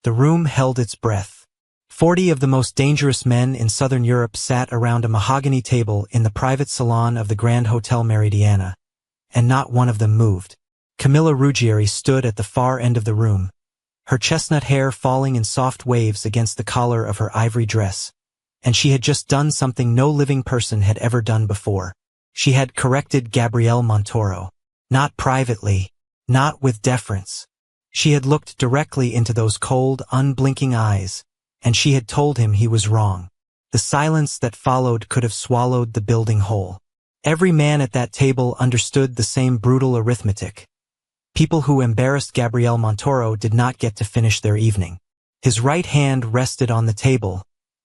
The room held its breath. 40 of the most dangerous men in southern Europe sat around a mahogany table in the private salon of the Grand Hotel Meridiana, and not one of them moved. Camilla Ruggieri stood at the far end of the room, her chestnut hair falling in soft waves against the collar of her ivory dress, and she had just done something no living person had ever done before. She had corrected Gabriele Montoro. Not privately, not with deference. She had looked directly into those cold, unblinking eyes, and she had told him he was wrong. The silence that followed could have swallowed the building whole. Every man at that table understood the same brutal arithmetic. People who embarrassed Gabriele Montoro did not get to finish their evening. His right hand rested on the table,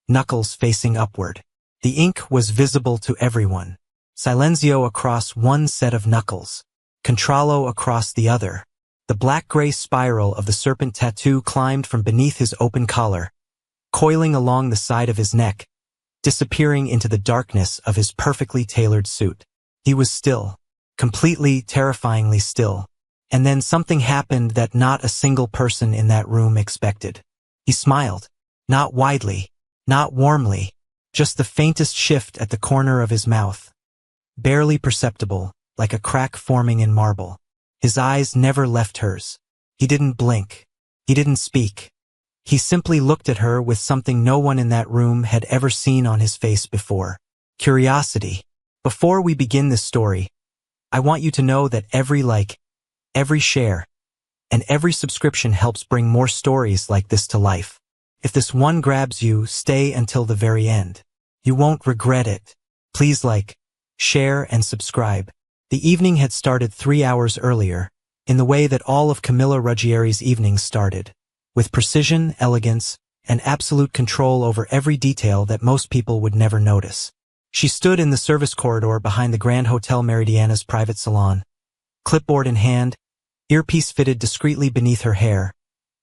knuckles facing upward. The ink was visible to everyone. Silenzio across one set of knuckles, Controllo across the other. The black-gray spiral of the serpent tattoo climbed from beneath his open collar, coiling along the side of his neck, disappearing into the darkness of his perfectly tailored suit. He was still, completely, terrifyingly still. And then something happened that not a single person in that room expected. He smiled. Not widely, not warmly, just the faintest shift at the corner of his mouth. Barely perceptible, like a crack forming in marble. His eyes never left hers. He didn't blink. He didn't speak. He simply looked at her with something no one in that room had ever seen on his face before. Curiosity. Before we begin this story, I want you to know that every like, every share, and every subscription helps bring more stories like this to life. If this one grabs you, stay until the very end. You won't regret it. Please like, share, and subscribe. The evening had started 3 hours earlier, in the way that all of Camilla Ruggieri's evenings started, with precision, elegance, and absolute control over every detail that most people would never notice. She stood in the service corridor behind the Grand Hotel Meridiana's private salon, clipboard in hand, earpiece fitted discreetly beneath her hair,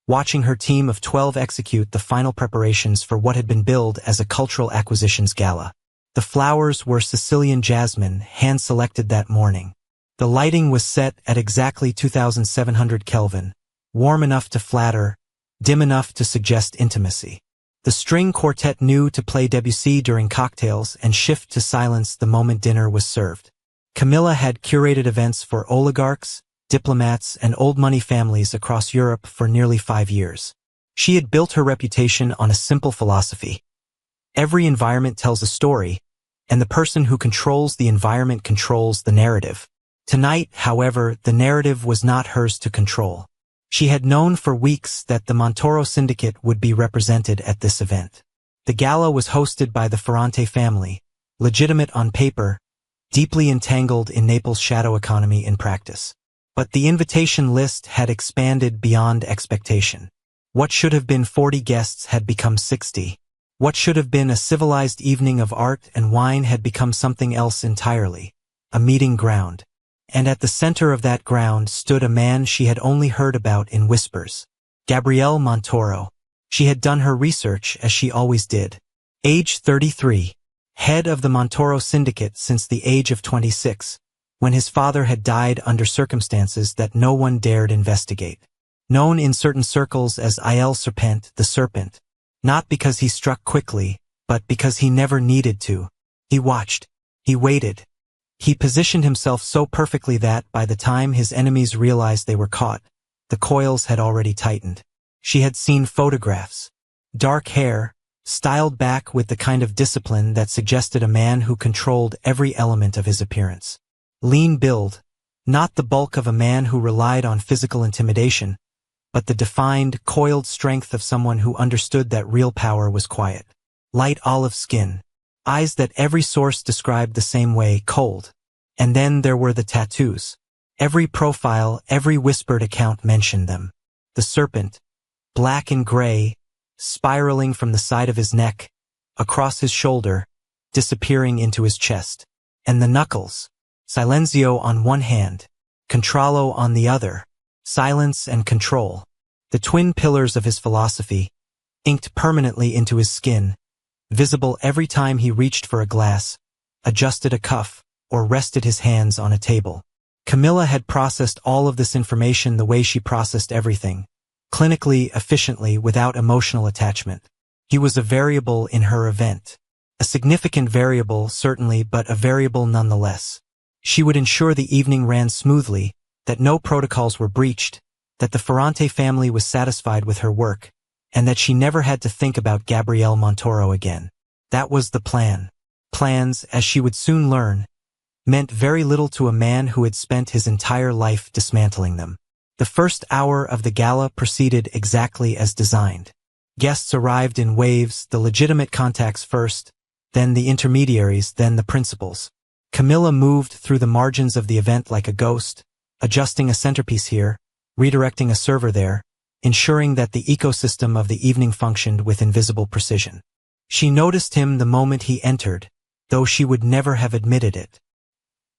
watching her team of 12 execute the final preparations for what had been billed as a cultural acquisitions gala. The flowers were Sicilian jasmine, hand-selected that morning. The lighting was set at exactly 2,700 Kelvin, warm enough to flatter, dim enough to suggest intimacy. The string quartet knew to play Debussy during cocktails and shift to silence the moment dinner was served. Camilla had curated events for oligarchs, diplomats, and old money families across Europe for nearly 5 years. She had built her reputation on a simple philosophy. Every environment tells a story, and the person who controls the environment controls the narrative. Tonight, however, the narrative was not hers to control. She had known for weeks that the Montoro syndicate would be represented at this event. The gala was hosted by the Ferrante family, legitimate on paper, deeply entangled in Naples' shadow economy in practice. But the invitation list had expanded beyond expectation. What should have been 40 guests had become 60. What should have been a civilized evening of art and wine had become something else entirely, a meeting ground. And at the center of that ground stood a man she had only heard about in whispers. Gabriele Montoro. She had done her research as she always did. Age 33. Head of the Montoro syndicate since the age of 26, when his father had died under circumstances that no one dared investigate. Known in certain circles as Il Serpente, the serpent. Not because he struck quickly, but because he never needed to. He watched. He waited. He positioned himself so perfectly that, by the time his enemies realized they were caught, the coils had already tightened. She had seen photographs. Dark hair, styled back with the kind of discipline that suggested a man who controlled every element of his appearance. Lean build, not the bulk of a man who relied on physical intimidation, but the defined, coiled strength of someone who understood that real power was quiet. Light olive skin. Eyes that every source described the same way, cold. And then there were the tattoos. Every profile, every whispered account mentioned them. The serpent, black and gray, spiraling from the side of his neck, across his shoulder, disappearing into his chest. And the knuckles. Silenzio on one hand, Controllo on the other. Silence and control. The twin pillars of his philosophy, inked permanently into his skin, visible every time he reached for a glass, adjusted a cuff, or rested his hands on a table. Camilla had processed all of this information the way she processed everything, clinically, efficiently, without emotional attachment. He was a variable in her event. A significant variable, certainly, but a variable nonetheless. She would ensure the evening ran smoothly, that no protocols were breached, that the Ferrante family was satisfied with her work, and that she never had to think about Gabrielle Montoro again. That was the plan. Plans, as she would soon learn, meant very little to a man who had spent his entire life dismantling them. The first hour of the gala proceeded exactly as designed. Guests arrived in waves, the legitimate contacts first, then the intermediaries, then the principals. Camilla moved through the margins of the event like a ghost, adjusting a centerpiece here, redirecting a server there, ensuring that the ecosystem of the evening functioned with invisible precision. She noticed him the moment he entered, though she would never have admitted it.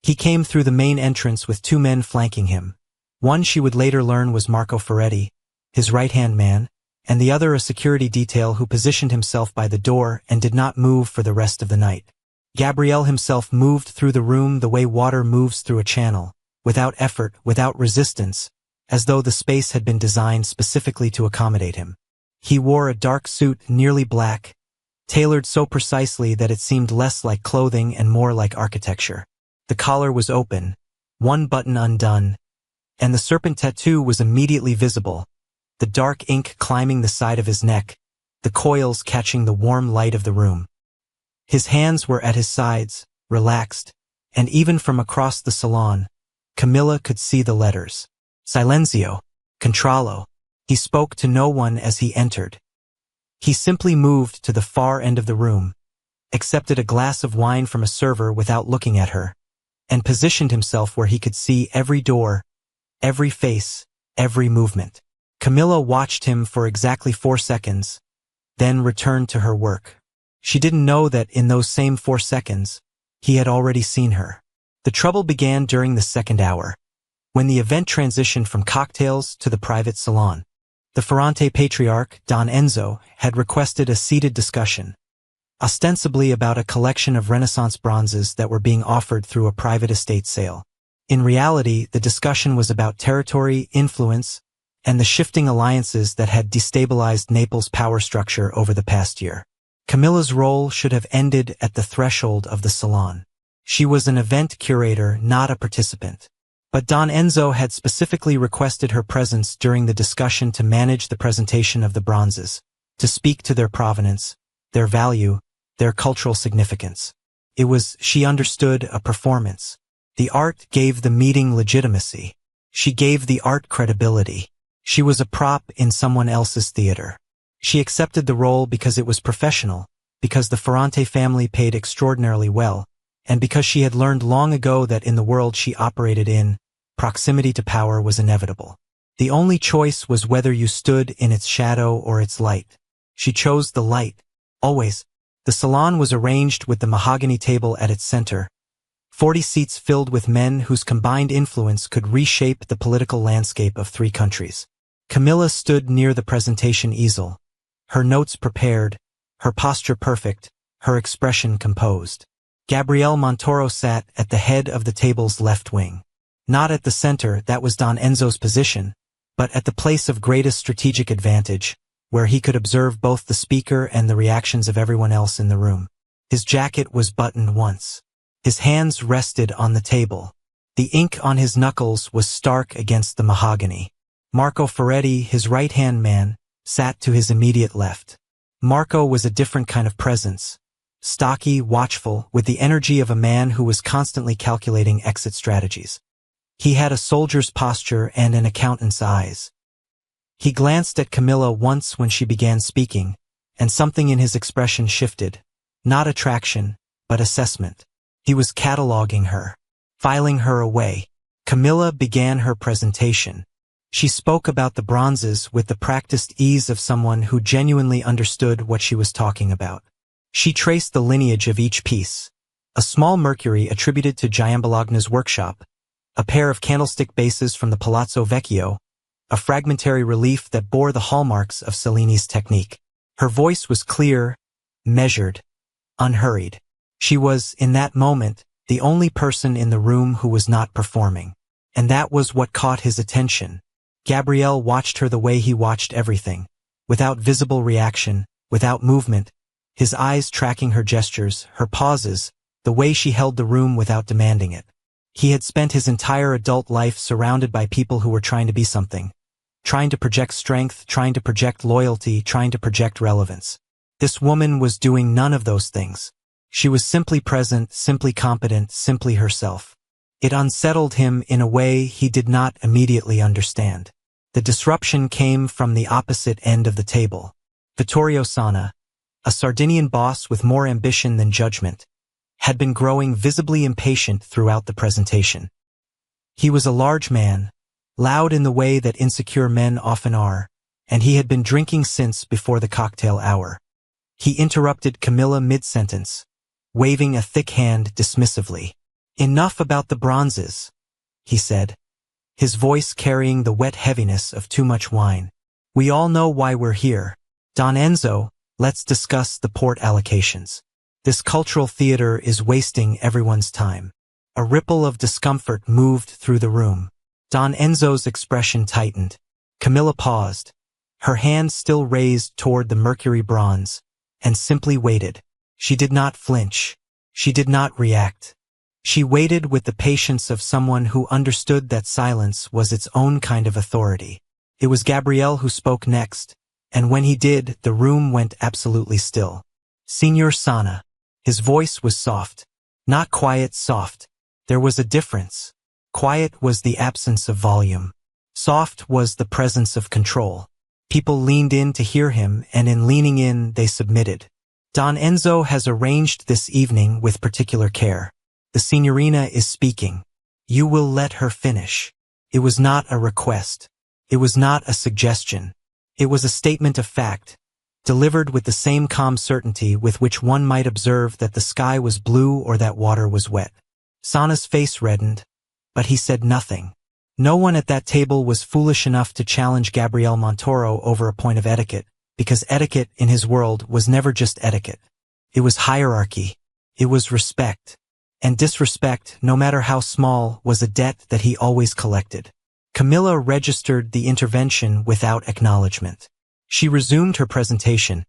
He came through the main entrance with two men flanking him. One she would later learn was Marco Ferretti, his right-hand man, and the other a security detail who positioned himself by the door and did not move for the rest of the night. Gabriel himself moved through the room the way water moves through a channel, without effort, without resistance, as though the space had been designed specifically to accommodate him. He wore a dark suit, nearly black, tailored so precisely that it seemed less like clothing and more like architecture. The collar was open, one button undone, and the serpent tattoo was immediately visible, the dark ink climbing the side of his neck, the coils catching the warm light of the room. His hands were at his sides, relaxed, and even from across the salon, Camilla could see the letters. Silenzio, Controllo. He spoke to no one as he entered. He simply moved to the far end of the room, accepted a glass of wine from a server without looking at her, and positioned himself where he could see every door, every face, every movement. Camilla watched him for exactly 4 seconds, then returned to her work. She didn't know that in those same 4 seconds, he had already seen her. The trouble began during the second hour, when the event transitioned from cocktails to the private salon. The Ferrante patriarch, Don Enzo, had requested a seated discussion, ostensibly about a collection of Renaissance bronzes that were being offered through a private estate sale. In reality, the discussion was about territory, influence, and the shifting alliances that had destabilized Naples' power structure over the past year. Camilla's role should have ended at the threshold of the salon. She was an event curator, not a participant. But Don Enzo had specifically requested her presence during the discussion to manage the presentation of the bronzes, to speak to their provenance, their value, their cultural significance. It was, she understood, a performance. The art gave the meeting legitimacy. She gave the art credibility. She was a prop in someone else's theater. She accepted the role because it was professional, because the Ferrante family paid extraordinarily well, and because she had learned long ago that in the world she operated in, proximity to power was inevitable. The only choice was whether you stood in its shadow or its light. She chose the light, always. The salon was arranged with the mahogany table at its center, 40 seats filled with men whose combined influence could reshape the political landscape of 3 countries. Camilla stood near the presentation easel, her notes prepared, her posture perfect, her expression composed. Gabrielle Montoro sat at the head of the table's left wing. Not at the center, that was Don Enzo's position, but at the place of greatest strategic advantage, where he could observe both the speaker and the reactions of everyone else in the room. His jacket was buttoned once. His hands rested on the table. The ink on his knuckles was stark against the mahogany. Marco Ferretti, his right-hand man, sat to his immediate left. Marco was a different kind of presence, stocky, watchful, with the energy of a man who was constantly calculating exit strategies. He had a soldier's posture and an accountant's eyes. He glanced at Camilla once when she began speaking, and something in his expression shifted. Not attraction, but assessment. He was cataloging her, filing her away. Camilla began her presentation. She spoke about the bronzes with the practiced ease of someone who genuinely understood what she was talking about. She traced the lineage of each piece. A small Mercury attributed to Giambologna's workshop, a pair of candlestick bases from the Palazzo Vecchio, a fragmentary relief that bore the hallmarks of Cellini's technique. Her voice was clear, measured, unhurried. She was, in that moment, the only person in the room who was not performing. And that was what caught his attention. Gabriel watched her the way he watched everything, without visible reaction, without movement, his eyes tracking her gestures, her pauses, the way she held the room without demanding it. He had spent his entire adult life surrounded by people who were trying to be something, trying to project strength, trying to project loyalty, trying to project relevance. This woman was doing none of those things. She was simply present, simply competent, simply herself. It unsettled him in a way he did not immediately understand. The disruption came from the opposite end of the table. Vittorio Sana, a Sardinian boss with more ambition than judgment, had been growing visibly impatient throughout the presentation. He was a large man, loud in the way that insecure men often are, and he had been drinking since before the cocktail hour. He interrupted Camilla mid-sentence, waving a thick hand dismissively. "Enough about the bronzes," he said, his voice carrying the wet heaviness of too much wine. "We all know why we're here. Don Enzo, let's discuss the port allocations. This cultural theater is wasting everyone's time." A ripple of discomfort moved through the room. Don Enzo's expression tightened. Camilla paused, her hand still raised toward the mercury bronze, and simply waited. She did not flinch. She did not react. She waited with the patience of someone who understood that silence was its own kind of authority. It was Gabriel who spoke next, and when he did, the room went absolutely still. "Signor Sana." His voice was soft. Not quiet, soft. There was a difference. Quiet was the absence of volume. Soft was the presence of control. People leaned in to hear him, and in leaning in, they submitted. "Don Enzo has arranged this evening with particular care. The signorina is speaking. You will let her finish." It was not a request. It was not a suggestion. It was a statement of fact, delivered with the same calm certainty with which one might observe that the sky was blue or that water was wet. Sana's face reddened, but he said nothing. No one at that table was foolish enough to challenge Gabriel Montoro over a point of etiquette, because etiquette in his world was never just etiquette. It was hierarchy. It was respect. And disrespect, no matter how small, was a debt that he always collected. Camilla registered the intervention without acknowledgement. She resumed her presentation,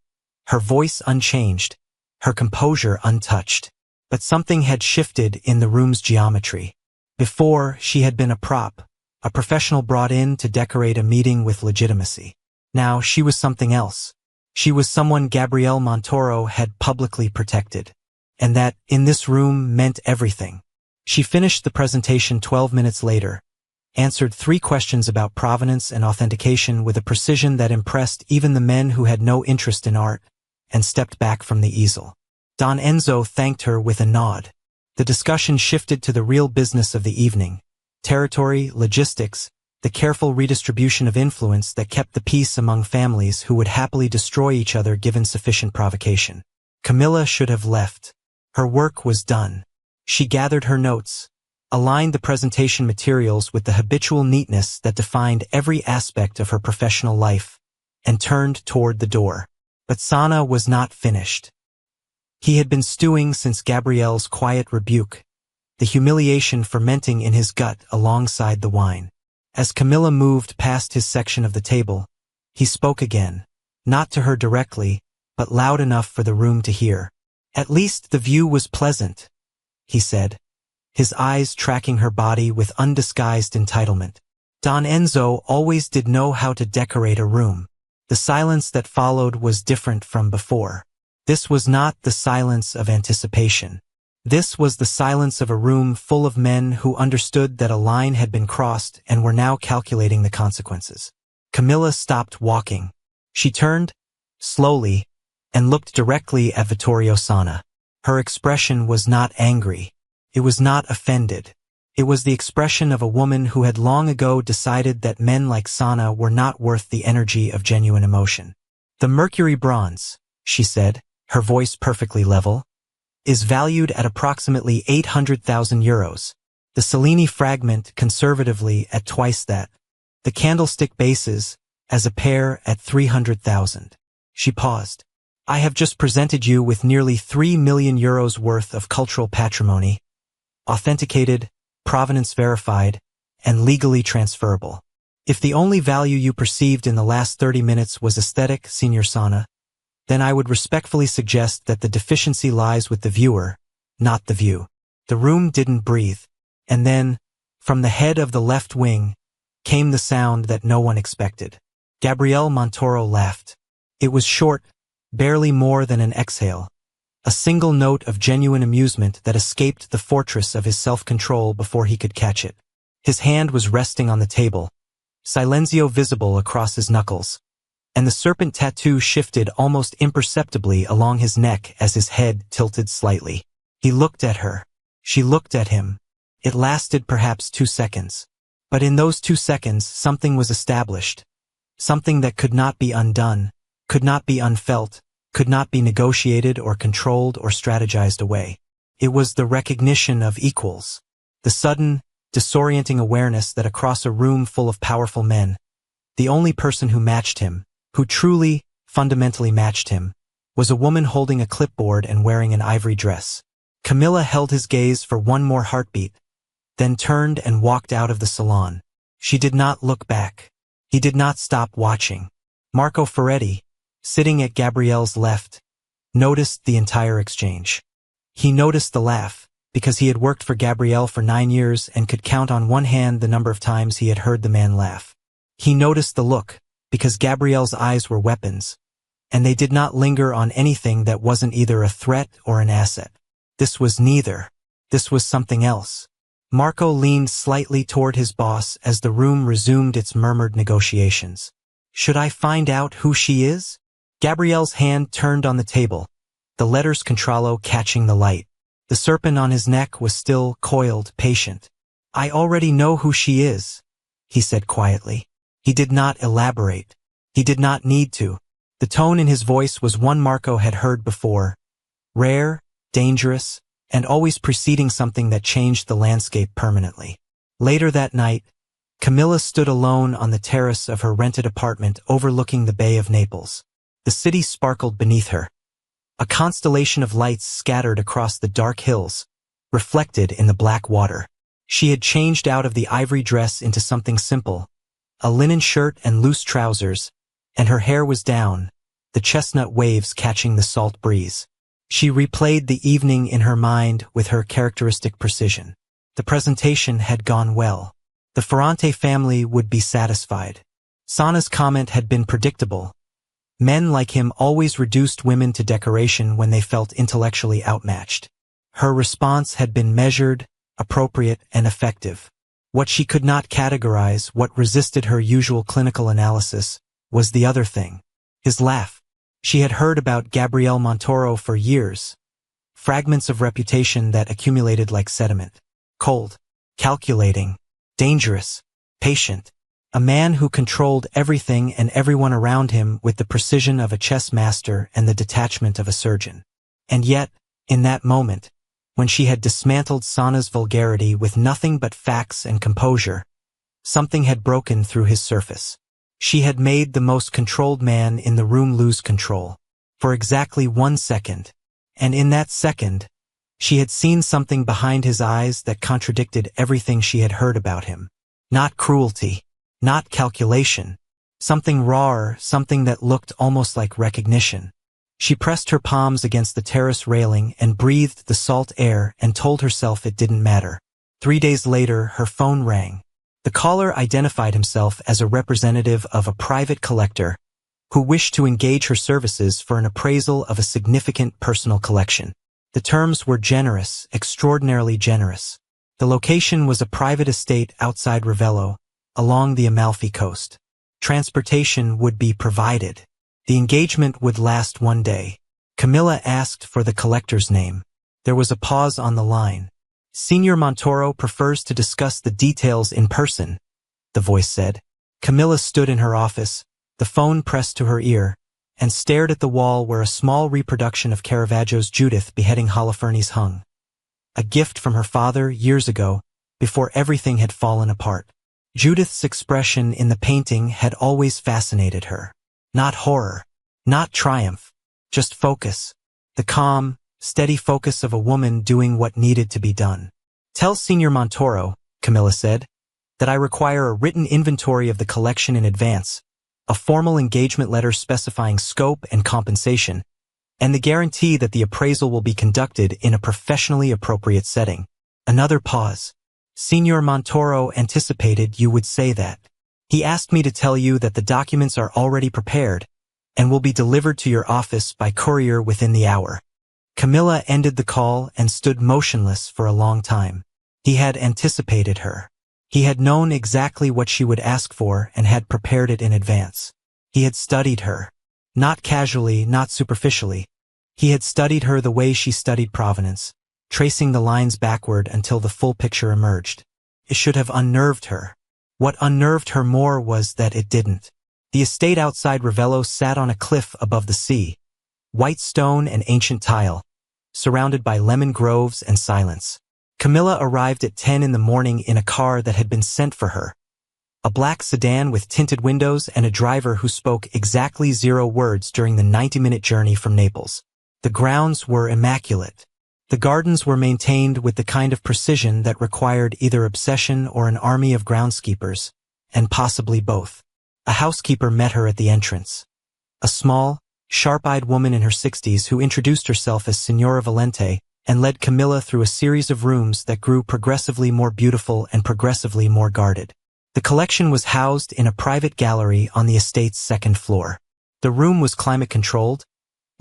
her voice unchanged, her composure untouched. But something had shifted in the room's geometry. Before, she had been a prop, a professional brought in to decorate a meeting with legitimacy. Now she was something else. She was someone Gabriel Montoro had publicly protected. And that, in this room, meant everything. She finished the presentation 12 minutes later, answered 3 questions about provenance and authentication with a precision that impressed even the men who had no interest in art, and stepped back from the easel. Don Enzo thanked her with a nod. The discussion shifted to the real business of the evening: territory, logistics, the careful redistribution of influence that kept the peace among families who would happily destroy each other given sufficient provocation. Camilla should have left. Her work was done. She gathered her notes, aligned the presentation materials with the habitual neatness that defined every aspect of her professional life, and turned toward the door. But Sana was not finished. He had been stewing since Gabriel's quiet rebuke, the humiliation fermenting in his gut alongside the wine. As Camilla moved past his section of the table, he spoke again, not to her directly, but loud enough for the room to hear. "At least the view was pleasant," he said, his eyes tracking her body with undisguised entitlement. Don Enzo always did know how to decorate a room. The silence that followed was different from before. This was not the silence of anticipation. This was the silence of a room full of men who understood that a line had been crossed and were now calculating the consequences. Camilla stopped walking. She turned, slowly, and looked directly at Vittorio Sana. Her expression was not angry. It was not offended. It was the expression of a woman who had long ago decided that men like Sana were not worth the energy of genuine emotion. "The mercury bronze," she said, her voice perfectly level, "is valued at approximately 800,000 euros. The Cellini fragment conservatively at twice that. The candlestick bases, as a pair, at 300,000. She paused. "I have just presented you with nearly 3 million euros worth of cultural patrimony, authenticated, provenance verified, and legally transferable. If the only value you perceived in the last 30 minutes was aesthetic, Senior Sana, then I would respectfully suggest that the deficiency lies with the viewer, not the view. The room didn't breathe. And then, from the head of the left wing, came the sound that no one expected. Gabriel Montoro laughed. It was short, barely more than an exhale, a single note of genuine amusement that escaped the fortress of his self-control before he could catch it. His hand was resting on the table, silenzio visible across his knuckles, and the serpent tattoo shifted almost imperceptibly along his neck as his head tilted slightly. He looked at her. She looked at him. It lasted perhaps 2 seconds. But in those 2 seconds something was established. Something that could not be undone, could not be unfelt, could not be negotiated or controlled or strategized away. It was the recognition of equals. The sudden, disorienting awareness that across a room full of powerful men, the only person who matched him, who truly, fundamentally matched him, was a woman holding a clipboard and wearing an ivory dress. Camilla held his gaze for one more heartbeat, then turned and walked out of the salon. She did not look back. He did not stop watching. Marco Ferretti, sitting at Gabrielle's left, noticed the entire exchange. He noticed the laugh, because he had worked for Gabrielle for 9 years and could count on one hand the number of times he had heard the man laugh. He noticed the look, because Gabrielle's eyes were weapons, and they did not linger on anything that wasn't either a threat or an asset. This was neither. This was something else. Marco leaned slightly toward his boss as the room resumed its murmured negotiations. Should I find out who she is? Gabrielle's hand turned on the table, the letters Contrallo catching the light. The serpent on his neck was still coiled, patient. I already know who she is, he said quietly. He did not elaborate. He did not need to. The tone in his voice was one Marco had heard before. Rare, dangerous, and always preceding something that changed the landscape permanently. Later that night, Camilla stood alone on the terrace of her rented apartment overlooking the Bay of Naples. The city sparkled beneath her. A constellation of lights scattered across the dark hills, reflected in the black water. She had changed out of the ivory dress into something simple, a linen shirt and loose trousers, and her hair was down, the chestnut waves catching the salt breeze. She replayed the evening in her mind with her characteristic precision. The presentation had gone well. The Ferrante family would be satisfied. Sana's comment had been predictable. Men like him always reduced women to decoration when they felt intellectually outmatched. Her response had been measured, appropriate, and effective. What she could not categorize, what resisted her usual clinical analysis, was the other thing. His laugh. She had heard about Gabriel Montoro for years. Fragments of reputation that accumulated like sediment. Cold, calculating, dangerous, patient. A man who controlled everything and everyone around him with the precision of a chess master and the detachment of a surgeon. And yet, in that moment, when she had dismantled Sana's vulgarity with nothing but facts and composure, something had broken through his surface. She had made the most controlled man in the room lose control, for exactly 1 second, and in that second, she had seen something behind his eyes that contradicted everything she had heard about him. Not cruelty, not calculation, something rawer, something that looked almost like recognition. She pressed her palms against the terrace railing and breathed the salt air and told herself it didn't matter. 3 days later, her phone rang. The caller identified himself as a representative of a private collector who wished to engage her services for an appraisal of a significant personal collection. The terms were generous, extraordinarily generous. The location was a private estate outside Ravello, along the Amalfi coast. Transportation would be provided. The engagement would last 1 day. Camilla asked for the collector's name. There was a pause on the line. Signor Montoro prefers to discuss the details in person, the voice said. Camilla stood in her office, the phone pressed to her ear, and stared at the wall where a small reproduction of Caravaggio's Judith beheading Holofernes hung. A gift from her father years ago, before everything had fallen apart. Judith's expression in the painting had always fascinated her. Not horror, not triumph, just focus. The calm, steady focus of a woman doing what needed to be done. Tell Signor Montoro, Camilla said, that I require a written inventory of the collection in advance, a formal engagement letter specifying scope and compensation, and the guarantee that the appraisal will be conducted in a professionally appropriate setting. Another pause. Senor Montoro anticipated you would say that. He asked me to tell you that the documents are already prepared and will be delivered to your office by courier within the hour. Camilla ended the call and stood motionless for a long time. He had anticipated her. He had known exactly what she would ask for and had prepared it in advance. He had studied her. Not casually, not superficially. He had studied her the way she studied provenance, tracing the lines backward until the full picture emerged. It should have unnerved her. What unnerved her more was that it didn't. The estate outside Ravello sat on a cliff above the sea, white stone and ancient tile, surrounded by lemon groves and silence. Camilla arrived at 10 in the morning in a car that had been sent for her, a black sedan with tinted windows and a driver who spoke exactly 0 words during the 90-minute journey from Naples. The grounds were immaculate. The gardens were maintained with the kind of precision that required either obsession or an army of groundskeepers, and possibly both. A housekeeper met her at the entrance. A small, sharp-eyed woman in her 60s who introduced herself as Signora Valente and led Camilla through a series of rooms that grew progressively more beautiful and progressively more guarded. The collection was housed in a private gallery on the estate's 2nd floor. The room was climate-controlled,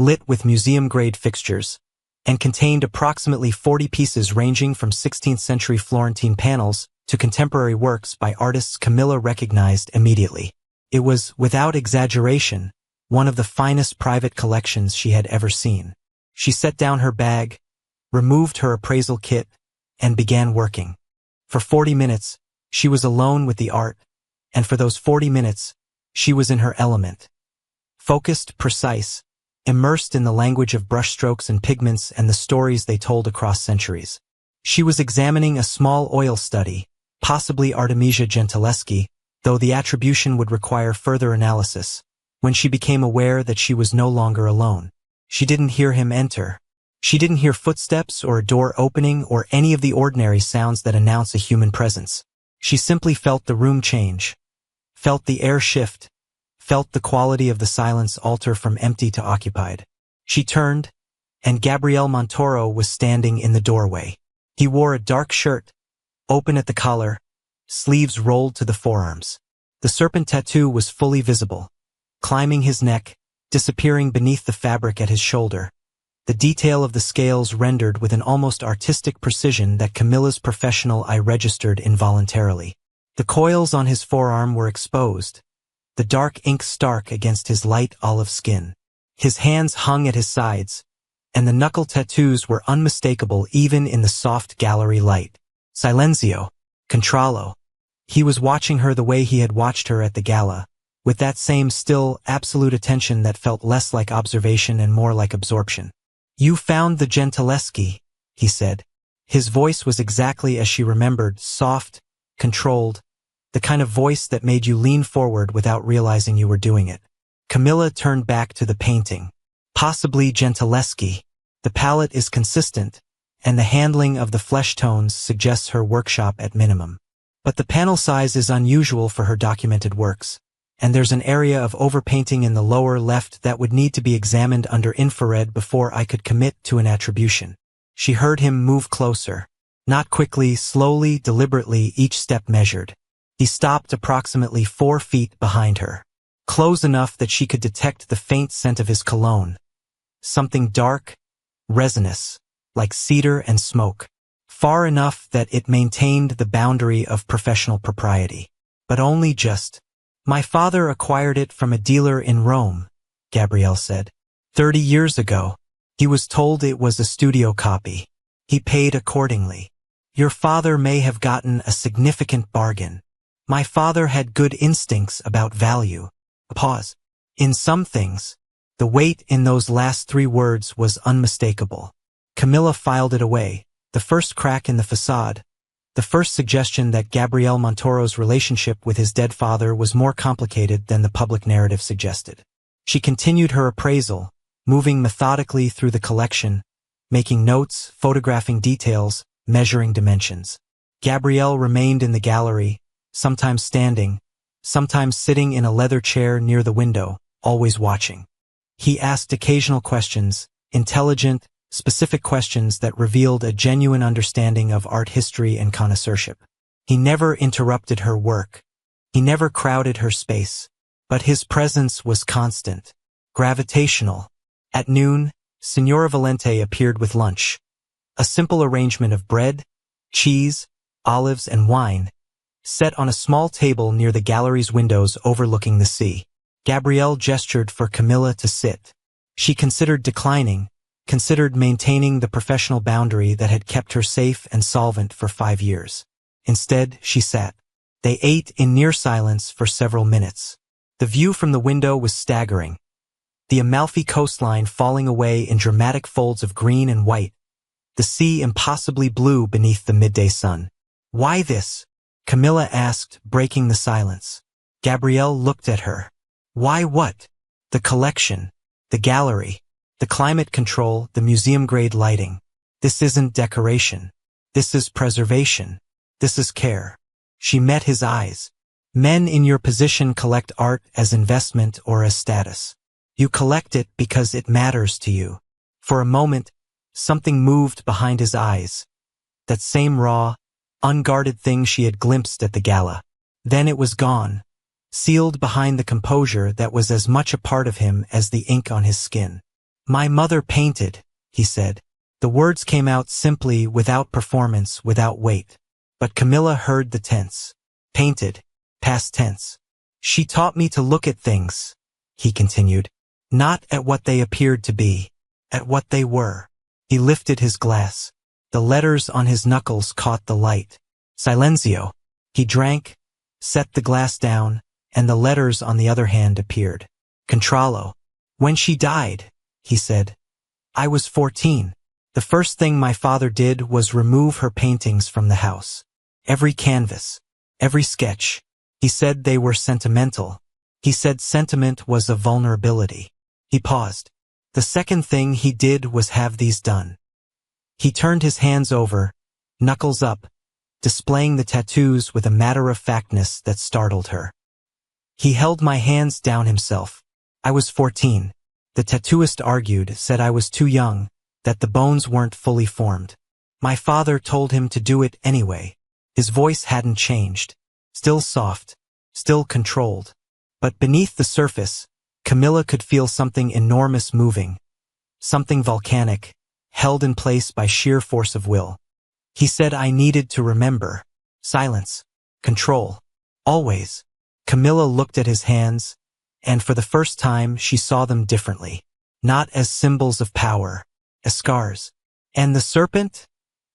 lit with museum-grade fixtures, and contained approximately 40 pieces ranging from 16th-century Florentine panels to contemporary works by artists Camilla recognized immediately. It was, without exaggeration, one of the finest private collections she had ever seen. She set down her bag, removed her appraisal kit, and began working. For 40 minutes, she was alone with the art, and for those 40 minutes, she was in her element. Focused, precise, immersed in the language of brushstrokes and pigments and the stories they told across centuries. She was examining a small oil study, possibly Artemisia gentileschi, though the attribution would require further analysis, when she became aware that she was no longer alone. She didn't hear him enter. She didn't hear footsteps or a door opening or any of the ordinary sounds that announce a human presence. She simply felt the room change, felt the air shift, felt the quality of the silence alter from empty to occupied. She turned, and Gabriel Montoro was standing in the doorway. He wore a dark shirt, open at the collar, sleeves rolled to the forearms. The serpent tattoo was fully visible, climbing his neck, disappearing beneath the fabric at his shoulder. The detail of the scales rendered with an almost artistic precision that Camilla's professional eye registered involuntarily. The coils on his forearm were exposed, the dark ink stark against his light olive skin. His hands hung at his sides, and the knuckle tattoos were unmistakable even in the soft gallery light. Silenzio. Controllo. He was watching her the way he had watched her at the gala, with that same still, absolute attention that felt less like observation and more like absorption. "You found the gentileschi," he said. His voice was exactly as she remembered, soft, controlled, the kind of voice that made you lean forward without realizing you were doing it. Camilla turned back to the painting. "Possibly gentileschi. The palette is consistent, and the handling of the flesh tones suggests her workshop at minimum. But the panel size is unusual for her documented works, and there's an area of overpainting in the lower left that would need to be examined under infrared before I could commit to an attribution." She heard him move closer. Not quickly, slowly, deliberately, each step measured. He stopped approximately 4 feet behind her, close enough that she could detect the faint scent of his cologne. Something dark, resinous, like cedar and smoke. Far enough that it maintained the boundary of professional propriety. But only just. "My father acquired it from a dealer in Rome," Gabrielle said. 30 years ago. He was told it was a studio copy. He paid accordingly. Your father may have gotten a significant bargain. My father had good instincts about value." A pause. In some things, the weight in those last 3 words was unmistakable. Camilla filed it away, the first crack in the facade, the first suggestion that Gabriel Montoro's relationship with his dead father was more complicated than the public narrative suggested. She continued her appraisal, moving methodically through the collection, making notes, photographing details, measuring dimensions. Gabrielle remained in the gallery, sometimes standing, sometimes sitting in a leather chair near the window, always watching. He asked occasional questions, intelligent, specific questions that revealed a genuine understanding of art history and connoisseurship. He never interrupted her work. He never crowded her space. But his presence was constant, gravitational. At noon, Signora Valente appeared with lunch. A simple arrangement of bread, cheese, olives, and wine, set on a small table near the gallery's windows overlooking the sea. Gabrielle gestured for Camilla to sit. She considered declining, considered maintaining the professional boundary that had kept her safe and solvent for 5 years. Instead, she sat. They ate in near silence for several minutes. The view from the window was staggering. The Amalfi coastline falling away in dramatic folds of green and white. The sea impossibly blue beneath the midday sun. "Why this?" Camilla asked, breaking the silence. Gabrielle looked at her. "Why what?" "The collection, the gallery, the climate control, the museum-grade lighting. This isn't decoration. This is preservation. This is care." She met his eyes. "Men in your position collect art as investment or as status. You collect it because it matters to you." For a moment, something moved behind his eyes. That same raw, unguarded thing she had glimpsed at the gala. Then it was gone, sealed behind the composure that was as much a part of him as the ink on his skin. "My mother painted," he said. The words came out simply, without performance, without weight. But Camilla heard the tense. "Painted," past tense. "She taught me to look at things," he continued. "Not at what they appeared to be, at what they were." He lifted his glass. The letters on his knuckles caught the light. "Silenzio." He drank, set the glass down, and the letters on the other hand appeared. "Controllo." "When she died," he said, "I was 14. The first thing my father did was remove her paintings from the house. Every canvas, every sketch. He said they were sentimental. He said sentiment was a vulnerability." He paused. "The second thing he did was have these done." He turned his hands over, knuckles up, displaying the tattoos with a matter-of-factness that startled her. "He held my hands down himself. I was 14. The tattooist argued, said I was too young, that the bones weren't fully formed. My father told him to do it anyway." His voice hadn't changed. Still soft, still controlled. But beneath the surface, Camilla could feel something enormous moving. Something volcanic, held in place by sheer force of will. He said I needed to remember. Silence. Control. Always. Camilla looked at his hands, and for the first time she saw them differently. Not as symbols of power, as scars. "And the serpent?"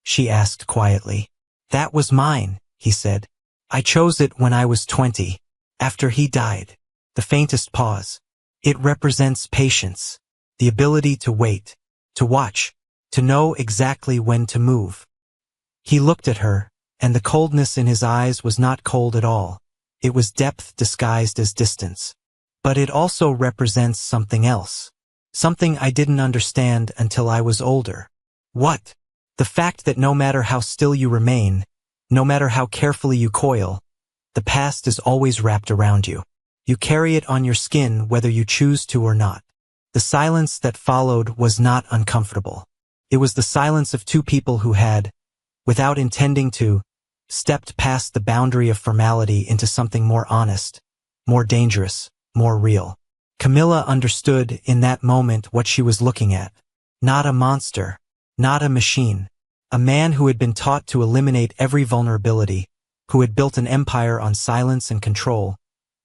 she asked quietly. "That was mine," he said. "I chose it when I was 20, after he died." The faintest pause. "It represents patience, the ability to wait, to watch, to know exactly when to move." He looked at her, and the coldness in his eyes was not cold at all. It was depth disguised as distance. "But it also represents something else. Something I didn't understand until I was older." "What?" "The fact that no matter how still you remain, no matter how carefully you coil, the past is always wrapped around you. You carry it on your skin whether you choose to or not." The silence that followed was not uncomfortable. It was the silence of two people who had, without intending to, stepped past the boundary of formality into something more honest, more dangerous, more real. Camilla understood in that moment what she was looking at. Not a monster. Not a machine. A man who had been taught to eliminate every vulnerability, who had built an empire on silence and control,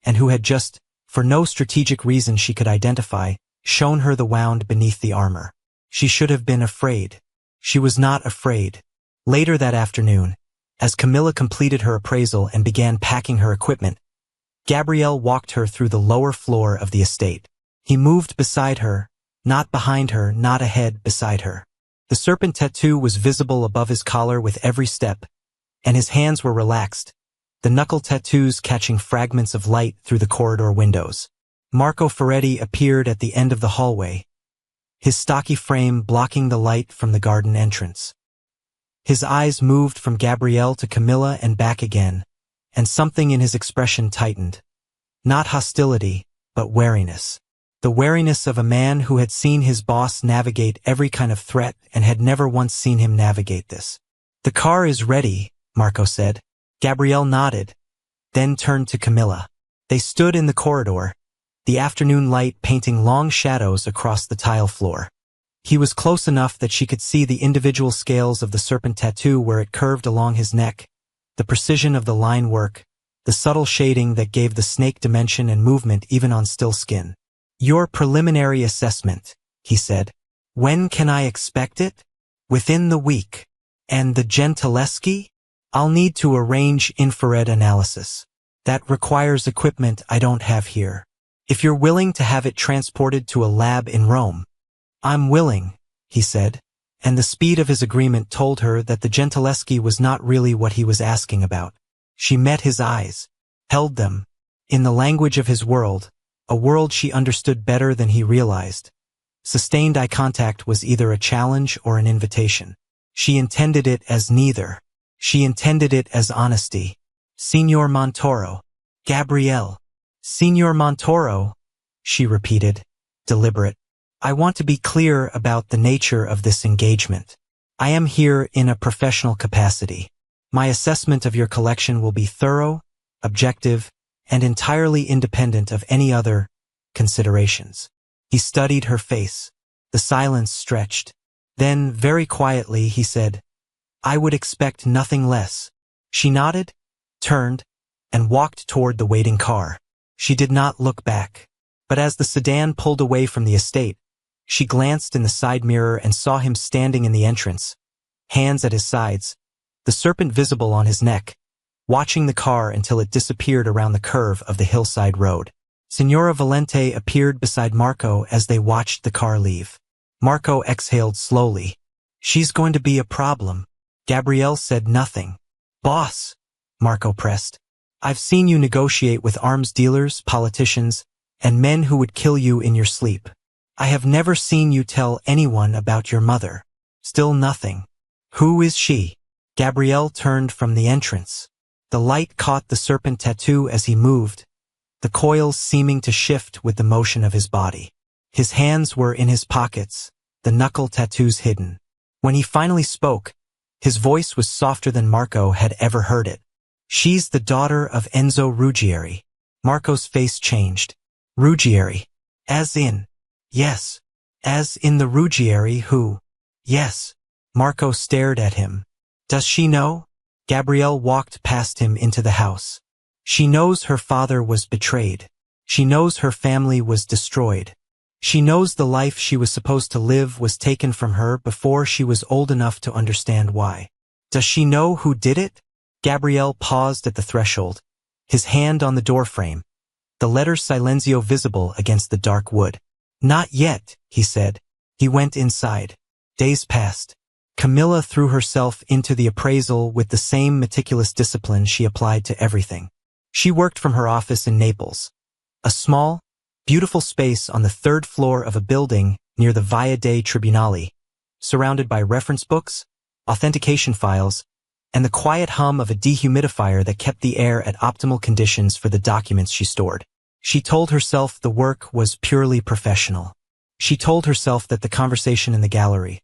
and who had just, for no strategic reason she could identify, shown her the wound beneath the armor. She should have been afraid. She was not afraid. Later that afternoon, as Camilla completed her appraisal and began packing her equipment, Gabrielle walked her through the lower floor of the estate. He moved beside her, not behind her, not ahead, beside her. The serpent tattoo was visible above his collar with every step, and his hands were relaxed, the knuckle tattoos catching fragments of light through the corridor windows. Marco Ferretti appeared at the end of the hallway, his stocky frame blocking the light from the garden entrance. His eyes moved from Gabrielle to Camilla and back again, and something in his expression tightened. Not hostility, but wariness. The wariness of a man who had seen his boss navigate every kind of threat and had never once seen him navigate this. "The car is ready," Marco said. Gabrielle nodded, then turned to Camilla. They stood in the corridor, the afternoon light painting long shadows across the tile floor. He was close enough that she could see the individual scales of the serpent tattoo where it curved along his neck, the precision of the line work, the subtle shading that gave the snake dimension and movement even on still skin. "Your preliminary assessment," he said. "When can I expect it?" "Within the week." "And the Gentileschi?" "I'll need to arrange infrared analysis. That requires equipment I don't have here. If you're willing to have it transported to a lab in Rome." "I'm willing," he said, and the speed of his agreement told her that the Gentileschi was not really what he was asking about. She met his eyes, held them, in the language of his world, a world she understood better than he realized. Sustained eye contact was either a challenge or an invitation. She intended it as neither. She intended it as honesty. "Signor Montoro." "Gabrielle." "Signor Montoro," she repeated, deliberate. "I want to be clear about the nature of this engagement. I am here in a professional capacity. My assessment of your collection will be thorough, objective, and entirely independent of any other considerations." He studied her face. The silence stretched. Then, very quietly, he said, "I would expect nothing less." She nodded, turned, and walked toward the waiting car. She did not look back. But as the sedan pulled away from the estate, she glanced in the side mirror and saw him standing in the entrance, hands at his sides, the serpent visible on his neck, watching the car until it disappeared around the curve of the hillside road. Signora Valente appeared beside Marco as they watched the car leave. Marco exhaled slowly. "She's going to be a problem." Gabrielle said nothing. "Boss," Marco pressed, "I've seen you negotiate with arms dealers, politicians, and men who would kill you in your sleep. I have never seen you tell anyone about your mother." Still nothing. "Who is she?" Gabrielle turned from the entrance. The light caught the serpent tattoo as he moved, the coils seeming to shift with the motion of his body. His hands were in his pockets, the knuckle tattoos hidden. When he finally spoke, his voice was softer than Marco had ever heard it. "She's the daughter of Enzo Ruggieri." Marco's face changed. "Ruggieri? As in?" "Yes. As in the Ruggieri who?" "Yes." Marco stared at him. "Does she know?" Gabrielle walked past him into the house. "She knows her father was betrayed. She knows her family was destroyed. She knows the life she was supposed to live was taken from her before she was old enough to understand why." "Does she know who did it?" Gabrielle paused at the threshold, his hand on the doorframe, the letter Silenzio visible against the dark wood. "Not yet," he said. He went inside. Days passed. Camilla threw herself into the appraisal with the same meticulous discipline she applied to everything. She worked from her office in Naples, a small, beautiful space on the third floor of a building near the Via dei Tribunali, surrounded by reference books, authentication files, and the quiet hum of a dehumidifier that kept the air at optimal conditions for the documents she stored. She told herself the work was purely professional. She told herself that the conversation in the gallery,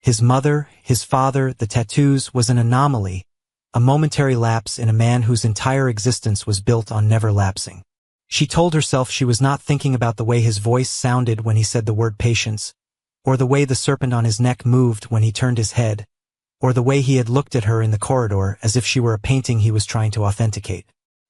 his mother, his father, the tattoos, was an anomaly, a momentary lapse in a man whose entire existence was built on never lapsing. She told herself she was not thinking about the way his voice sounded when he said the word patience, or the way the serpent on his neck moved when he turned his head, or the way he had looked at her in the corridor as if she were a painting he was trying to authenticate.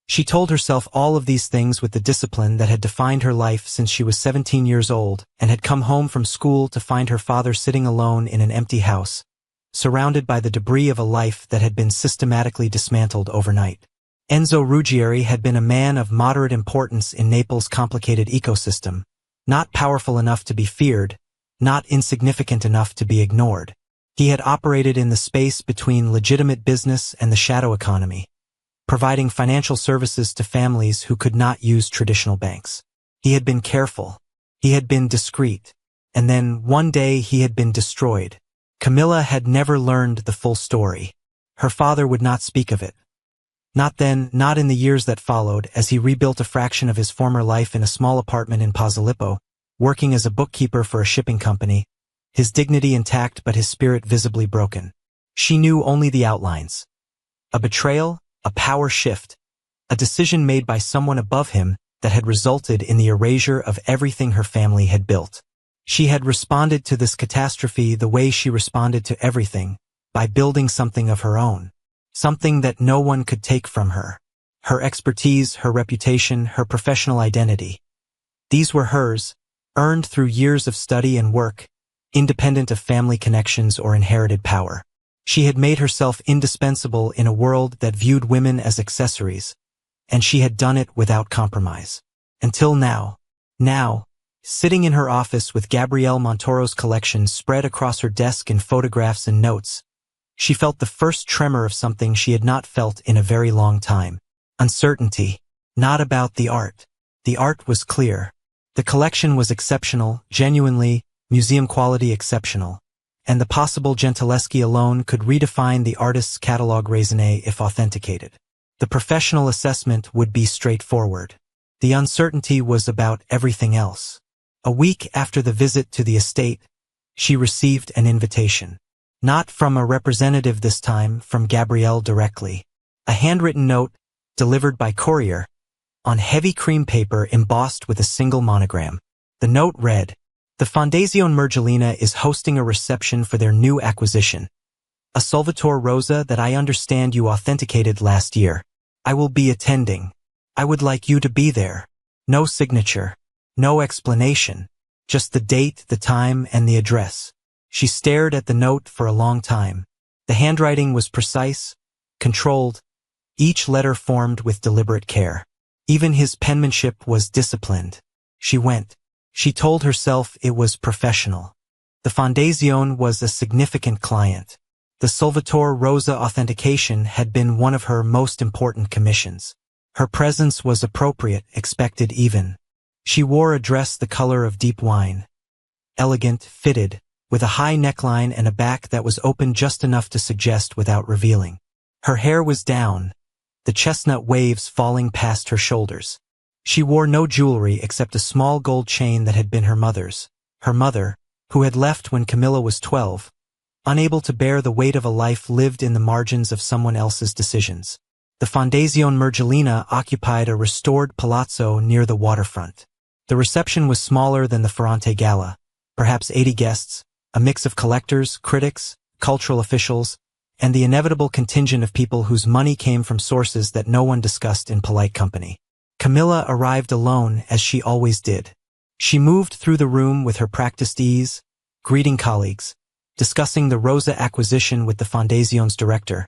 She told herself all of these things with the discipline that had defined her life since she was 17 years old and had come home from school to find her father sitting alone in an empty house, surrounded by the debris of a life that had been systematically dismantled overnight. Enzo Ruggieri had been a man of moderate importance in Naples' complicated ecosystem, not powerful enough to be feared, not insignificant enough to be ignored. He had operated in the space between legitimate business and the shadow economy, providing financial services to families who could not use traditional banks. He had been careful. He had been discreet. And then, one day, he had been destroyed. Camilla had never learned the full story. Her father would not speak of it. Not then, not in the years that followed, as he rebuilt a fraction of his former life in a small apartment in Posillipo, working as a bookkeeper for a shipping company, his dignity intact but his spirit visibly broken. She knew only the outlines. A betrayal, a power shift, a decision made by someone above him that had resulted in the erasure of everything her family had built. She had responded to this catastrophe the way she responded to everything, by building something of her own. Something that no one could take from her. Her expertise, her reputation, her professional identity. These were hers, earned through years of study and work, independent of family connections or inherited power. She had made herself indispensable in a world that viewed women as accessories, and she had done it without compromise. Until now. Now, sitting in her office with Gabrielle Montoro's collection spread across her desk in photographs and notes, she felt the first tremor of something she had not felt in a very long time. Uncertainty. Not about the art. The art was clear. The collection was exceptional, genuinely, museum-quality exceptional, and the possible Gentileschi alone could redefine the artist's catalogue raisonné if authenticated. The professional assessment would be straightforward. The uncertainty was about everything else. A week after the visit to the estate, she received an invitation. Not from a representative this time, from Gabrielle directly. A handwritten note, delivered by courier, on heavy cream paper embossed with a single monogram. The note read, "The Fondazione Mergellina is hosting a reception for their new acquisition, a Solvatore Rosa that I understand you authenticated last year. I will be attending. I would like you to be there." No signature, no explanation, just the date, the time, and the address. She stared at the note for a long time. The handwriting was precise, controlled, each letter formed with deliberate care. Even his penmanship was disciplined. She went. She told herself it was professional. The Fondazione was a significant client. The Solvatore Rosa authentication had been one of her most important commissions. Her presence was appropriate, expected even. She wore a dress the color of deep wine. Elegant, fitted, with a high neckline and a back that was open just enough to suggest without revealing. Her hair was down, the chestnut waves falling past her shoulders. She wore no jewelry except a small gold chain that had been her mother's. Her mother, who had left when Camilla was 12, unable to bear the weight of a life lived in the margins of someone else's decisions. The Fondazione Mergellina occupied a restored palazzo near the waterfront. The reception was smaller than the Ferrante Gala, perhaps 80 guests, a mix of collectors, critics, cultural officials, and the inevitable contingent of people whose money came from sources that no one discussed in polite company. Camilla arrived alone, as she always did. She moved through the room with her practiced ease, greeting colleagues, discussing the Rosa acquisition with the Fondazione's director,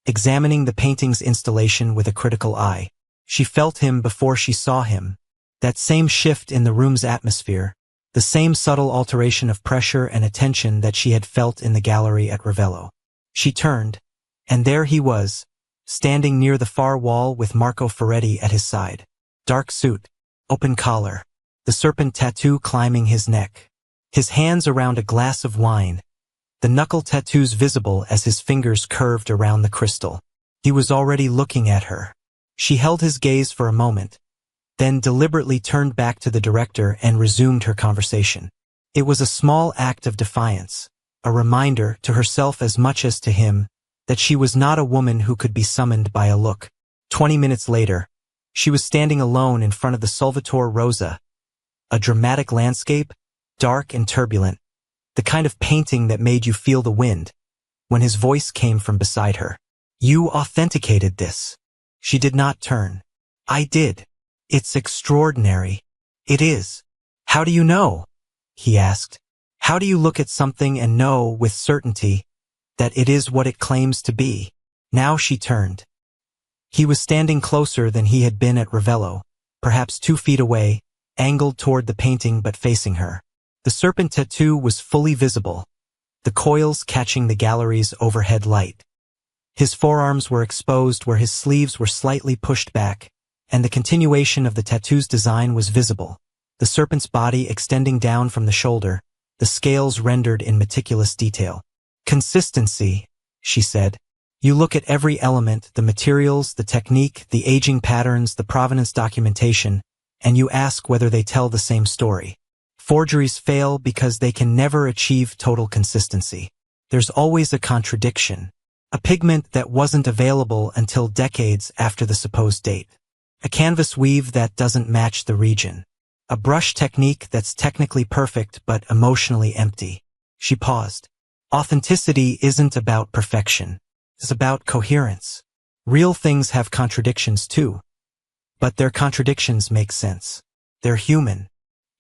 examining the painting's installation with a critical eye. She felt him before she saw him. That same shift in the room's atmosphere, the same subtle alteration of pressure and attention that she had felt in the gallery at Ravello. She turned, and there he was, standing near the far wall with Marco Ferretti at his side. Dark suit, open collar, the serpent tattoo climbing his neck. His hands around a glass of wine, the knuckle tattoos visible as his fingers curved around the crystal. He was already looking at her. She held his gaze for a moment, then deliberately turned back to the director and resumed her conversation. It was a small act of defiance, a reminder to herself as much as to him that she was not a woman who could be summoned by a look. 20 minutes later, she was standing alone in front of the Solvatore Rosa, a dramatic landscape, dark and turbulent, the kind of painting that made you feel the wind, when his voice came from beside her. "You authenticated this." She did not turn. "I did. It's extraordinary." "It is." "How do you know?" he asked. "How do you look at something and know with certainty that it is what it claims to be?" Now she turned. He was standing closer than he had been at Ravello, perhaps 2 feet away, angled toward the painting but facing her. The serpent tattoo was fully visible, the coils catching the gallery's overhead light. His forearms were exposed where his sleeves were slightly pushed back, and the continuation of the tattoo's design was visible, the serpent's body extending down from the shoulder, the scales rendered in meticulous detail. "Consistency," she said. You look at every element, the materials, the technique, the aging patterns, the provenance documentation, and you ask whether they tell the same story. Forgeries fail because they can never achieve total consistency. There's always a contradiction. A pigment that wasn't available until decades after the supposed date. A canvas weave that doesn't match the region. A brush technique that's technically perfect but emotionally empty. She paused. Authenticity isn't about perfection. It's about coherence. Real things have contradictions too. But their contradictions make sense. They're human.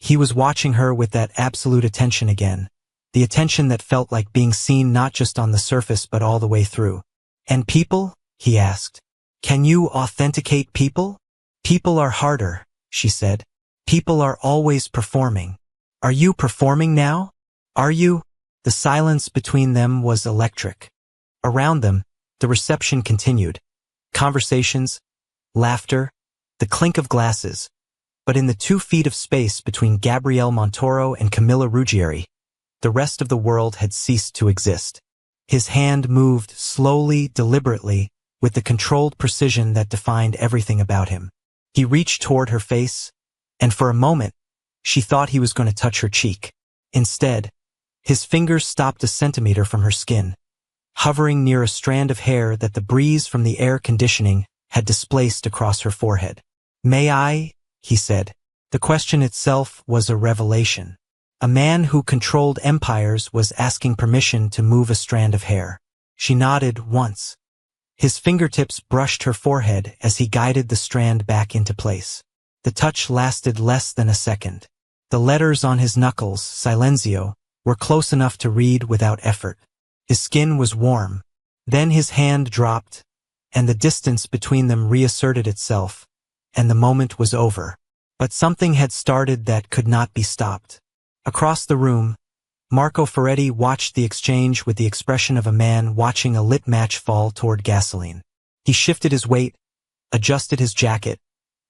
He was watching her with that absolute attention again. The attention that felt like being seen not just on the surface but all the way through. And people? He asked. Can you authenticate people? People are harder, she said. People are always performing. Are you performing now? Are you? The silence between them was electric. Around them, the reception continued. Conversations, laughter, the clink of glasses. But in the 2 feet of space between Gabriele Montoro and Camilla Ruggieri, the rest of the world had ceased to exist. His hand moved slowly, deliberately, with the controlled precision that defined everything about him. He reached toward her face, and for a moment, she thought he was going to touch her cheek. Instead, his fingers stopped a centimeter from her skin, hovering near a strand of hair that the breeze from the air conditioning had displaced across her forehead. May I? He said. The question itself was a revelation. A man who controlled empires was asking permission to move a strand of hair. She nodded once. His fingertips brushed her forehead as he guided the strand back into place. The touch lasted less than a second. The letters on his knuckles, Silenzio, were close enough to read without effort. His skin was warm. Then his hand dropped, and the distance between them reasserted itself, and the moment was over. But something had started that could not be stopped. Across the room, Marco Ferretti watched the exchange with the expression of a man watching a lit match fall toward gasoline. He shifted his weight, adjusted his jacket,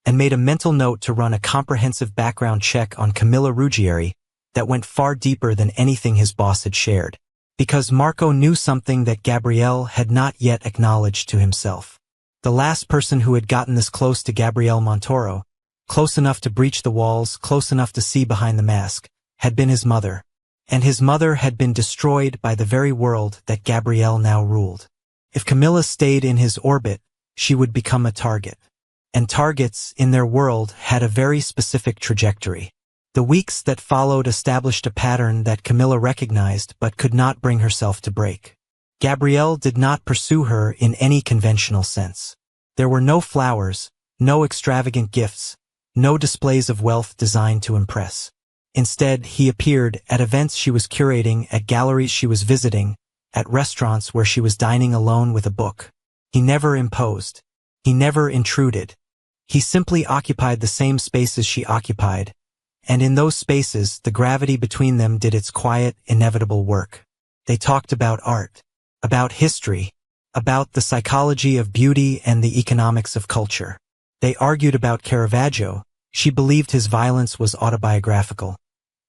and made a mental note to run a comprehensive background check on Camilla Ruggieri that went far deeper than anything his boss had shared. Because Marco knew something that Gabriele had not yet acknowledged to himself. The last person who had gotten this close to Gabriele Montoro, close enough to breach the walls, close enough to see behind the mask, had been his mother. And his mother had been destroyed by the very world that Gabriele now ruled. If Camilla stayed in his orbit, she would become a target. And targets, in their world, had a very specific trajectory. The weeks that followed established a pattern that Camilla recognized but could not bring herself to break. Gabriele did not pursue her in any conventional sense. There were no flowers, no extravagant gifts, no displays of wealth designed to impress. Instead, he appeared at events she was curating, at galleries she was visiting, at restaurants where she was dining alone with a book. He never imposed. He never intruded. He simply occupied the same spaces she occupied, and in those spaces the gravity between them did its quiet, inevitable work. They talked about art, about history, about the psychology of beauty and the economics of culture. They argued about Caravaggio. She believed his violence was autobiographical.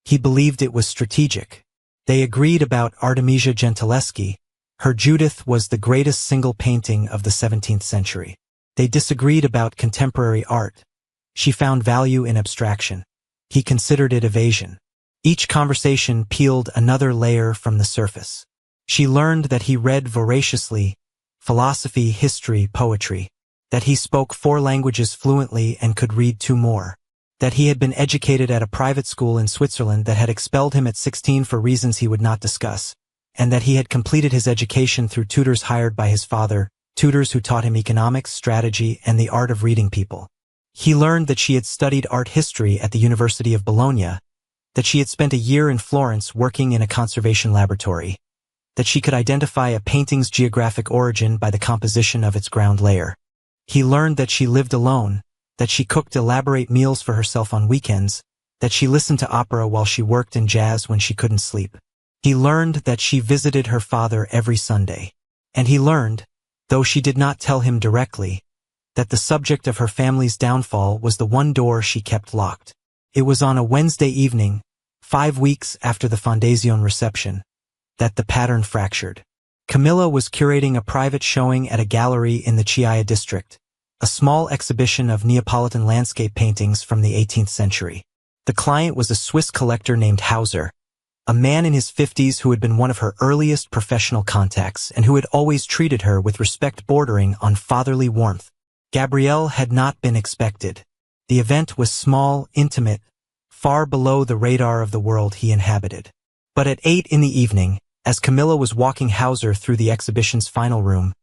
He believed it was strategic. They agreed about Artemisia Gentileschi. Her Judith was the greatest single painting of the 17th century. They disagreed about contemporary art. She found value in abstraction. He considered it evasion. Each conversation peeled another layer from the surface. She learned that he read voraciously, philosophy, history, poetry, that he spoke 4 languages fluently and could read 2 more, that he had been educated at a private school in Switzerland that had expelled him at 16 for reasons he would not discuss, and that he had completed his education through tutors hired by his father, tutors who taught him economics, strategy, and the art of reading people. He learned that she had studied art history at the University of Bologna, that she had spent a year in Florence working in a conservation laboratory, that she could identify a painting's geographic origin by the composition of its ground layer. He learned that she lived alone, that she cooked elaborate meals for herself on weekends, that she listened to opera while she worked in jazz when she couldn't sleep. He learned that she visited her father every Sunday. And he learned, though she did not tell him directly, that the subject of her family's downfall was the one door she kept locked. It was on a Wednesday evening, 5 weeks after the Fondazione reception, that the pattern fractured. Camilla was curating a private showing at a gallery in the Chiaia district, a small exhibition of Neapolitan landscape paintings from the 18th century. The client was a Swiss collector named Hauser, a man in his 50s who had been one of her earliest professional contacts and who had always treated her with respect bordering on fatherly warmth. Gabrielle had not been expected. The event was small, intimate, far below the radar of the world he inhabited. But at 8 in the evening, as Camilla was walking Hauser through the exhibition's final room,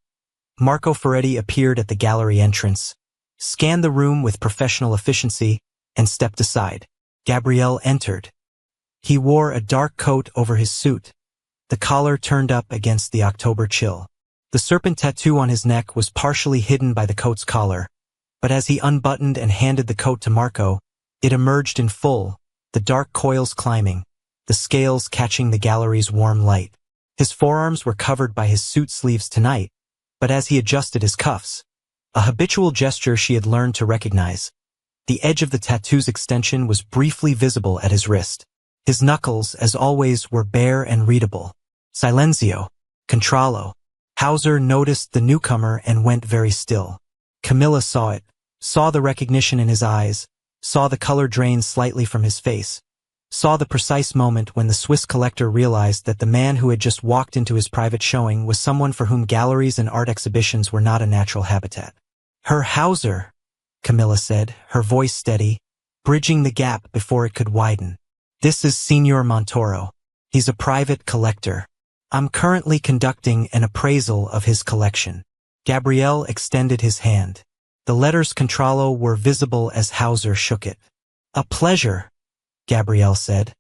Marco Ferretti appeared at the gallery entrance, scanned the room with professional efficiency, and stepped aside. Gabrielle entered. He wore a dark coat over his suit, the collar turned up against the October chill. The serpent tattoo on his neck was partially hidden by the coat's collar, but as he unbuttoned and handed the coat to Marco, it emerged in full, the dark coils climbing, the scales catching the gallery's warm light. His forearms were covered by his suit sleeves tonight, but as he adjusted his cuffs, a habitual gesture she had learned to recognize, the edge of the tattoo's extension was briefly visible at his wrist. His knuckles, as always, were bare and readable. Silenzio. Controllo. Hauser noticed the newcomer and went very still. Camilla saw it, saw the recognition in his eyes, saw the color drain slightly from his face, saw the precise moment when the Swiss collector realized that the man who had just walked into his private showing was someone for whom galleries and art exhibitions were not a natural habitat. Herr Hauser, Camilla said, her voice steady, bridging the gap before it could widen. This is Signor Montoro. He's a private collector. I'm currently conducting an appraisal of his collection. Gabrielle extended his hand. The letters Controllo were visible as Hauser shook it. A pleasure, Gabrielle said,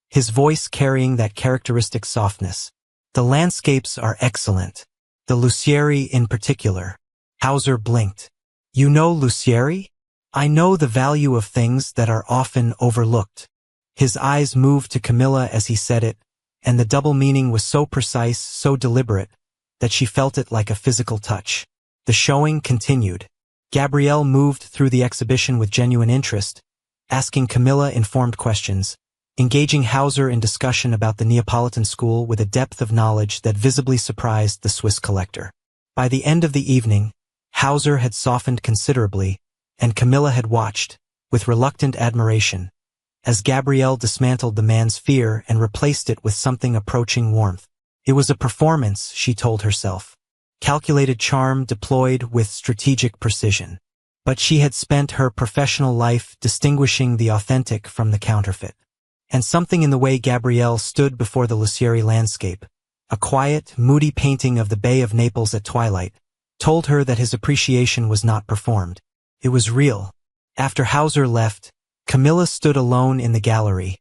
his voice carrying that characteristic softness. The landscapes are excellent. The Lucieri in particular. Hauser blinked. You know Lucieri? I know the value of things that are often overlooked. His eyes moved to Camilla as he said it, and the double meaning was so precise, so deliberate, that she felt it like a physical touch. The showing continued. Gabrielle moved through the exhibition with genuine interest, asking Camilla informed questions, engaging Hauser in discussion about the Neapolitan school with a depth of knowledge that visibly surprised the Swiss collector. By the end of the evening, Hauser had softened considerably, and Camilla had watched, with reluctant admiration, as Gabrielle dismantled the man's fear and replaced it with something approaching warmth. It was a performance, she told herself. Calculated charm deployed with strategic precision. But she had spent her professional life distinguishing the authentic from the counterfeit. And something in the way Gabrielle stood before the Lucieri landscape, a quiet, moody painting of the Bay of Naples at twilight, told her that his appreciation was not performed. It was real. After Hauser left, Camilla stood alone in the gallery,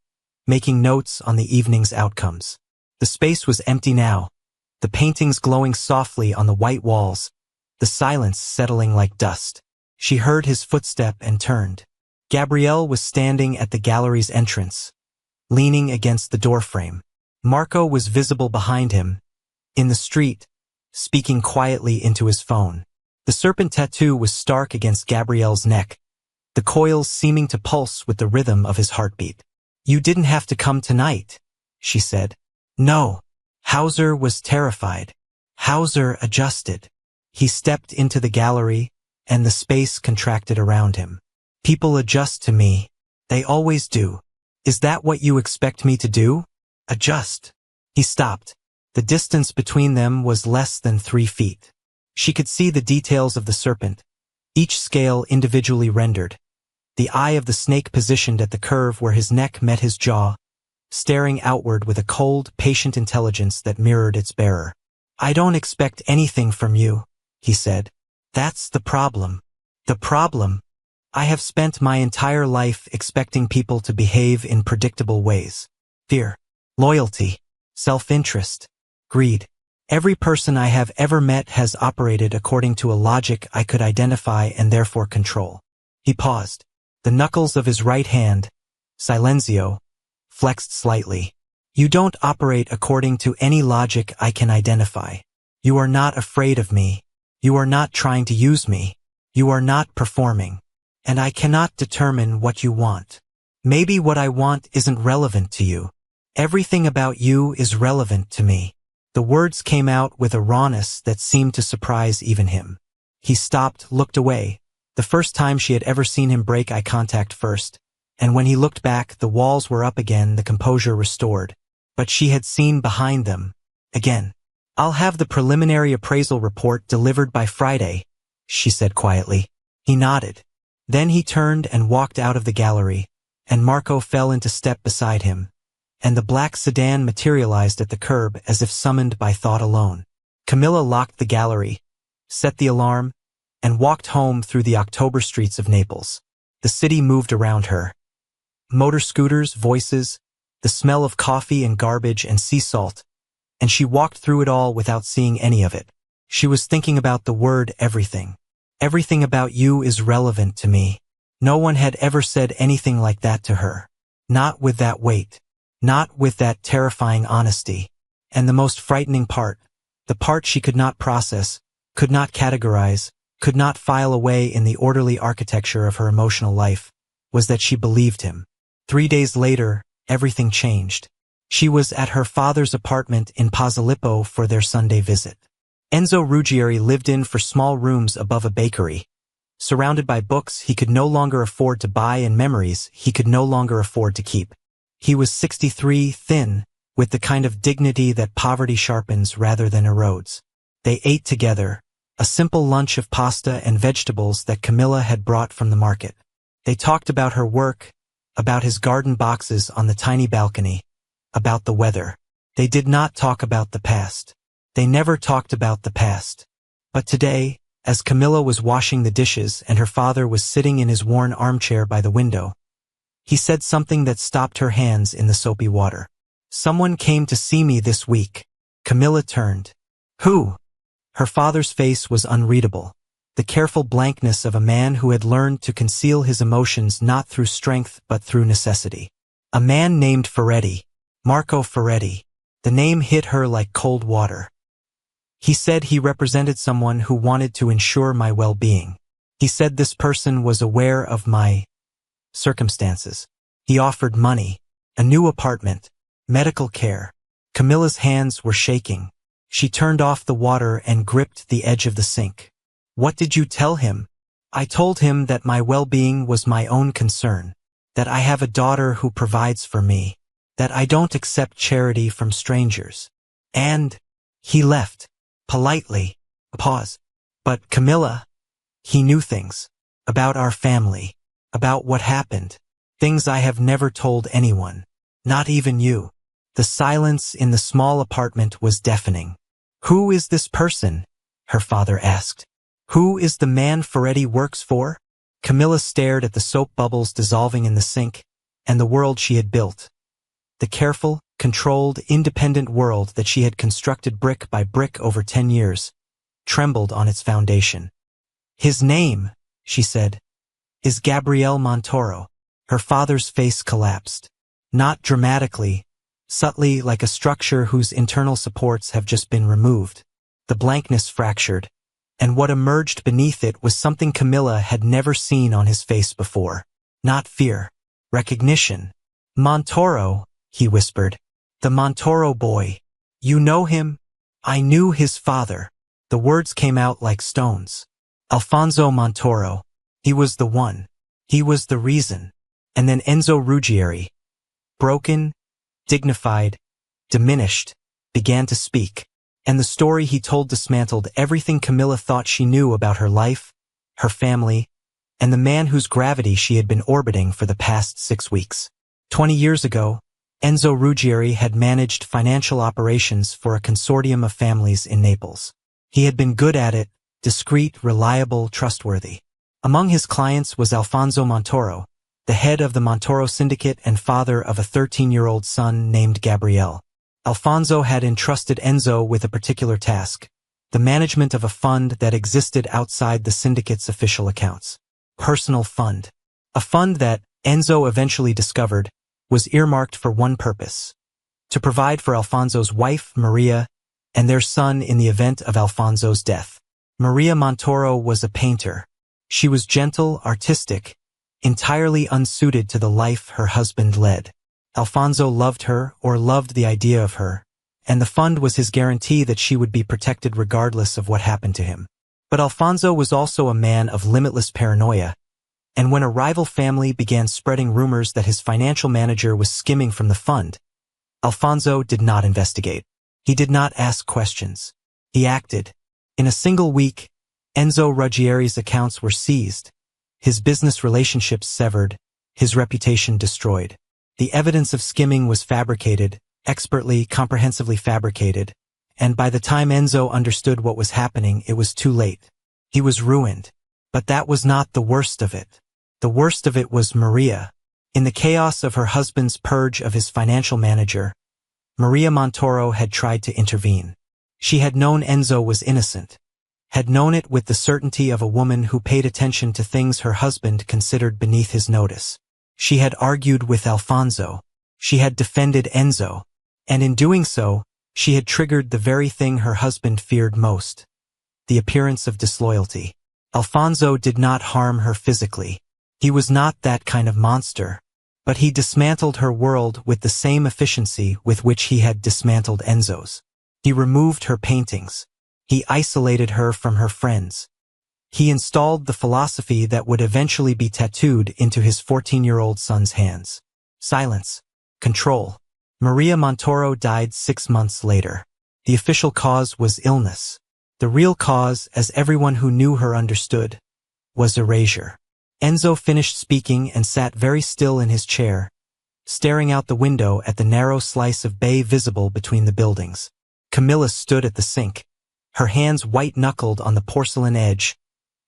making notes on the evening's outcomes. The space was empty now, the paintings glowing softly on the white walls, the silence settling like dust. She heard his footstep and turned. Gabrielle was standing at the gallery's entrance, leaning against the doorframe. Marco was visible behind him, in the street, speaking quietly into his phone. The serpent tattoo was stark against Gabrielle's neck, the coils seeming to pulse with the rhythm of his heartbeat. You didn't have to come tonight, she said. No. Hauser was terrified. Hauser adjusted. He stepped into the gallery, and the space contracted around him. People adjust to me. They always do. Is that what you expect me to do? Adjust. He stopped. The distance between them was less than 3 feet. She could see the details of the serpent, each scale individually rendered. The eye of the snake positioned at the curve where his neck met his jaw, staring outward with a cold, patient intelligence that mirrored its bearer. I don't expect anything from you, he said. That's the problem. The problem. I have spent my entire life expecting people to behave in predictable ways. Fear, loyalty, self-interest, greed. Every person I have ever met has operated according to a logic I could identify and therefore control. He paused. The knuckles of his right hand, Silenzio, flexed slightly. You don't operate according to any logic I can identify. You are not afraid of me. You are not trying to use me. You are not performing. And I cannot determine what you want. Maybe what I want isn't relevant to you. Everything about you is relevant to me. The words came out with a rawness that seemed to surprise even him. He stopped, looked away, the first time she had ever seen him break eye contact first, and when he looked back, the walls were up again, the composure restored. But she had seen behind them. Again. "I'll have the preliminary appraisal report delivered by Friday," she said quietly. He nodded. Then he turned and walked out of the gallery, and Marco fell into step beside him, and the black sedan materialized at the curb as if summoned by thought alone. Camilla locked the gallery, set the alarm, and walked home through the October streets of Naples. The city moved around her. Motor scooters, voices, the smell of coffee and garbage and sea salt, and she walked through it all without seeing any of it. She was thinking about the word everything. Everything about you is relevant to me. No one had ever said anything like that to her. Not with that weight. Not with that terrifying honesty. And the most frightening part, the part she could not process, could not categorize, could not file away in the orderly architecture of her emotional life, was that she believed him. 3 days later, everything changed. She was at her father's apartment in Posillipo for their Sunday visit. Enzo Ruggieri lived in for small rooms above a bakery. Surrounded by books he could no longer afford to buy and memories he could no longer afford to keep. He was 63, thin, with the kind of dignity that poverty sharpens rather than erodes. They ate together, a simple lunch of pasta and vegetables that Camilla had brought from the market. They talked about her work, about his garden boxes on the tiny balcony, about the weather. They did not talk about the past. They never talked about the past. But today, as Camilla was washing the dishes and her father was sitting in his worn armchair by the window, he said something that stopped her hands in the soapy water. "Someone came to see me this week." Camilla turned. "Who?" Her father's face was unreadable, the careful blankness of a man who had learned to conceal his emotions not through strength but through necessity. "A man named Ferretti. Marco Ferretti." The name hit her like cold water. "He said he represented someone who wanted to ensure my well-being. He said this person was aware of my circumstances. He offered money, a new apartment, medical care." Camilla's hands were shaking. She turned off the water and gripped the edge of the sink. "What did you tell him?" "I told him that my well-being was my own concern, that I have a daughter who provides for me, that I don't accept charity from strangers. And he left. Politely." A pause. "But Camilla," he knew things. About our family. About what happened. Things I have never told anyone. Not even you." The silence in the small apartment was deafening. "Who is this person?" her father asked. "Who is the man Ferretti works for?" Camilla stared at the soap bubbles dissolving in the sink, and the world she had built. The careful, controlled, independent world that she had constructed brick by brick over 10 years, trembled on its foundation. "His name," she said, "is Gabriele Montoro." Her father's face collapsed. Not dramatically, subtly like a structure whose internal supports have just been removed. The blankness fractured, and what emerged beneath it was something Camilla had never seen on his face before. Not fear. Recognition. "Montoro," he whispered. "The Montoro boy. You know him?" "I knew his father." The words came out like stones. "Alfonso Montoro. He was the one. He was the reason." And then Enzo Ruggieri, broken, dignified, diminished, began to speak. And the story he told dismantled everything Camilla thought she knew about her life, her family, and the man whose gravity she had been orbiting for the past 6 weeks. 20 years ago, Enzo Ruggieri had managed financial operations for a consortium of families in Naples. He had been good at it, discreet, reliable, trustworthy. Among his clients was Alfonso Montoro, the head of the Montoro syndicate and father of a 13-year-old son named Gabriele. Alfonso had entrusted Enzo with a particular task, the management of a fund that existed outside the syndicate's official accounts. Personal fund. A fund that, Enzo eventually discovered, was earmarked for one purpose: to provide for Alfonso's wife, Maria, and their son in the event of Alfonso's death. Maria Montoro was a painter. She was gentle, artistic, entirely unsuited to the life her husband led. Alfonso loved her, or loved the idea of her, and the fund was his guarantee that she would be protected regardless of what happened to him. But Alfonso was also a man of limitless paranoia, and when a rival family began spreading rumors that his financial manager was skimming from the fund, Alfonso did not investigate. He did not ask questions. He acted. In a single week, Enzo Ruggieri's accounts were seized, his business relationships severed, his reputation destroyed. The evidence of skimming was fabricated, expertly, comprehensively fabricated, and by the time Enzo understood what was happening, it was too late. He was ruined. But that was not the worst of it. The worst of it was Maria. In the chaos of her husband's purge of his financial manager, Maria Montoro had tried to intervene. She had known Enzo was innocent, had known it with the certainty of a woman who paid attention to things her husband considered beneath his notice. She had argued with Alfonso. She had defended Enzo. And in doing so, she had triggered the very thing her husband feared most, the appearance of disloyalty. Alfonso did not harm her physically. He was not that kind of monster. But he dismantled her world with the same efficiency with which he had dismantled Enzo's. He removed her paintings. He isolated her from her friends. He installed the philosophy that would eventually be tattooed into his 14-year-old son's hands. Silence. Control. Maria Montoro died 6 months later. The official cause was illness. The real cause, as everyone who knew her understood, was erasure. Enzo finished speaking and sat very still in his chair, staring out the window at the narrow slice of bay visible between the buildings. Camilla stood at the sink, her hands white-knuckled on the porcelain edge,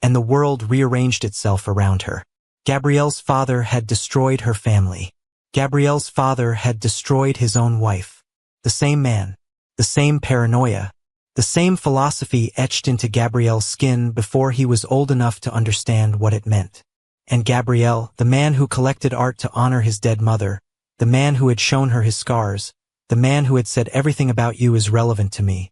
and the world rearranged itself around her. Gabrielle's father had destroyed her family. Gabrielle's father had destroyed his own wife. The same man, the same paranoia, the same philosophy etched into Gabrielle's skin before he was old enough to understand what it meant. And Gabrielle, the man who collected art to honor his dead mother, the man who had shown her his scars, the man who had said everything about you is relevant to me,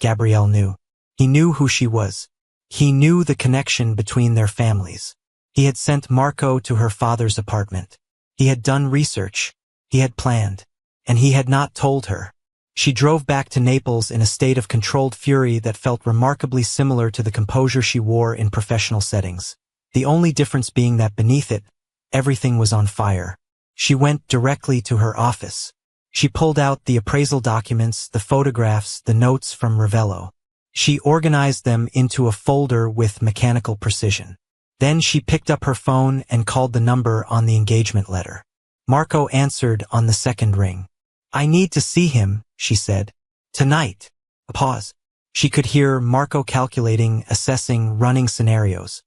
Gabrielle knew. He knew who she was. He knew the connection between their families. He had sent Marco to her father's apartment. He had done research. He had planned. And he had not told her. She drove back to Naples in a state of controlled fury that felt remarkably similar to the composure she wore in professional settings. The only difference being that beneath it, everything was on fire. She went directly to her office. She pulled out the appraisal documents, the photographs, the notes from Ravello. She organized them into a folder with mechanical precision. Then she picked up her phone and called the number on the engagement letter. Marco answered on the second ring. "I need to see him," she said. "Tonight." A pause. She could hear Marco calculating, assessing, running scenarios.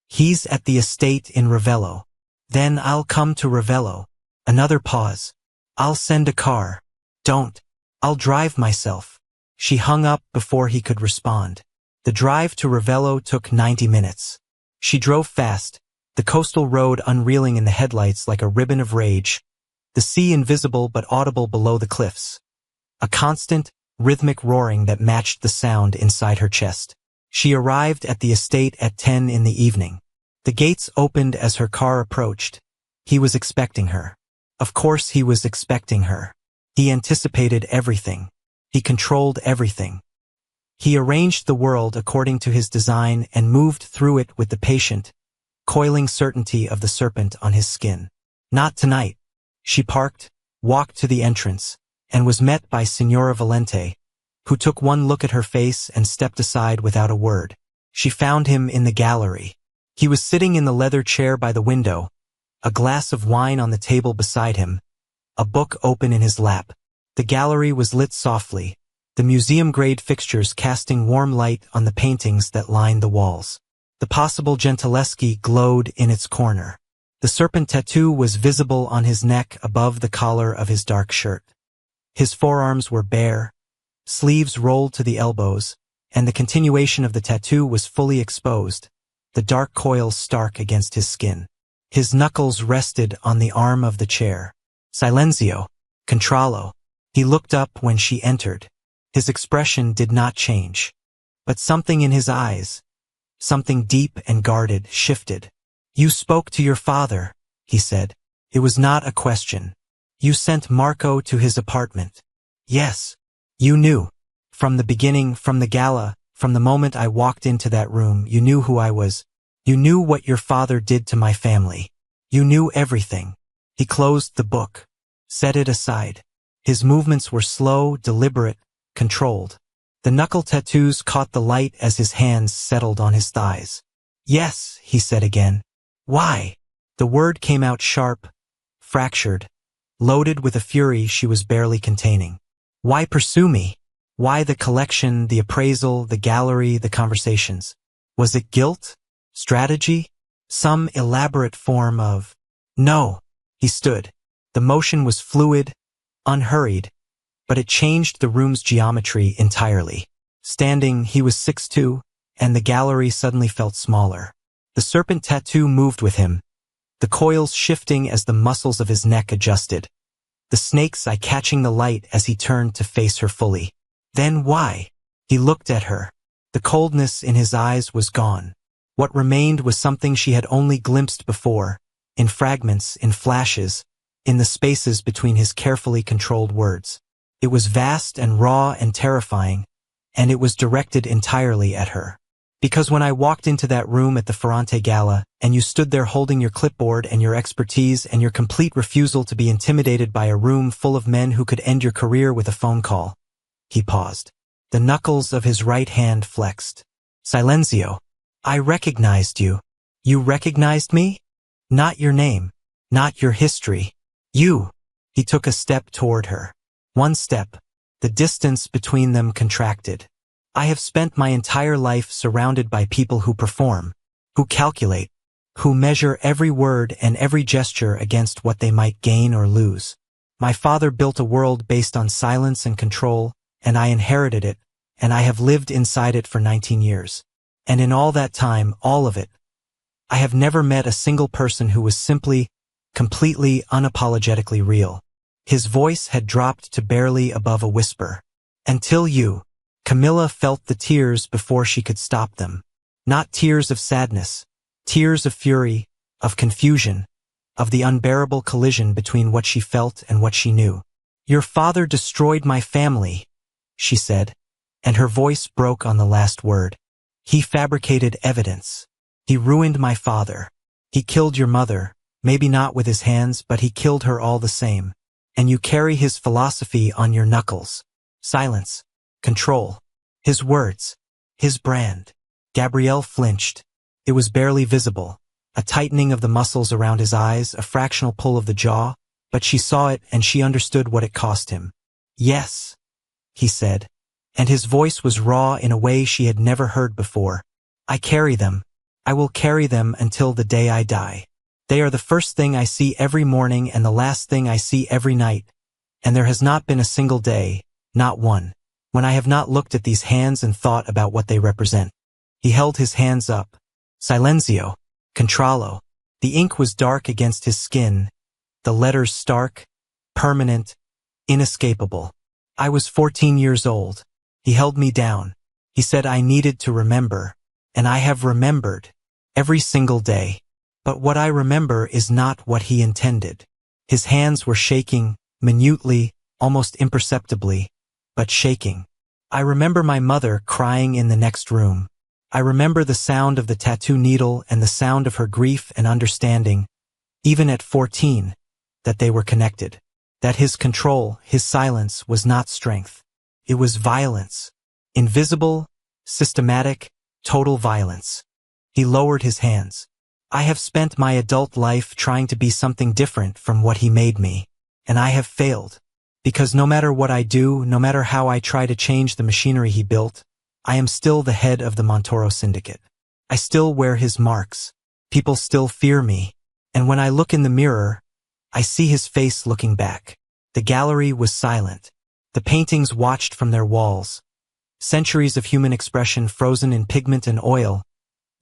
"He's at the estate in Ravello." "Then I'll come to Ravello." Another pause. "I'll send a car." "Don't. I'll drive myself." She hung up before he could respond. The drive to Ravello took 90 minutes. She drove fast, the coastal road unreeling in the headlights like a ribbon of rage, the sea invisible but audible below the cliffs. A constant, rhythmic roaring that matched the sound inside her chest. She arrived at the estate at 10 in the evening. The gates opened as her car approached. He was expecting her. Of course he was expecting her. He anticipated everything. He controlled everything. He arranged the world according to his design and moved through it with the patient, coiling certainty of the serpent on his skin. Not tonight. She parked, walked to the entrance, and was met by Signora Valente, who took one look at her face and stepped aside without a word. She found him in the gallery. He was sitting in the leather chair by the window, a glass of wine on the table beside him, a book open in his lap. The gallery was lit softly, the museum-grade fixtures casting warm light on the paintings that lined the walls. The possible gentileschi glowed in its corner. The serpent tattoo was visible on his neck above the collar of his dark shirt. His forearms were bare, sleeves rolled to the elbows, and the continuation of the tattoo was fully exposed, the dark coils stark against his skin. His knuckles rested on the arm of the chair. Silenzio. Controllo. He looked up when she entered. His expression did not change. But something in his eyes, something deep and guarded, shifted. "You spoke to your father," he said. It was not a question. "You sent Marco to his apartment." "Yes." You knew. From the beginning, from the gala, from the moment I walked into that room, you knew who I was. You knew what your father did to my family. You knew everything. He closed the book, set it aside. His movements were slow, deliberate, controlled. The knuckle tattoos caught the light as his hands settled on his thighs. Yes, he said again. Why? The word came out sharp, fractured, loaded with a fury she was barely containing. Why pursue me? Why the collection, the appraisal, the gallery, the conversations? Was it guilt? Strategy? Some elaborate form of... No. He stood. The motion was fluid, unhurried, but it changed the room's geometry entirely. Standing, he was 6'2", and the gallery suddenly felt smaller. The serpent tattoo moved with him, the coils shifting as the muscles of his neck adjusted, the snake's eye catching the light as he turned to face her fully. Then why? He looked at her. The coldness in his eyes was gone. What remained was something she had only glimpsed before, in fragments, in flashes, in the spaces between his carefully controlled words. It was vast and raw and terrifying, and it was directed entirely at her. Because when I walked into that room at the Ferrante Gala, and you stood there holding your clipboard and your expertise and your complete refusal to be intimidated by a room full of men who could end your career with a phone call. He paused. The knuckles of his right hand flexed. Silenzio. I recognized you. You recognized me? Not your name. Not your history. You. He took a step toward her. One step. The distance between them contracted. I have spent my entire life surrounded by people who perform, who calculate, who measure every word and every gesture against what they might gain or lose. My father built a world based on silence and control, and I inherited it, and I have lived inside it for 19 years. And in all that time, all of it, I have never met a single person who was simply, completely, unapologetically real. His voice had dropped to barely above a whisper. Until you. Camilla felt the tears before she could stop them. Not tears of sadness, tears of fury, of confusion, of the unbearable collision between what she felt and what she knew. Your father destroyed my family, she said, and her voice broke on the last word. He fabricated evidence. He ruined my father. He killed your mother, maybe not with his hands, but he killed her all the same. And you carry his philosophy on your knuckles. Silence. Control. His words. His brand. Gabrielle flinched. It was barely visible. A tightening of the muscles around his eyes, a fractional pull of the jaw, but she saw it and she understood what it cost him. Yes, he said, and his voice was raw in a way she had never heard before. I carry them. I will carry them until the day I die. They are the first thing I see every morning and the last thing I see every night, and there has not been a single day, not one, when I have not looked at these hands and thought about what they represent. He held his hands up. Silenzio. Contrallo. The ink was dark against his skin, the letters stark, permanent, inescapable. I was 14 years old. He held me down. He said I needed to remember, and I have remembered, every single day. But what I remember is not what he intended. His hands were shaking, minutely, almost imperceptibly, but shaking. I remember my mother crying in the next room. I remember the sound of the tattoo needle and the sound of her grief and understanding, even at 14, that they were connected. That his control, his silence, was not strength. It was violence. Invisible, systematic, total violence. He lowered his hands. I have spent my adult life trying to be something different from what he made me, and I have failed. Because no matter what I do, no matter how I try to change the machinery he built, I am still the head of the Montoro Syndicate. I still wear his marks. People still fear me. And when I look in the mirror, I see his face looking back. The gallery was silent. The paintings watched from their walls. Centuries of human expression frozen in pigment and oil,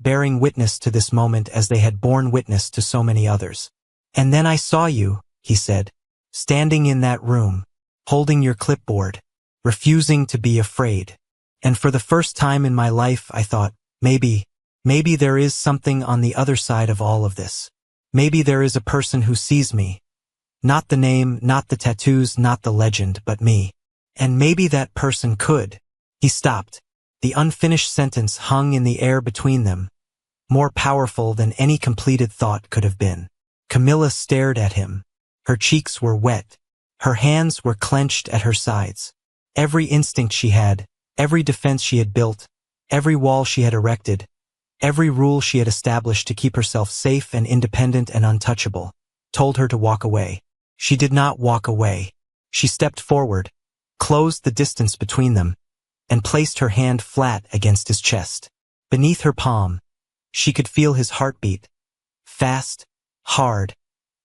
bearing witness to this moment as they had borne witness to so many others. And then I saw you, he said, standing in that room, holding your clipboard, refusing to be afraid. And for the first time in my life I thought, maybe there is something on the other side of all of this. Maybe there is a person who sees me. Not the name, not the tattoos, not the legend, but me. And maybe that person could. He stopped. The unfinished sentence hung in the air between them, more powerful than any completed thought could have been. Camilla stared at him. Her cheeks were wet. Her hands were clenched at her sides. Every instinct she had, every defense she had built, every wall she had erected, every rule she had established to keep herself safe and independent and untouchable, told her to walk away. She did not walk away. She stepped forward, closed the distance between them, and placed her hand flat against his chest. Beneath her palm, she could feel his heartbeat, fast, hard,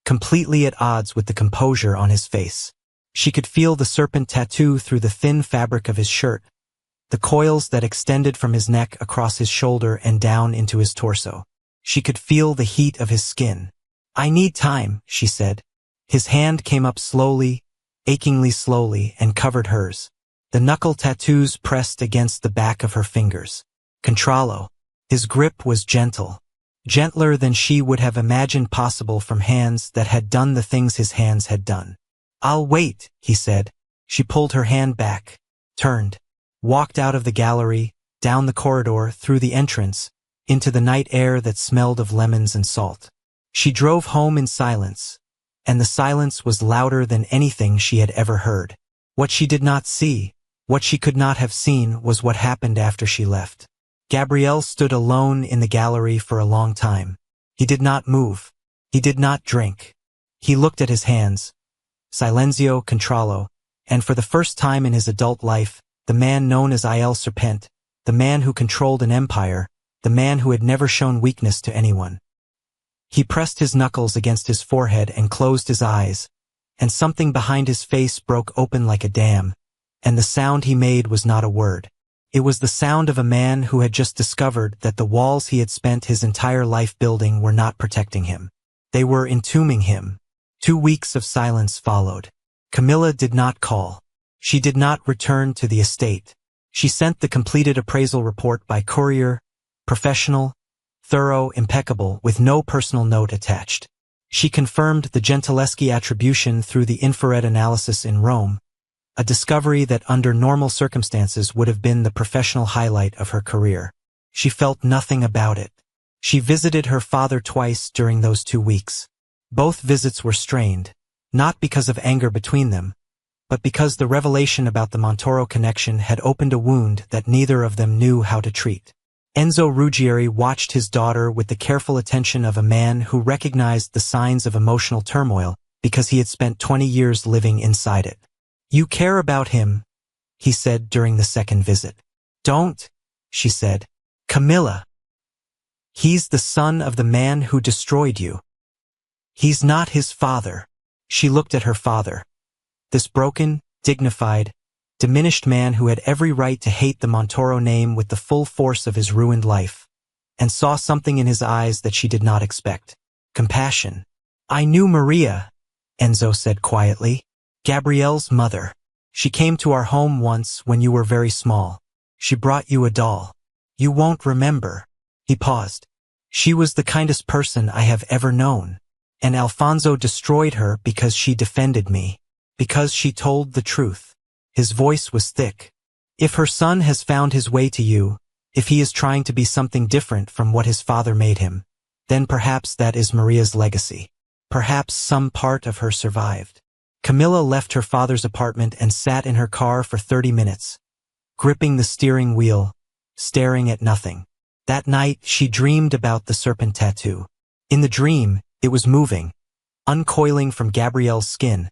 completely at odds with the composure on his face. She could feel the serpent tattoo through the thin fabric of his shirt, the coils that extended from his neck across his shoulder and down into his torso. She could feel the heat of his skin. "I need time," she said. His hand came up slowly, achingly slowly, and covered hers. The knuckle tattoos pressed against the back of her fingers. Controllo. His grip was gentle. Gentler than she would have imagined possible from hands that had done the things his hands had done. "I'll wait," he said. She pulled her hand back, turned, walked out of the gallery, down the corridor, through the entrance, into the night air that smelled of lemons and salt. She drove home in silence, and the silence was louder than anything she had ever heard. What she did not see, what she could not have seen, was what happened after she left. Gabriel stood alone in the gallery for a long time. He did not move. He did not drink. He looked at his hands. Silenzio Controllo, and for the first time in his adult life, the man known as Il Serpente, the man who controlled an empire, the man who had never shown weakness to anyone. He pressed his knuckles against his forehead and closed his eyes, and something behind his face broke open like a dam, and the sound he made was not a word. It was the sound of a man who had just discovered that the walls he had spent his entire life building were not protecting him. They were entombing him. 2 weeks of silence followed. Camilla did not call. She did not return to the estate. She sent the completed appraisal report by courier, professional, thorough, impeccable, with no personal note attached. She confirmed the Gentileschi attribution through the infrared analysis in Rome, a discovery that under normal circumstances would have been the professional highlight of her career. She felt nothing about it. She visited her father twice during those 2 weeks. Both visits were strained, not because of anger between them, but because the revelation about the Montoro connection had opened a wound that neither of them knew how to treat. Enzo Ruggieri watched his daughter with the careful attention of a man who recognized the signs of emotional turmoil because he had spent 20 years living inside it. "You care about him," he said during the second visit. "Don't," she said. "Camilla. He's the son of the man who destroyed you. He's not his father." She looked at her father, this broken, dignified, diminished man who had every right to hate the Montoro name with the full force of his ruined life, and saw something in his eyes that she did not expect. Compassion. "I knew Maria," Enzo said quietly. "Gabrielle's mother. She came to our home once when you were very small. She brought you a doll. You won't remember." He paused. "She was the kindest person I have ever known. And Alfonso destroyed her because she defended me. Because she told the truth." His voice was thick. "If her son has found his way to you, if he is trying to be something different from what his father made him, then perhaps that is Maria's legacy. Perhaps some part of her survived." Camilla left her father's apartment and sat in her car for 30 minutes, gripping the steering wheel, staring at nothing. That night, she dreamed about the serpent tattoo. In the dream, it was moving, uncoiling from Gabrielle's skin,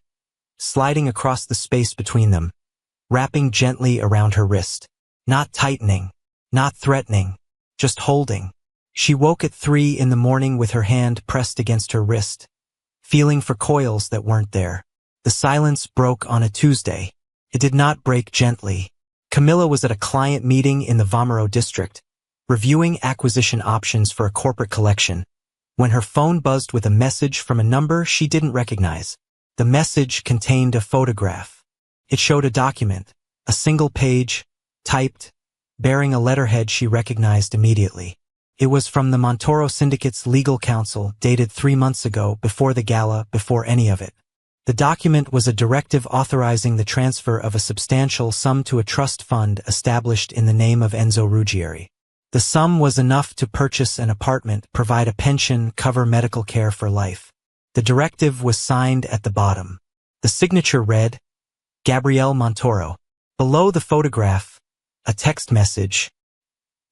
sliding across the space between them, wrapping gently around her wrist. Not tightening, not threatening, just holding. She woke at 3 in the morning with her hand pressed against her wrist, feeling for coils that weren't there. The silence broke on a Tuesday. It did not break gently. Camilla was at a client meeting in the Vomero district, reviewing acquisition options for a corporate collection, when her phone buzzed with a message from a number she didn't recognize. The message contained a photograph. It showed a document, a single page, typed, bearing a letterhead she recognized immediately. It was from the Montoro Syndicate's legal counsel, dated 3 months ago, before the gala, before any of it. The document was a directive authorizing the transfer of a substantial sum to a trust fund established in the name of Enzo Ruggieri. The sum was enough to purchase an apartment, provide a pension, cover medical care for life. The directive was signed at the bottom. The signature read, Gabriele Montoro. Below the photograph, a text message.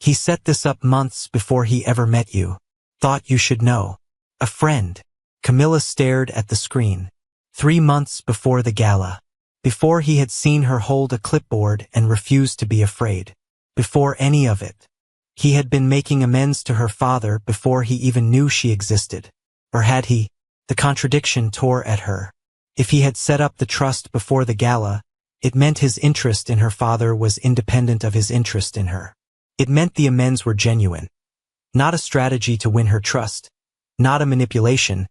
He set this up months before he ever met you. Thought you should know. A friend. Camilla stared at the screen. 3 months before the gala. Before he had seen her hold a clipboard and refused to be afraid. Before any of it. He had been making amends to her father before he even knew she existed. Or had he? The contradiction tore at her. If he had set up the trust before the gala, it meant his interest in her father was independent of his interest in her. It meant the amends were genuine. Not a strategy to win her trust. Not a manipulation,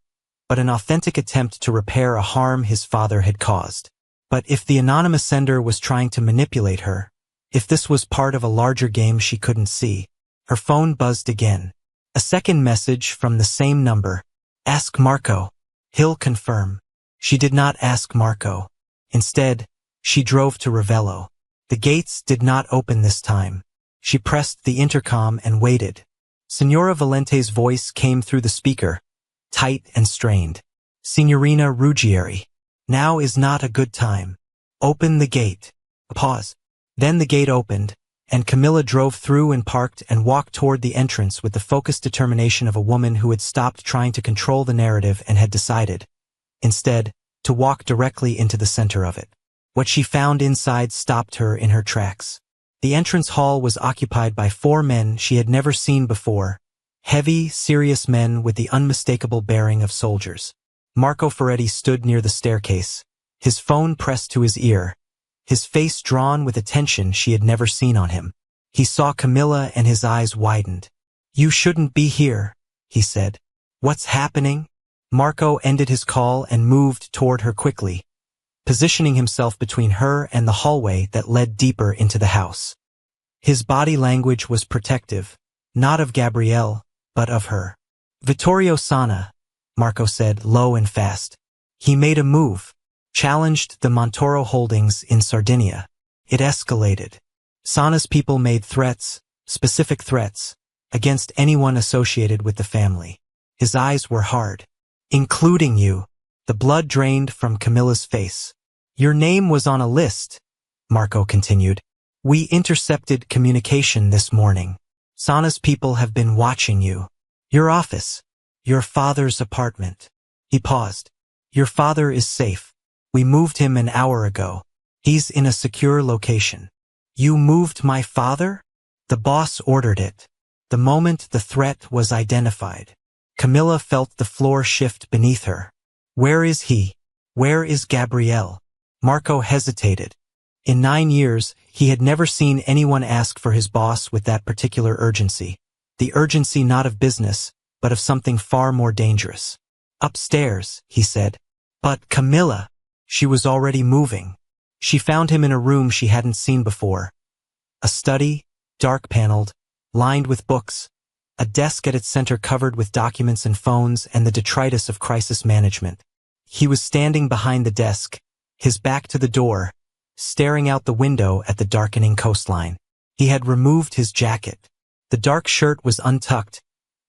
but an authentic attempt to repair a harm his father had caused. But if the anonymous sender was trying to manipulate her, if this was part of a larger game she couldn't see, her phone buzzed again. A second message from the same number. Ask Marco. He'll confirm. She did not ask Marco. Instead, she drove to Ravello. The gates did not open this time. She pressed the intercom and waited. Signora Valente's voice came through the speaker, tight and strained. Signorina Ruggieri, now is not a good time. Open the gate. A pause. Then the gate opened, and Camilla drove through and parked and walked toward the entrance with the focused determination of a woman who had stopped trying to control the narrative and had decided, instead, to walk directly into the center of it. What she found inside stopped her in her tracks. The entrance hall was occupied by 4 men she had never seen before, heavy, serious men with the unmistakable bearing of soldiers. Marco Ferretti stood near the staircase, his phone pressed to his ear, his face drawn with attention she had never seen on him. He saw Camilla and his eyes widened. You shouldn't be here, he said. What's happening? Marco ended his call and moved toward her quickly, positioning himself between her and the hallway that led deeper into the house. His body language was protective, not of Gabrielle, but of her. Vittorio Sana, Marco said low and fast. He made a move, challenged the Montoro holdings in Sardinia. It escalated. Sana's people made threats, specific threats, against anyone associated with the family. His eyes were hard. Including you. The blood drained from Camilla's face. Your name was on a list, Marco continued. We intercepted communication this morning. Sana's people have been watching you. Your office. Your father's apartment. He paused. Your father is safe. We moved him an hour ago. He's in a secure location. You moved my father? The boss ordered it. The moment the threat was identified, Camilla felt the floor shift beneath her. Where is he? Where is Gabrielle? Marco hesitated. In 9 years, he had never seen anyone ask for his boss with that particular urgency. The urgency not of business, but of something far more dangerous. Upstairs, he said. But Camilla, she was already moving. She found him in a room she hadn't seen before. A study, dark-paneled, lined with books, a desk at its center covered with documents and phones and the detritus of crisis management. He was standing behind the desk, his back to the door, staring out the window at the darkening coastline. He had removed his jacket. The dark shirt was untucked,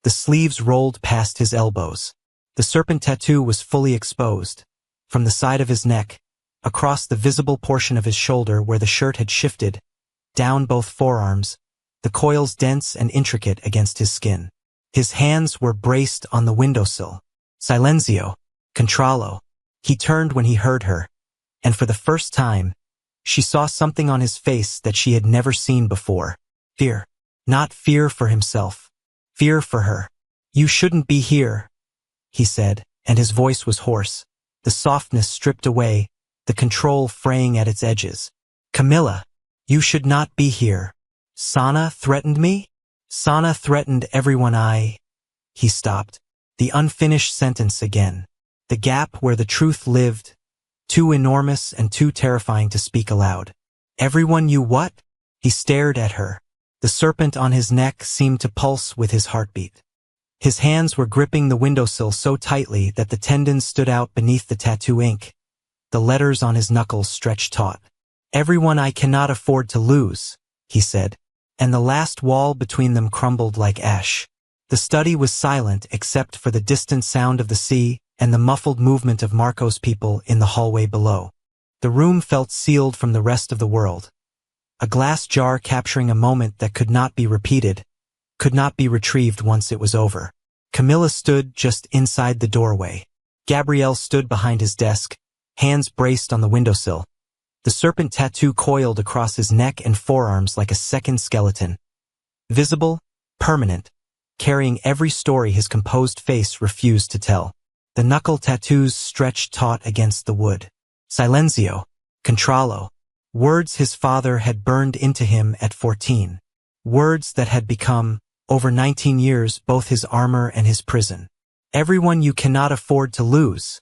the sleeves rolled past his elbows. The serpent tattoo was fully exposed, from the side of his neck, across the visible portion of his shoulder where the shirt had shifted, down both forearms, the coils dense and intricate against his skin. His hands were braced on the windowsill. Silenzio, controllo. He turned when he heard her, and for the first time, she saw something on his face that she had never seen before. Fear. Not fear for himself. Fear for her. You shouldn't be here, he said, and his voice was hoarse, the softness stripped away, the control fraying at its edges. Camilla, you should not be here. Sana threatened me? Sana threatened everyone He stopped. The unfinished sentence again. The gap where the truth lived, too enormous and too terrifying to speak aloud. Everyone you what? He stared at her. The serpent on his neck seemed to pulse with his heartbeat. His hands were gripping the windowsill so tightly that the tendons stood out beneath the tattoo ink, the letters on his knuckles stretched taut. "Everyone I cannot afford to lose," he said, and the last wall between them crumbled like ash. The study was silent except for the distant sound of the sea and the muffled movement of Marco's people in the hallway below. The room felt sealed from the rest of the world. A glass jar capturing a moment that could not be repeated, could not be retrieved once it was over. Camilla stood just inside the doorway. Gabriel stood behind his desk, hands braced on the windowsill. The serpent tattoo coiled across his neck and forearms like a second skeleton. Visible, permanent, carrying every story his composed face refused to tell. The knuckle tattoos stretched taut against the wood. Silenzio, Contrallo, words his father had burned into him at 14. Words that had become, over 19 years, both his armor and his prison. "Everyone you cannot afford to lose,"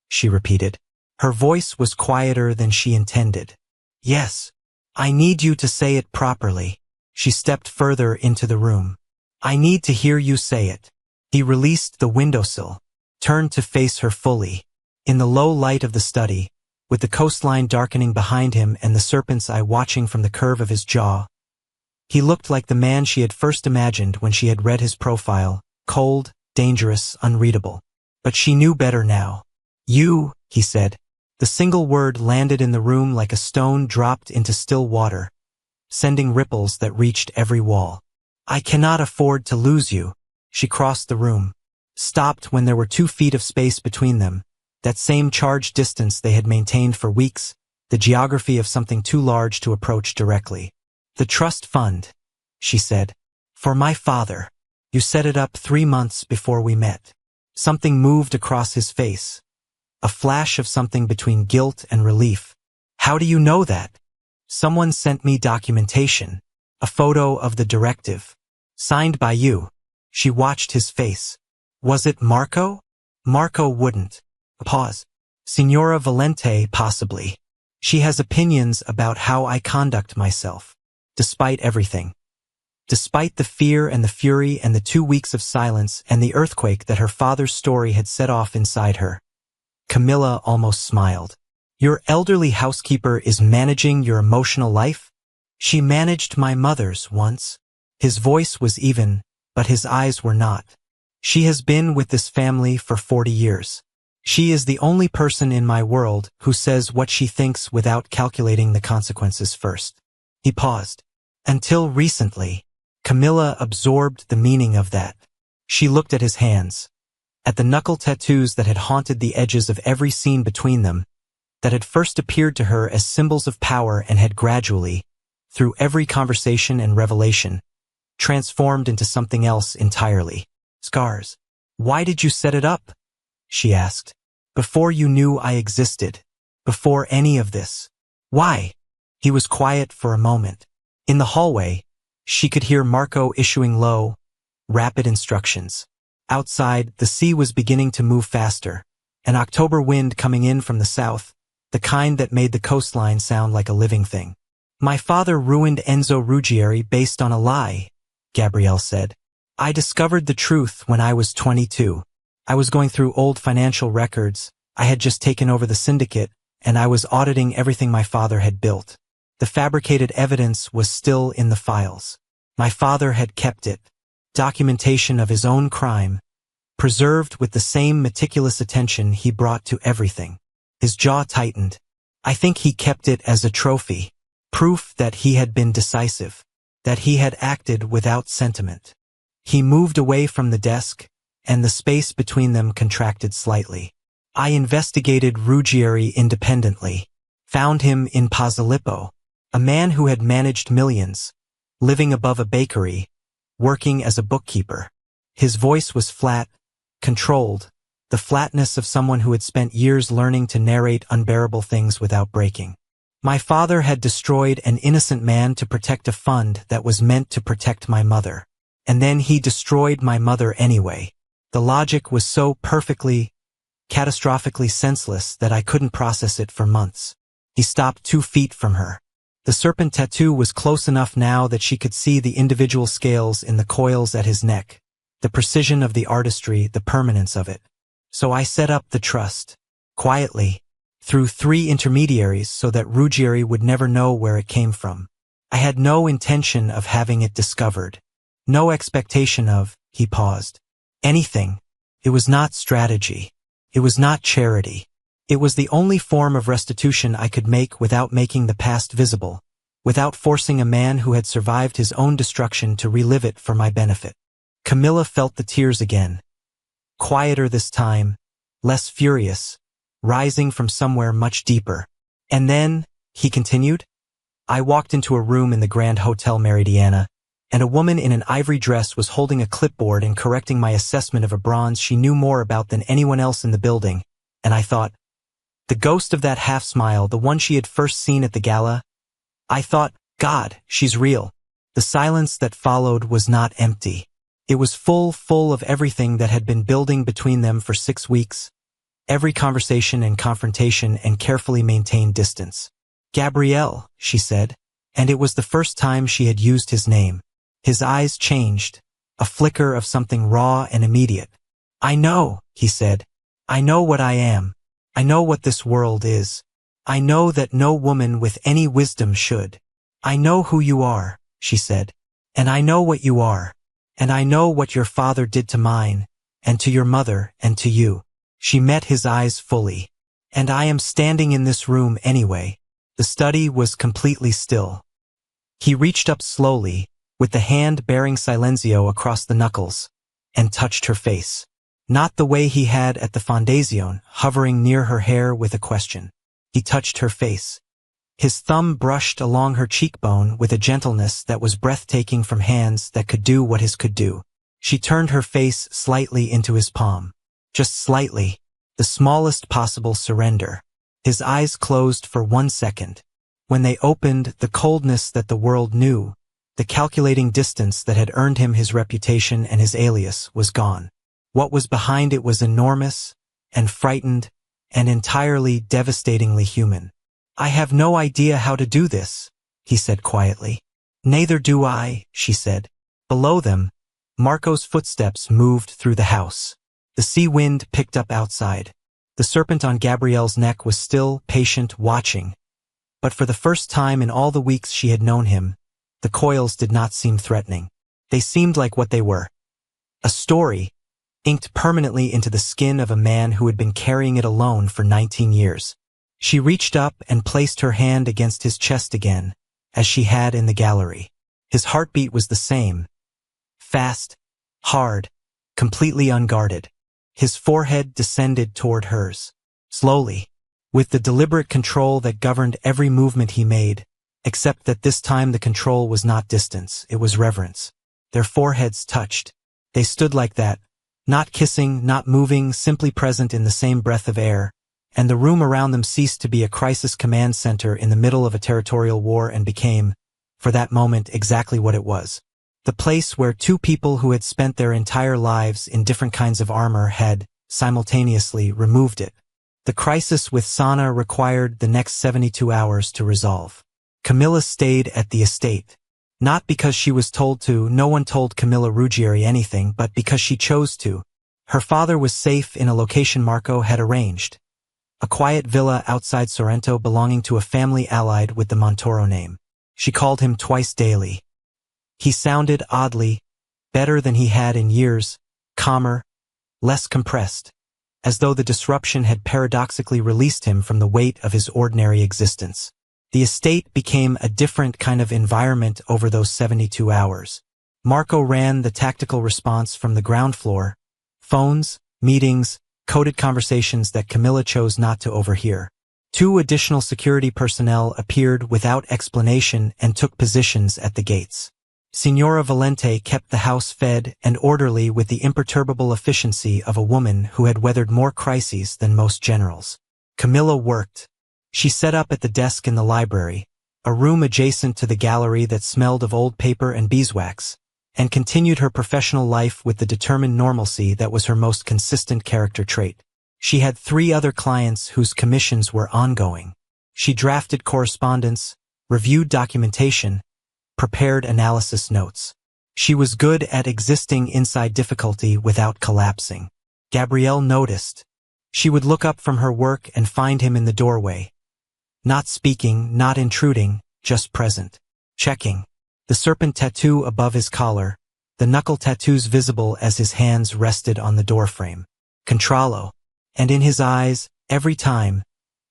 she repeated. Her voice was quieter than she intended. "Yes, I need you to say it properly." She stepped further into the room. "I need to hear you say it." He released the windowsill, turned to face her fully. In the low light of the study, with the coastline darkening behind him and the serpent's eye watching from the curve of his jaw, he looked like the man she had first imagined when she had read his profile, cold, dangerous, unreadable. But she knew better now. "You," he said. The single word landed in the room like a stone dropped into still water, sending ripples that reached every wall. "I cannot afford to lose you." She crossed the room, stopped when there were 2 feet of space between them, that same charged distance they had maintained for weeks, the geography of something too large to approach directly. "The trust fund," she said. "For my father. You set it up 3 months before we met." Something moved across his face. A flash of something between guilt and relief. "How do you know that?" "Someone sent me documentation. A photo of the directive. Signed by you." She watched his face. "Was it Marco?" "Marco wouldn't." A pause. "Signora Valente, possibly. She has opinions about how I conduct myself. Despite everything. Despite the fear and the fury and the 2 weeks of silence and the earthquake that her father's story had set off inside her." Camilla almost smiled. "Your elderly housekeeper is managing your emotional life?" "She managed my mother's once." His voice was even, but his eyes were not. "She has been with this family for 40 years. She is the only person in my world who says what she thinks without calculating the consequences first." He paused. "Until recently." Camilla absorbed the meaning of that. She looked at his hands, at the knuckle tattoos that had haunted the edges of every scene between them, that had first appeared to her as symbols of power and had gradually, through every conversation and revelation, transformed into something else entirely. "Scars. Why did you set it up?" she asked. "Before you knew I existed. Before any of this." "Why?" He was quiet for a moment. In the hallway, she could hear Marco issuing low, rapid instructions. Outside, the sea was beginning to move faster, an October wind coming in from the south, the kind that made the coastline sound like a living thing. "My father ruined Enzo Ruggieri based on a lie," Gabrielle said. "I discovered the truth when I was 22. I was going through old financial records, I had just taken over the syndicate, and I was auditing everything my father had built. The fabricated evidence was still in the files. My father had kept it. Documentation of his own crime, preserved with the same meticulous attention he brought to everything." His jaw tightened. "I think he kept it as a trophy. Proof that he had been decisive. That he had acted without sentiment." He moved away from the desk, and the space between them contracted slightly. "I investigated Ruggieri independently. Found him in Posillipo. A man who had managed millions, living above a bakery, working as a bookkeeper." His voice was flat, controlled, the flatness of someone who had spent years learning to narrate unbearable things without breaking. "My father had destroyed an innocent man to protect a fund that was meant to protect my mother. And then he destroyed my mother anyway. The logic was so perfectly, catastrophically senseless that I couldn't process it for months." He stopped 2 feet from her. The serpent tattoo was close enough now that she could see the individual scales in the coils at his neck, the precision of the artistry, the permanence of it. "So I set up the trust. Quietly. through 3 intermediaries so that Ruggieri would never know where it came from. I had no intention of having it discovered. No expectation of, he paused, anything. It was not strategy. It was not charity. It was the only form of restitution I could make without making the past visible, without forcing a man who had survived his own destruction to relive it for my benefit. Camilla felt the tears again. Quieter this time, less furious, rising from somewhere much deeper. And then, he continued, I walked into a room in the Grand Hotel Meridiana, and a woman in an ivory dress was holding a clipboard and correcting my assessment of a bronze she knew more about than anyone else in the building, and I thought, the ghost of that half-smile, the one she had first seen at the gala, I thought, God, she's real. The silence that followed was not empty. It was full of everything that had been building between them for 6 weeks, every conversation and confrontation and carefully maintained distance. Gabrielle, she said, and it was the first time she had used his name. His eyes changed, a flicker of something raw and immediate. I know, he said. I know what I am. I know what this world is. I know that no woman with any wisdom should. I know who you are, she said. And I know what you are. And I know what your father did to mine, and to your mother, and to you. She met his eyes fully. And I am standing in this room anyway. The study was completely still. He reached up slowly, with the hand bearing Silenzio across the knuckles, and touched her face. Not the way he had at the Fondazione, hovering near her hair with a question. He touched her face. His thumb brushed along her cheekbone with a gentleness that was breathtaking from hands that could do what his could do. She turned her face slightly into his palm. Just slightly, the smallest possible surrender. His eyes closed for 1 second. When they opened, the coldness that the world knew, the calculating distance that had earned him his reputation and his alias, was gone. What was behind it was enormous, and frightened, and entirely devastatingly human. I have no idea how to do this, he said quietly. Neither do I, she said. Below them, Marco's footsteps moved through the house. The sea wind picked up outside. The serpent on Gabrielle's neck was still, patient, watching. But for the first time in all the weeks she had known him, the coils did not seem threatening. They seemed like what they were. A story, inked permanently into the skin of a man who had been carrying it alone for 19 years. She reached up and placed her hand against his chest again, as she had in the gallery. His heartbeat was the same. Fast, hard, completely unguarded. His forehead descended toward hers. Slowly, with the deliberate control that governed every movement he made, except that this time the control was not distance, it was reverence. Their foreheads touched. They stood like that, not kissing, not moving, simply present in the same breath of air, and the room around them ceased to be a crisis command center in the middle of a territorial war and became, for that moment, exactly what it was. The place where 2 people who had spent their entire lives in different kinds of armor had, simultaneously, removed it. The crisis with Sana required the next 72 hours to resolve. Camilla stayed at the estate. Not because she was told to, no one told Camilla Ruggieri anything, but because she chose to. Her father was safe in a location Marco had arranged. A quiet villa outside Sorrento belonging to a family allied with the Montoro name. She called him twice daily. He sounded, oddly, better than he had in years, calmer, less compressed, as though the disruption had paradoxically released him from the weight of his ordinary existence. The estate became a different kind of environment over those 72 hours. Marco ran the tactical response from the ground floor, phones, meetings, coded conversations that Camilla chose not to overhear. 2 additional security personnel appeared without explanation and took positions at the gates. Signora Valente kept the house fed and orderly with the imperturbable efficiency of a woman who had weathered more crises than most generals. Camilla worked. She set up at the desk in the library, a room adjacent to the gallery that smelled of old paper and beeswax, and continued her professional life with the determined normalcy that was her most consistent character trait. She had 3 other clients whose commissions were ongoing. She drafted correspondence, reviewed documentation, prepared analysis notes. She was good at existing inside difficulty without collapsing. Gabrielle noticed. She would look up from her work and find him in the doorway. Not speaking, not intruding, just present. Checking. The serpent tattoo above his collar, the knuckle tattoos visible as his hands rested on the doorframe. Controllo. And in his eyes, every time,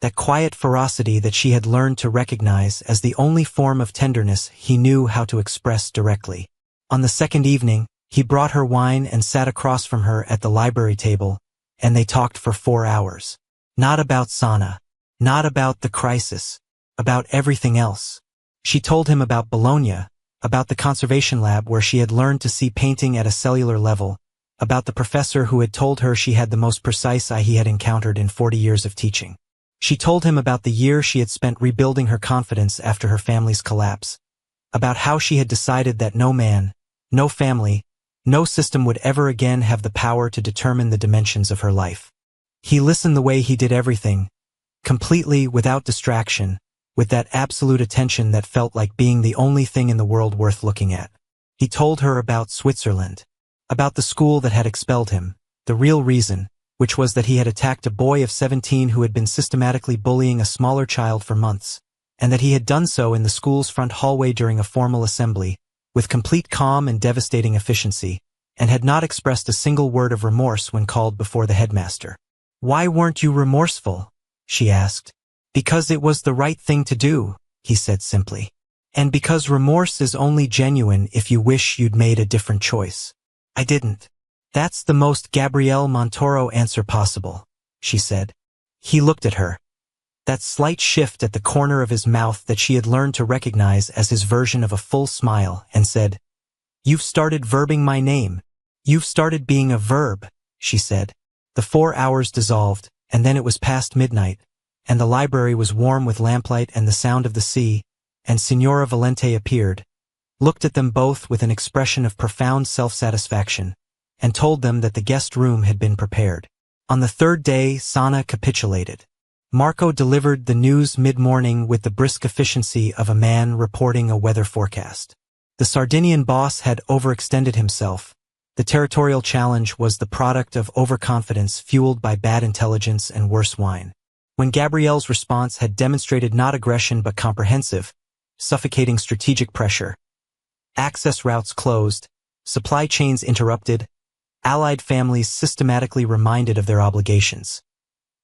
that quiet ferocity that she had learned to recognize as the only form of tenderness he knew how to express directly. On the second evening, he brought her wine and sat across from her at the library table, and they talked for 4 hours. Not about Sana. Not about the crisis. About everything else. She told him about Bologna, about the conservation lab where she had learned to see painting at a cellular level, about the professor who had told her she had the most precise eye he had encountered in 40 years of teaching. She told him about the year she had spent rebuilding her confidence after her family's collapse, about how she had decided that no man, no family, no system would ever again have the power to determine the dimensions of her life. He listened the way he did everything, completely without distraction, with that absolute attention that felt like being the only thing in the world worth looking at. He told her about Switzerland, about the school that had expelled him, the real reason, which was that he had attacked a boy of 17 who had been systematically bullying a smaller child for months, and that he had done so in the school's front hallway during a formal assembly, with complete calm and devastating efficiency, and had not expressed a single word of remorse when called before the headmaster. "Why weren't you remorseful?" she asked. "Because it was the right thing to do," he said simply. "And because remorse is only genuine if you wish you'd made a different choice." "I didn't." "That's the most Gabrielle Montoro answer possible," she said. He looked at her. That slight shift at the corner of his mouth that she had learned to recognize as his version of a full smile, and said, "You've started verbing my name. You've started being a verb," she said. The 4 hours dissolved, and then it was past midnight, and the library was warm with lamplight and the sound of the sea, and Signora Valente appeared, looked at them both with an expression of profound self-satisfaction, and told them that the guest room had been prepared. On the third day, Sana capitulated. Marco delivered the news mid-morning with the brisk efficiency of a man reporting a weather forecast. The Sardinian boss had overextended himself. The territorial challenge was the product of overconfidence fueled by bad intelligence and worse wine. When Gabrielle's response had demonstrated not aggression but comprehensive, suffocating strategic pressure, access routes closed, supply chains interrupted, allied families systematically reminded of their obligations.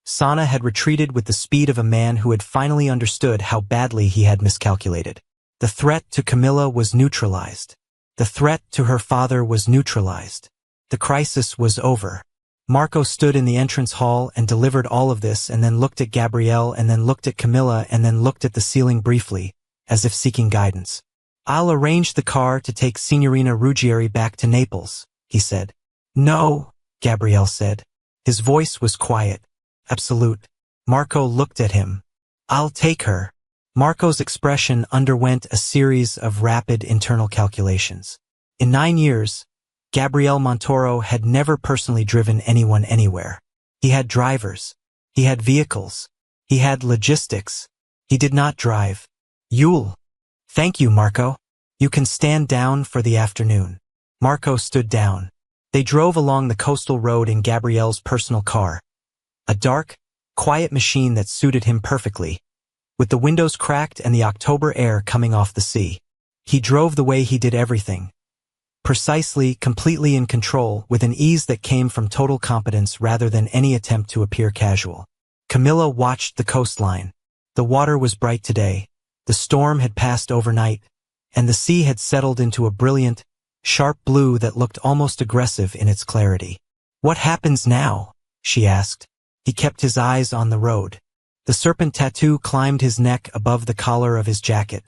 Sana had retreated with the speed of a man who had finally understood how badly he had miscalculated. The threat to Camilla was neutralized. The threat to her father was neutralized. The crisis was over. Marco stood in the entrance hall and delivered all of this and then looked at Gabrielle and then looked at Camilla and then looked at the ceiling briefly, as if seeking guidance. "I'll arrange the car to take Signorina Ruggieri back to Naples," he said. "No," Gabrielle said. His voice was quiet, absolute. Marco looked at him. "I'll take her." Marco's expression underwent a series of rapid internal calculations. In 9 years, Gabrielle Montoro had never personally driven anyone anywhere. He had drivers. He had vehicles. He had logistics. He did not drive. "You'll." "Thank you, Marco. You can stand down for the afternoon." Marco stood down. They drove along the coastal road in Gabrielle's personal car. A dark, quiet machine that suited him perfectly, with the windows cracked and the October air coming off the sea. He drove the way he did everything. Precisely, completely in control, with an ease that came from total competence rather than any attempt to appear casual. Camilla watched the coastline. The water was bright today. The storm had passed overnight, and the sea had settled into a brilliant, sharp blue that looked almost aggressive in its clarity. "What happens now?" she asked. He kept his eyes on the road. The serpent tattoo climbed his neck above the collar of his jacket,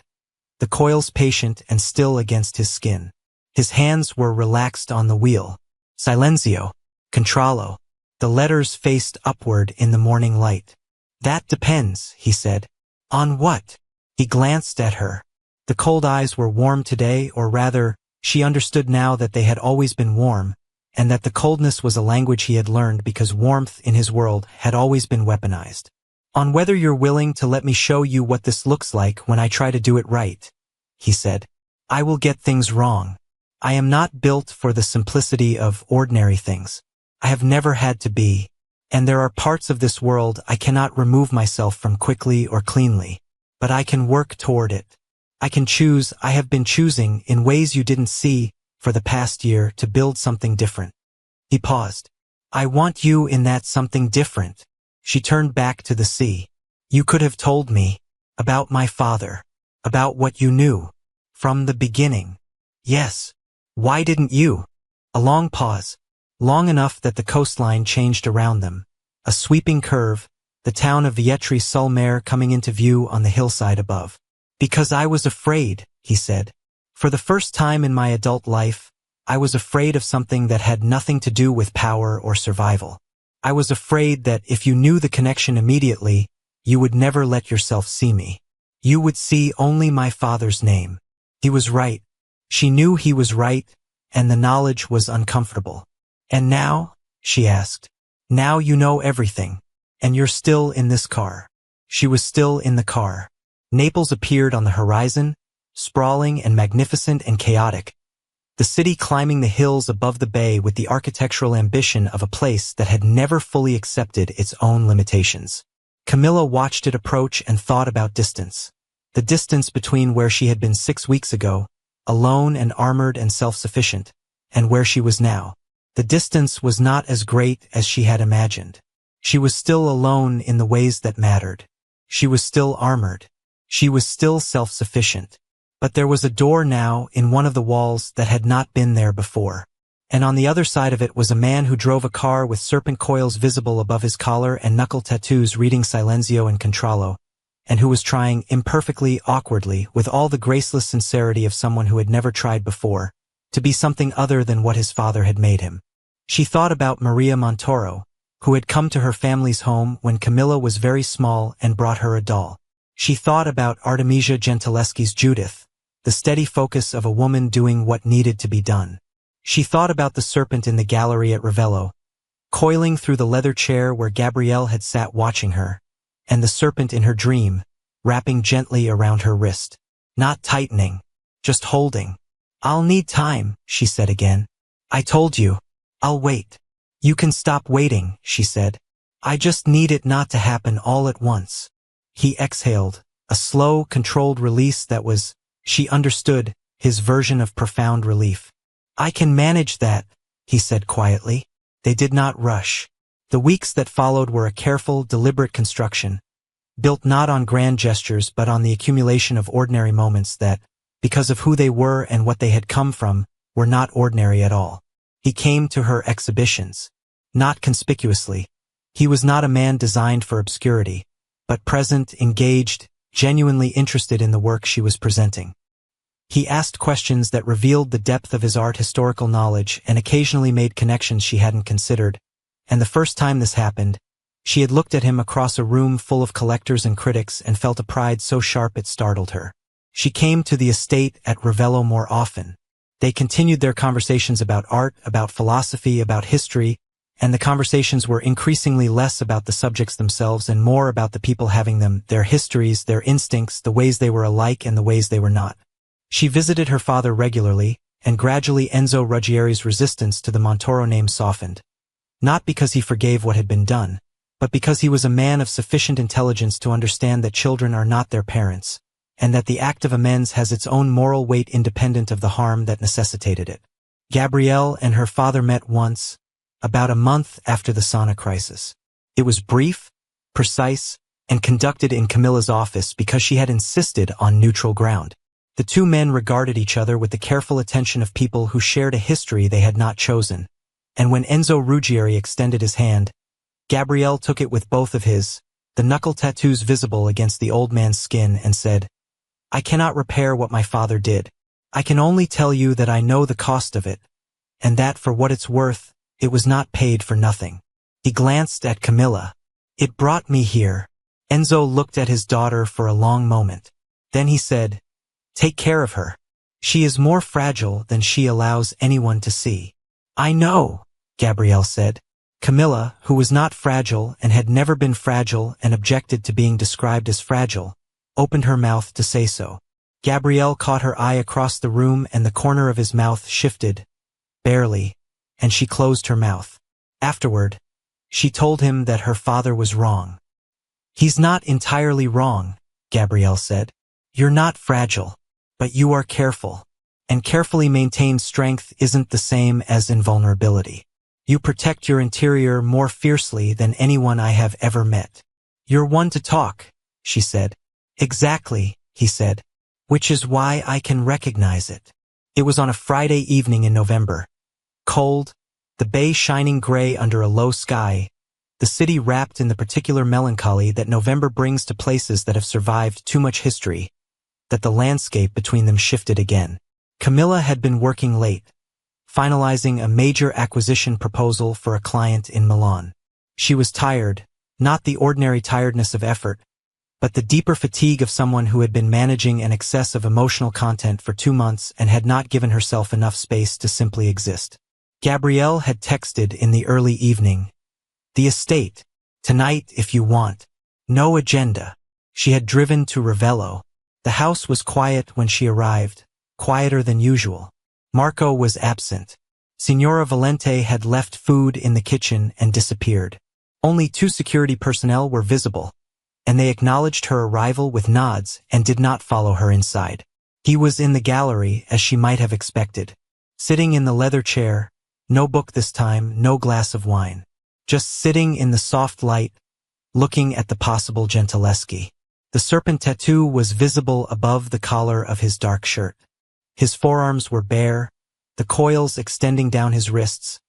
the coils patient and still against his skin. His hands were relaxed on the wheel. Silenzio. Controllo. The letters faced upward in the morning light. "That depends," he said. "On what?" He glanced at her. The cold eyes were warm today, or rather, she understood now that they had always been warm, and that the coldness was a language he had learned because warmth in his world had always been weaponized. "On whether you're willing to let me show you what this looks like when I try to do it right," he said. "I will get things wrong. I am not built for the simplicity of ordinary things. I have never had to be. And there are parts of this world I cannot remove myself from quickly or cleanly. But I can work toward it. I can choose, I have been choosing, in ways you didn't see, for the past year, to build something different. He paused. I want you in that something different. She turned back to the sea. You could have told me about my father, about what you knew from the beginning. Yes. Why didn't you? A long pause, long enough that the coastline changed around them. A sweeping curve, the town of Vietri-sur-Mer coming into view on the hillside above. Because I was afraid, he said. For the first time in my adult life, I was afraid of something that had nothing to do with power or survival. I was afraid that if you knew the connection immediately, you would never let yourself see me. You would see only my father's name. He was right. She knew he was right, and the knowledge was uncomfortable. And now? She asked. Now you know everything. And you're still in this car. She was still in the car. Naples appeared on the horizon, sprawling and magnificent and chaotic. The city climbing the hills above the bay with the architectural ambition of a place that had never fully accepted its own limitations. Camilla watched it approach and thought about distance. The distance between where she had been 6 weeks ago, alone and armored and self-sufficient, and where she was now. The distance was not as great as she had imagined. She was still alone in the ways that mattered. She was still armored. She was still self-sufficient. But there was a door now in one of the walls that had not been there before. And on the other side of it was a man who drove a car with serpent coils visible above his collar and knuckle tattoos reading Silenzio and Controllo, and who was trying imperfectly, awkwardly, with all the graceless sincerity of someone who had never tried before, to be something other than what his father had made him. She thought about Maria Montoro, who had come to her family's home when Camilla was very small and brought her a doll. She thought about Artemisia Gentileschi's Judith, the steady focus of a woman doing what needed to be done. She thought about the serpent in the gallery at Ravello, coiling through the leather chair where Gabrielle had sat watching her, and the serpent in her dream, wrapping gently around her wrist. Not tightening, just holding. I'll need time, she said again. I told you. I'll wait. You can stop waiting, she said. I just need it not to happen all at once. He exhaled, a slow, controlled release that was, she understood, his version of profound relief. I can manage that, he said quietly. They did not rush. The weeks that followed were a careful, deliberate construction, built not on grand gestures but on the accumulation of ordinary moments that, because of who they were and what they had come from, were not ordinary at all. He came to her exhibitions. Not conspicuously. He was not a man designed for obscurity, but present, engaged, genuinely interested in the work she was presenting. He asked questions that revealed the depth of his art historical knowledge and occasionally made connections she hadn't considered, and the first time this happened, she had looked at him across a room full of collectors and critics and felt a pride so sharp it startled her. She came to the estate at Ravello more often. They continued their conversations about art, about philosophy, about history, and the conversations were increasingly less about the subjects themselves and more about the people having them, their histories, their instincts, the ways they were alike and the ways they were not. She visited her father regularly, and gradually Enzo Ruggieri's resistance to the Montoro name softened. Not because he forgave what had been done, but because he was a man of sufficient intelligence to understand that children are not their parents, and that the act of amends has its own moral weight independent of the harm that necessitated it. Gabrielle and her father met once, about a month after the sauna crisis. It was brief, precise, and conducted in Camilla's office because she had insisted on neutral ground. The two men regarded each other with the careful attention of people who shared a history they had not chosen, and when Enzo Ruggieri extended his hand, Gabrielle took it with both of his, the knuckle tattoos visible against the old man's skin, and said, I cannot repair what my father did. I can only tell you that I know the cost of it, and that for what it's worth, it was not paid for nothing. He glanced at Camilla. It brought me here. Enzo looked at his daughter for a long moment. Then he said, Take care of her. She is more fragile than she allows anyone to see. I know, Gabrielle said. Camilla, who was not fragile and had never been fragile and objected to being described as fragile, opened her mouth to say so. Gabrielle caught her eye across the room and the corner of his mouth shifted, barely, and she closed her mouth. Afterward, She told him that her father was wrong. He's not entirely wrong, Gabrielle said. You're not fragile, but you are careful. And carefully maintained strength isn't the same as invulnerability. You protect your interior more fiercely than anyone I have ever met. You're one to talk, she said. Exactly, he said. Which is why I can recognize it. It was on a Friday evening in November. Cold, the bay shining gray under a low sky, the city wrapped in the particular melancholy that November brings to places that have survived too much history, that the landscape between them shifted again. Camilla had been working late, finalizing a major acquisition proposal for a client in Milan. She was tired, not the ordinary tiredness of effort, but the deeper fatigue of someone who had been managing an excess of emotional content for 2 months and had not given herself enough space to simply exist. Gabrielle had texted in the early evening. The estate. Tonight if you want. No agenda. She had driven to Ravello. The house was quiet when she arrived, quieter than usual. Marco was absent. Signora Valente had left food in the kitchen and disappeared. Only 2 security personnel were visible, and they acknowledged her arrival with nods and did not follow her inside. He was in the gallery, as she might have expected. Sitting in the leather chair, no book this time, no glass of wine. Just sitting in the soft light, looking at the possible gentileschi. The serpent tattoo was visible above the collar of his dark shirt. His forearms were bare, the coils extending down his wrists,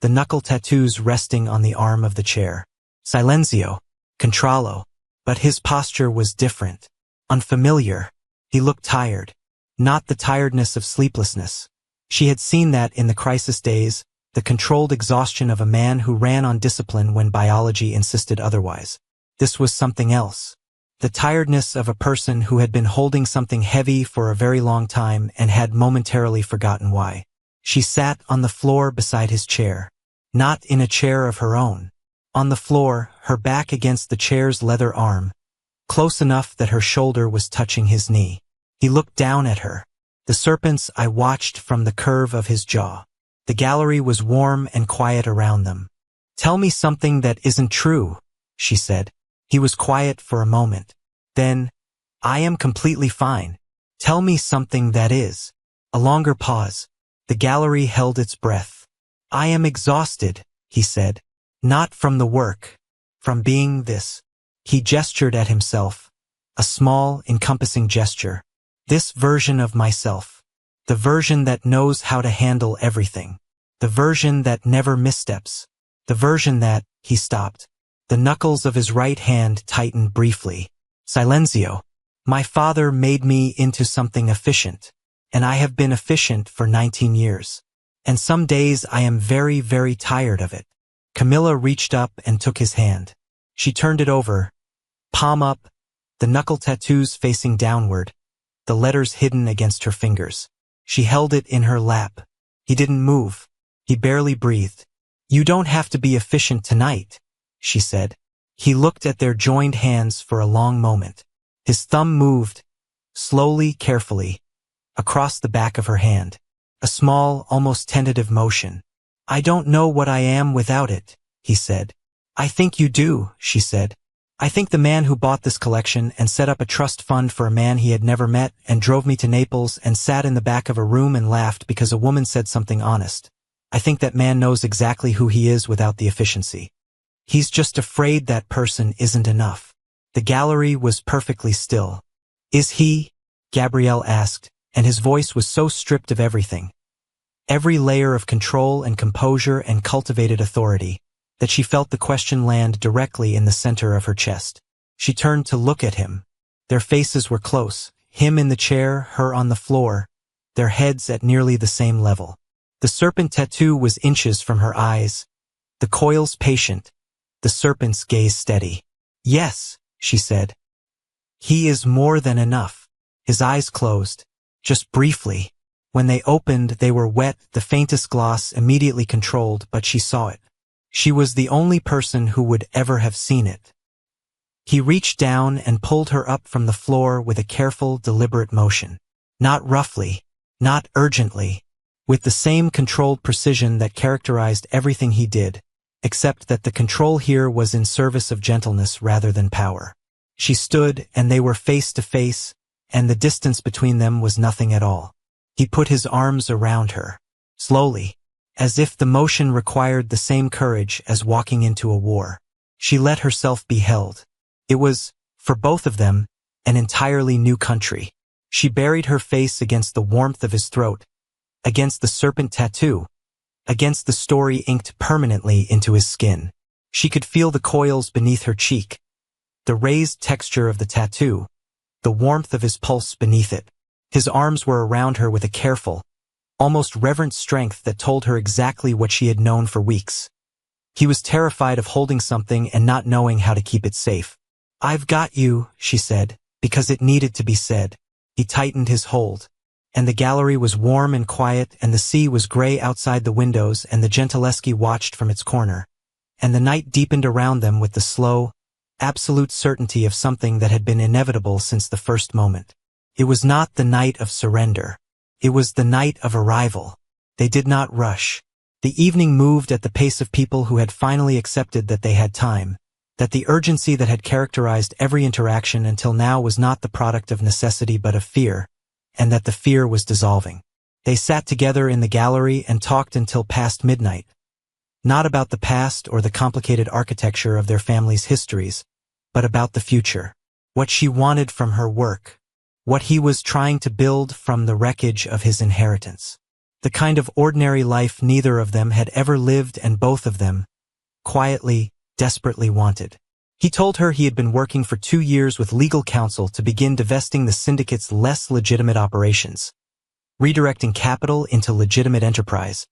the knuckle tattoos resting on the arm of the chair. Silenzio, controllo. But his posture was different, unfamiliar. He looked tired, not the tiredness of sleeplessness. She had seen that in the crisis days, the controlled exhaustion of a man who ran on discipline when biology insisted otherwise. This was something else. The tiredness of a person who had been holding something heavy for a very long time and had momentarily forgotten why. She sat on the floor beside his chair, not in a chair of her own. On the floor, her back against the chair's leather arm, close enough that her shoulder was touching his knee. He looked down at her. The serpent's eye watched from the curve of his jaw. The gallery was warm and quiet around them. Tell me something that isn't true, she said. He was quiet for a moment. Then, I am completely fine. Tell me something that is. A longer pause. The gallery held its breath. I am exhausted, he said. Not from the work. From being this. He gestured at himself. A small, encompassing gesture. This version of myself. The version that knows how to handle everything. The version that never missteps. The version that, he stopped. The knuckles of his right hand tightened briefly. Silenzio. My father made me into something efficient. And I have been efficient for 19 years. And some days I am very, very tired of it. Camilla reached up and took his hand. She turned it over, palm up, the knuckle tattoos facing downward, the letters hidden against her fingers. She held it in her lap. He didn't move. He barely breathed. You don't have to be efficient tonight, she said. He looked at their joined hands for a long moment. His thumb moved, slowly, carefully, across the back of her hand. A small, almost tentative motion. I don't know what I am without it, he said. I think you do, she said. I think the man who bought this collection and set up a trust fund for a man he had never met and drove me to Naples and sat in the back of a room and laughed because a woman said something honest. I think that man knows exactly who he is without the efficiency. He's just afraid that person isn't enough. The gallery was perfectly still. Is he? Gabrielle asked, and his voice was so stripped of everything. Every layer of control and composure and cultivated authority, that she felt the question land directly in the center of her chest. She turned to look at him. Their faces were close, him in the chair, her on the floor, their heads at nearly the same level. The serpent tattoo was inches from her eyes, the coils patient, the serpent's gaze steady. Yes, she said. He is more than enough. His eyes closed, just briefly. When they opened, they were wet, the faintest gloss immediately controlled, but she saw it. She was the only person who would ever have seen it. He reached down and pulled her up from the floor with a careful, deliberate motion. Not roughly, not urgently, with the same controlled precision that characterized everything he did, except that the control here was in service of gentleness rather than power. She stood, and they were face to face, and the distance between them was nothing at all. He put his arms around her, slowly, as if the motion required the same courage as walking into a war. She let herself be held. It was, for both of them, an entirely new country. She buried her face against the warmth of his throat, against the serpent tattoo, against the story inked permanently into his skin. She could feel the coils beneath her cheek, the raised texture of the tattoo, the warmth of his pulse beneath it. His arms were around her with a careful, almost reverent strength that told her exactly what she had known for weeks. He was terrified of holding something and not knowing how to keep it safe. "I've got you," she said, because it needed to be said. He tightened his hold, and the gallery was warm and quiet, and the sea was gray outside the windows, and the Gentileschi watched from its corner, and the night deepened around them with the slow, absolute certainty of something that had been inevitable since the first moment. It was not the night of surrender. It was the night of arrival. They did not rush. The evening moved at the pace of people who had finally accepted that they had time, that the urgency that had characterized every interaction until now was not the product of necessity but of fear, and that the fear was dissolving. They sat together in the gallery and talked until past midnight, not about the past or the complicated architecture of their family's histories, but about the future, what she wanted from her work, what he was trying to build from the wreckage of his inheritance. The kind of ordinary life neither of them had ever lived and both of them, quietly, desperately wanted. He told her he had been working for 2 years with legal counsel to begin divesting the syndicate's less legitimate operations, redirecting capital into legitimate enterprise,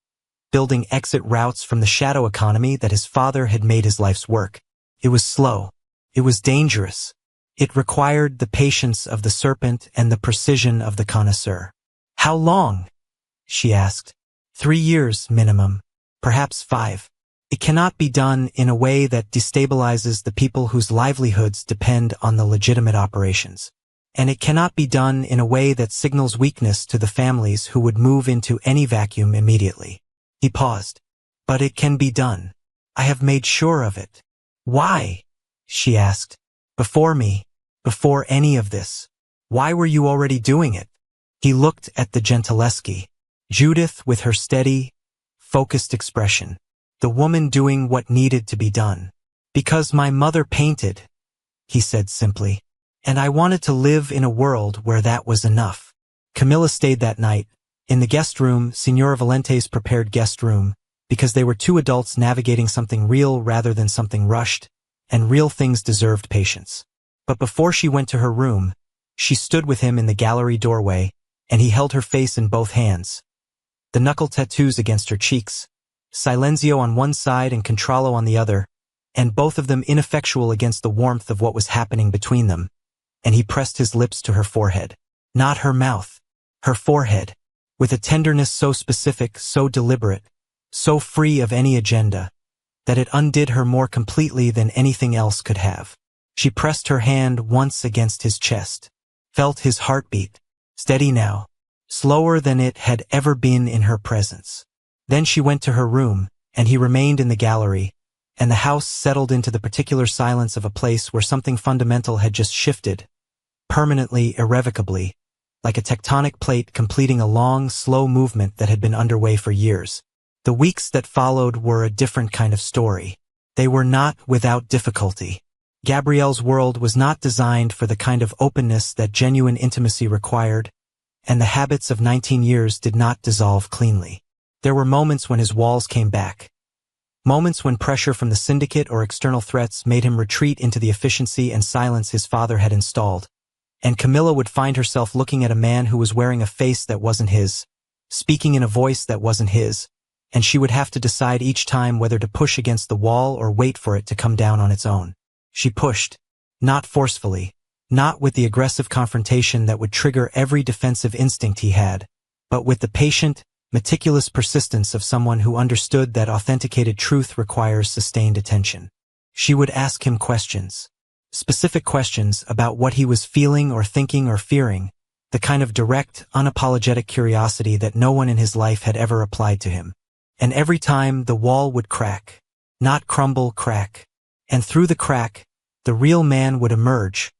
building exit routes from the shadow economy that his father had made his life's work. It was slow. It was dangerous. It required the patience of the serpent and the precision of the connoisseur. "How long?" she asked. 3 years, minimum. Perhaps 5. It cannot be done in a way that destabilizes the people whose livelihoods depend on the legitimate operations. And it cannot be done in a way that signals weakness to the families who would move into any vacuum immediately. He paused. "But it can be done. I have made sure of it." "Why?" she asked. "Before me, before any of this. Why were you already doing it?" He looked at the Gentileschi, Judith with her steady, focused expression, the woman doing what needed to be done. "Because my mother painted," he said simply, "and I wanted to live in a world where that was enough." Camilla stayed that night, in the guest room, Signora Valente's prepared guest room, because they were 2 adults navigating something real rather than something rushed, and real things deserved patience. But before she went to her room, she stood with him in the gallery doorway, and he held her face in both hands, the knuckle tattoos against her cheeks, Silenzio on one side and Contrallo on the other, and both of them ineffectual against the warmth of what was happening between them, and he pressed his lips to her forehead. Not her mouth, her forehead, with a tenderness so specific, so deliberate, so free of any agenda, that it undid her more completely than anything else could have. She pressed her hand once against his chest, felt his heartbeat, steady now, slower than it had ever been in her presence. Then she went to her room, and he remained in the gallery, and the house settled into the particular silence of a place where something fundamental had just shifted, permanently, irrevocably, like a tectonic plate completing a long, slow movement that had been underway for years. The weeks that followed were a different kind of story. They were not without difficulty. Gabrielle's world was not designed for the kind of openness that genuine intimacy required, and the habits of 19 years did not dissolve cleanly. There were moments when his walls came back. Moments when pressure from the syndicate or external threats made him retreat into the efficiency and silence his father had installed. And Camilla would find herself looking at a man who was wearing a face that wasn't his, speaking in a voice that wasn't his, and she would have to decide each time whether to push against the wall or wait for it to come down on its own. She pushed, not forcefully, not with the aggressive confrontation that would trigger every defensive instinct he had, but with the patient, meticulous persistence of someone who understood that authenticated truth requires sustained attention. She would ask him questions, specific questions about what he was feeling or thinking or fearing, the kind of direct, unapologetic curiosity that no one in his life had ever applied to him. And every time the wall would crack, not crumble, crack. And through the crack, the real man would emerge,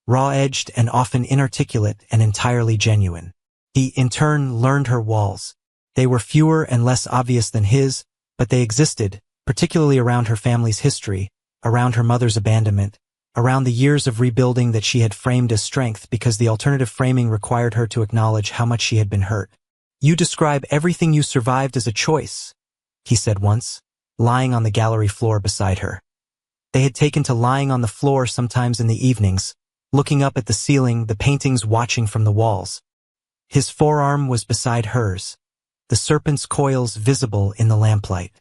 raw-edged and often inarticulate and entirely genuine. He, in turn, learned her walls. They were fewer and less obvious than his, but they existed, particularly around her family's history, around her mother's abandonment, around the years of rebuilding that she had framed as strength because the alternative framing required her to acknowledge how much she had been hurt. "You describe everything you survived as a choice," he said once, lying on the gallery floor beside her. They had taken to lying on the floor sometimes in the evenings, looking up at the ceiling, the paintings watching from the walls. His forearm was beside hers, the serpent's coils visible in the lamplight.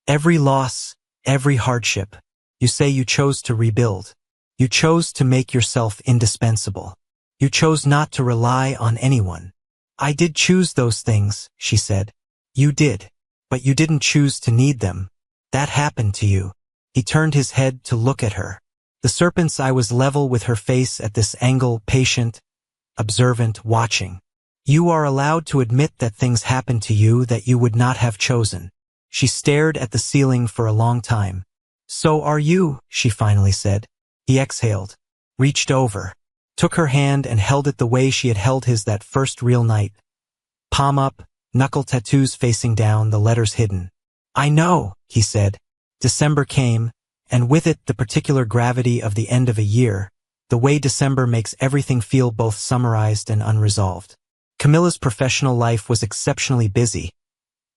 "Every loss, every hardship, you say you chose to rebuild. You chose to make yourself indispensable. You chose not to rely on anyone." "I did choose those things," she said. "You did. But you didn't choose to need them. That happened to you." He turned his head to look at her. The serpent's eye was level with her face at this angle, patient, observant, watching. "You are allowed to admit that things happened to you that you would not have chosen." She stared at the ceiling for a long time. "So are you," she finally said. He exhaled, reached over, took her hand and held it the way she had held his that first real night. Palm up, knuckle tattoos facing down, the letters hidden. "I know," he said. December came, and with it the particular gravity of the end of a year, the way December makes everything feel both summarized and unresolved. Camilla's professional life was exceptionally busy.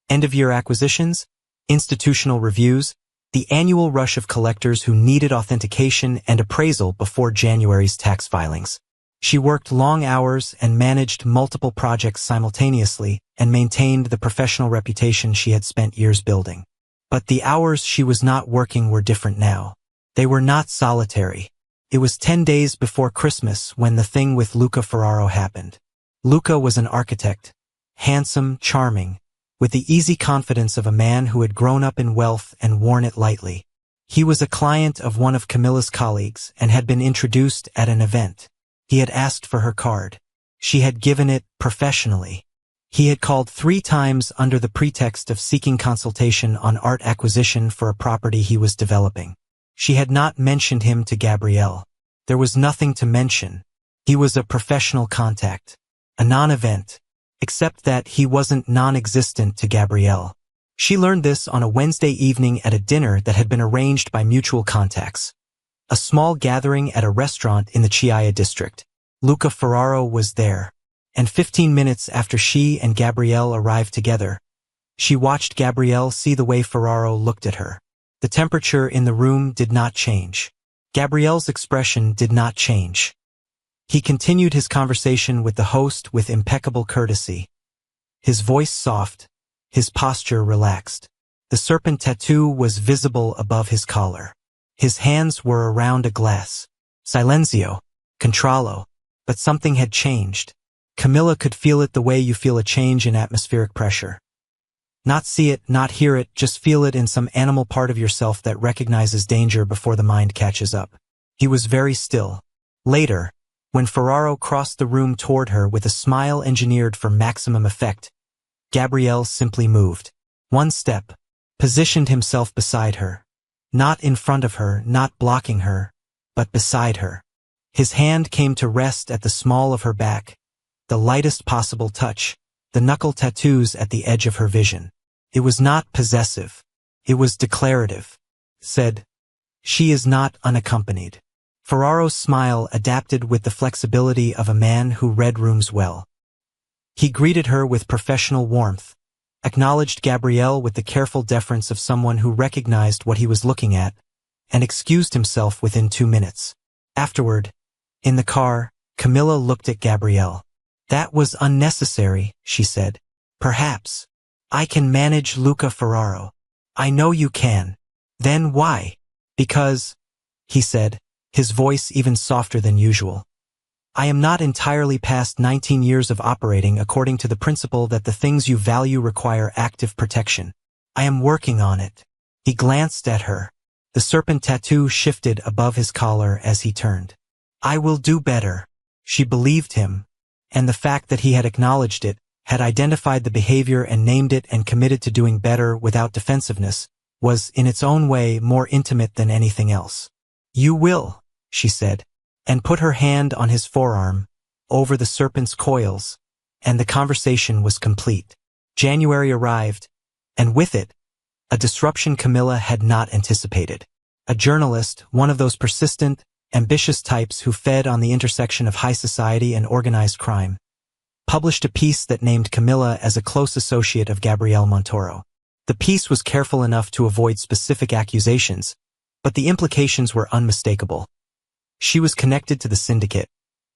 End-of-year acquisitions, institutional reviews, the annual rush of collectors who needed authentication and appraisal before January's tax filings. She worked long hours and managed multiple projects simultaneously and maintained the professional reputation she had spent years building. But the hours she was not working were different now. They were not solitary. It was 10 days before Christmas when the thing with Luca Ferraro happened. Luca was an architect, handsome, charming, with the easy confidence of a man who had grown up in wealth and worn it lightly. He was a client of one of Camilla's colleagues and had been introduced at an event. He had asked for her card. She had given it professionally. He had called 3 times under the pretext of seeking consultation on art acquisition for a property he was developing. She had not mentioned him to Gabrielle. There was nothing to mention. He was a professional contact, a non-event, except that he wasn't non-existent to Gabrielle. She learned this on a Wednesday evening at a dinner that had been arranged by mutual contacts. A small gathering at a restaurant in the Chiaia district. Luca Ferraro was there, and 15 minutes after she and Gabrielle arrived together, she watched Gabrielle see the way Ferraro looked at her. The temperature in the room did not change. Gabrielle's expression did not change. He continued his conversation with the host with impeccable courtesy. His voice soft, his posture relaxed. The serpent tattoo was visible above his collar. His hands were around a glass. Silenzio, controllo. But something had changed. Camilla could feel it the way you feel a change in atmospheric pressure. Not see it, not hear it, just feel it in some animal part of yourself that recognizes danger before the mind catches up. He was very still. Later, when Ferraro crossed the room toward her with a smile engineered for maximum effect, Gabrielle simply moved. One step, positioned himself beside her. Not in front of her, not blocking her, but beside her. His hand came to rest at the small of her back, the lightest possible touch, the knuckle tattoos at the edge of her vision. It was not possessive. It was declarative. Said, "She is not unaccompanied." Ferraro's smile adapted with the flexibility of a man who read rooms well. He greeted her with professional warmth, acknowledged Gabrielle with the careful deference of someone who recognized what he was looking at, and excused himself within 2 minutes. Afterward, in the car, Camilla looked at Gabrielle. "That was unnecessary," she said. "Perhaps. I can manage Luca Ferraro." "I know you can." "Then why?" "Because," he said, his voice even softer than usual, "I am not entirely past 19 years of operating according to the principle that the things you value require active protection. I am working on it." He glanced at her. The serpent tattoo shifted above his collar as he turned. "I will do better." She believed him, and the fact that he had acknowledged it, had identified the behavior and named it and committed to doing better without defensiveness, was, in its own way, more intimate than anything else. "You will," she said, and put her hand on his forearm, over the serpent's coils, and the conversation was complete. January arrived, and with it, a disruption Camilla had not anticipated. A journalist, one of those persistent, ambitious types who fed on the intersection of high society and organized crime, published a piece that named Camilla as a close associate of Gabriel Montoro. The piece was careful enough to avoid specific accusations, but the implications were unmistakable. She was connected to the syndicate,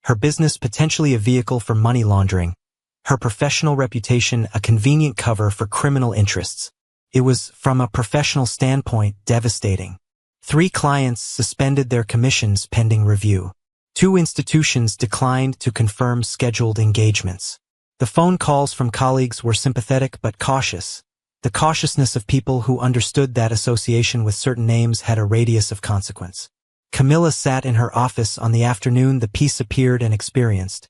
her business potentially a vehicle for money laundering, her professional reputation a convenient cover for criminal interests. It was, from a professional standpoint, devastating. 3 clients suspended their commissions pending review. 2 institutions declined to confirm scheduled engagements. The phone calls from colleagues were sympathetic but cautious, the cautiousness of people who understood that association with certain names had a radius of consequence. Camilla sat in her office on the afternoon the piece appeared and experienced,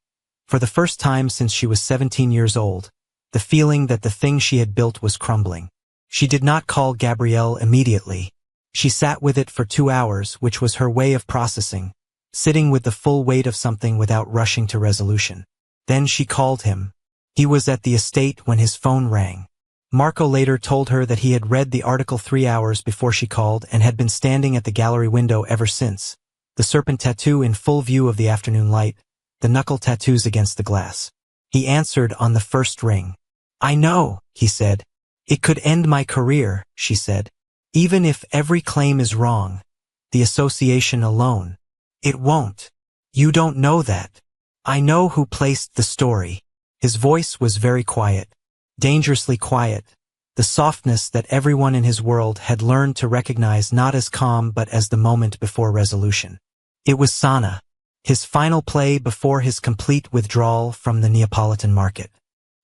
for the first time since she was 17 years old, the feeling that the thing she had built was crumbling. She did not call Gabriel immediately. She sat with it for 2 hours, which was her way of processing, sitting with the full weight of something without rushing to resolution. Then she called him. He was at the estate when his phone rang. Marco later told her that he had read the article 3 hours before she called and had been standing at the gallery window ever since, the serpent tattoo in full view of the afternoon light, the knuckle tattoos against the glass. He answered on the first ring. "I know," he said. "It could end my career," she said. "Even if every claim is wrong, the association alone, it won't. You don't know that. I know who placed the story." His voice was very quiet. Dangerously quiet, the softness that everyone in his world had learned to recognize not as calm but as the moment before resolution. It was Sana, his final play before his complete withdrawal from the Neapolitan market.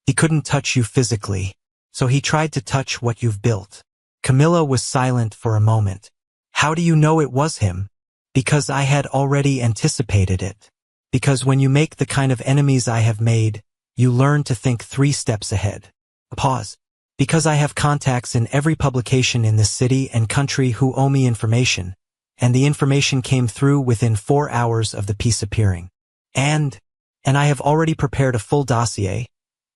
He couldn't touch you physically, so he tried to touch what you've built. Camilla was silent for a moment. "How do you know it was him?" "Because I had already anticipated it. Because when you make the kind of enemies I have made, you learn to think 3 steps ahead." A pause. "Because I have contacts in every publication in this city and country who owe me information, and the information came through within 4 hours of the piece appearing. And I have already prepared a full dossier,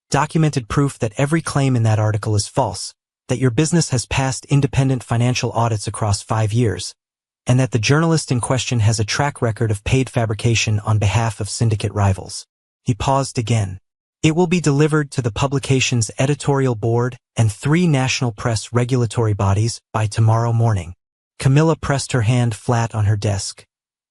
documented proof that every claim in that article is false, that your business has passed independent financial audits across 5 years, and that the journalist in question has a track record of paid fabrication on behalf of syndicate rivals." He paused again. "It will be delivered to the publication's editorial board and 3 national press regulatory bodies by tomorrow morning." Camilla pressed her hand flat on her desk.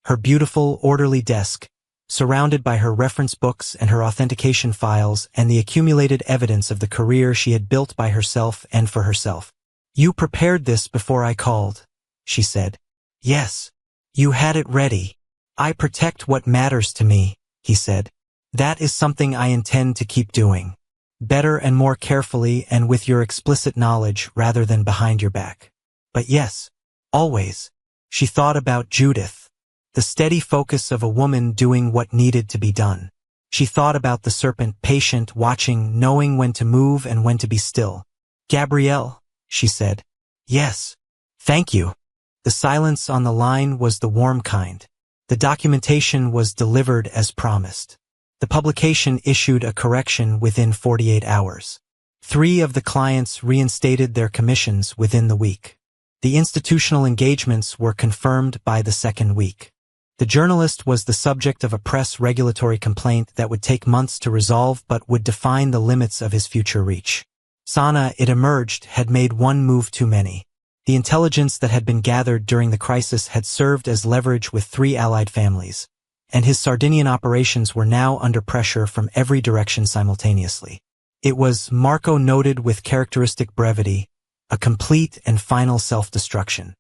Her beautiful, orderly desk, surrounded by her reference books and her authentication files and the accumulated evidence of the career she had built by herself and for herself. "You prepared this before I called," she said. "Yes. You had it ready." "I protect what matters to me," he said. "That is something I intend to keep doing. Better and more carefully and with your explicit knowledge rather than behind your back. But yes, always." She thought about Judith, the steady focus of a woman doing what needed to be done. She thought about the serpent, patient, watching, knowing when to move and when to be still. "Gabrielle," she said. "Yes. Thank you." The silence on the line was the warm kind. The documentation was delivered as promised. The publication issued a correction within 48 hours. 3 of the clients reinstated their commissions within the week. The institutional engagements were confirmed by the 2nd week. The journalist was the subject of a press regulatory complaint that would take months to resolve but would define the limits of his future reach. Sana, it emerged, had made 1 move too many. The intelligence that had been gathered during the crisis had served as leverage with 3 allied families, and his Sardinian operations were now under pressure from every direction simultaneously. It was, Marco noted with characteristic brevity, a complete and final self-destruction.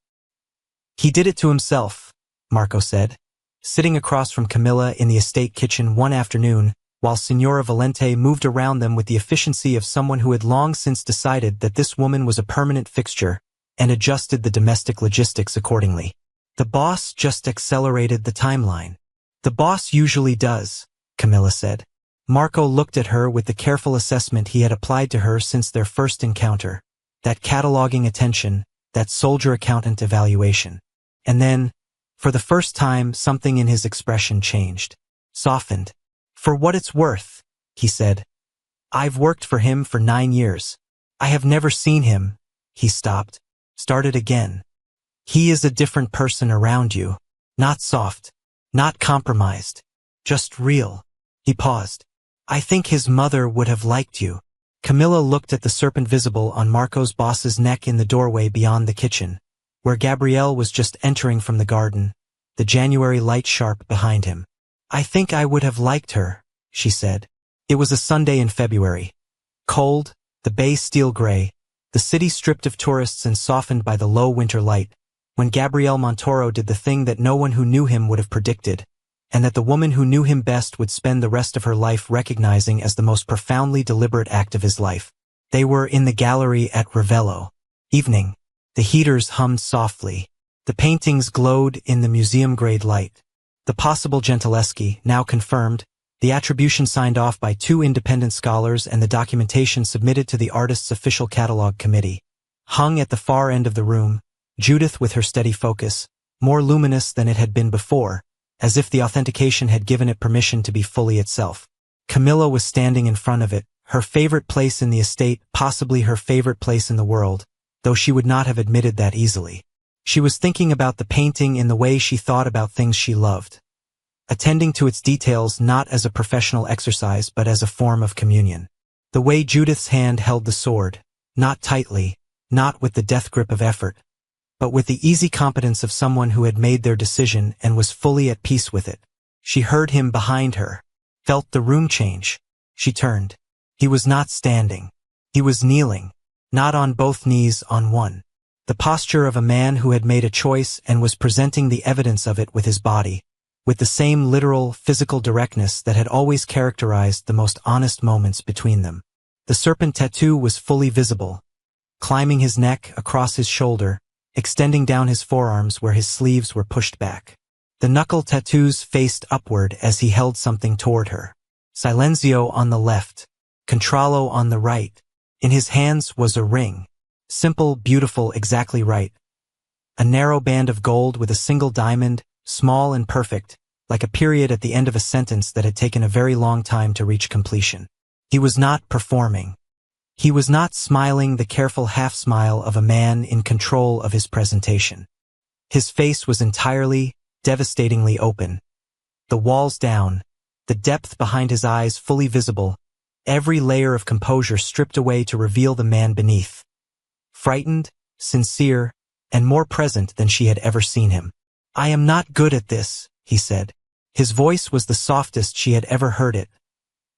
"He did it to himself," Marco said, sitting across from Camilla in the estate kitchen one afternoon, while Signora Valente moved around them with the efficiency of someone who had long since decided that this woman was a permanent fixture and adjusted the domestic logistics accordingly. "The boss just accelerated the timeline." "The boss usually does," Camilla said. Marco looked at her with the careful assessment he had applied to her since their first encounter. That cataloging attention, that soldier-accountant evaluation. And then, for the first time, something in his expression changed. Softened. "For what it's worth," he said. "I've worked for him for 9 years. I have never seen him." He stopped. Started again. "He is a different person around you. Not soft. Not compromised. Just real." He paused. "I think his mother would have liked you." Camilla looked at the serpent visible on Marco's boss's neck in the doorway beyond the kitchen, where Gabrielle was just entering from the garden, the January light sharp behind him. "I think I would have liked her," she said. It was a Sunday in February. Cold, the bay steel gray, the city stripped of tourists and softened by the low winter light, when Gabriel Montoro did the thing that no one who knew him would have predicted, and that the woman who knew him best would spend the rest of her life recognizing as the most profoundly deliberate act of his life. They were in the gallery at Ravello. Evening. The heaters hummed softly. The paintings glowed in the museum-grade light. The possible Gentileschi, now confirmed, the attribution signed off by 2 independent scholars and the documentation submitted to the artist's official catalog committee. Hung at the far end of the room, Judith with her steady focus, more luminous than it had been before, as if the authentication had given it permission to be fully itself. Camilla was standing in front of it, her favorite place in the estate, possibly her favorite place in the world, though she would not have admitted that easily. She was thinking about the painting in the way she thought about things she loved, attending to its details not as a professional exercise but as a form of communion. The way Judith's hand held the sword, not tightly, not with the death grip of effort, but with the easy competence of someone who had made their decision and was fully at peace with it. She heard him behind her, felt the room change. She turned. He was not standing. He was kneeling, not on both knees, on one. The posture of a man who had made a choice and was presenting the evidence of it with his body, with the same literal, physical directness that had always characterized the most honest moments between them. The serpent tattoo was fully visible, climbing his neck, across his shoulder, extending down his forearms where his sleeves were pushed back. The knuckle tattoos faced upward as he held something toward her. Silenzio on the left, Controllo on the right. In his hands was a ring. Simple, beautiful, exactly right. A narrow band of gold with a single diamond, small and perfect, like a period at the end of a sentence that had taken a very long time to reach completion. He was not performing. He was not smiling the careful half-smile of a man in control of his presentation. His face was entirely, devastatingly open. The walls down, the depth behind his eyes fully visible, every layer of composure stripped away to reveal the man beneath. Frightened, sincere, and more present than she had ever seen him. "I am not good at this," he said. His voice was the softest she had ever heard it,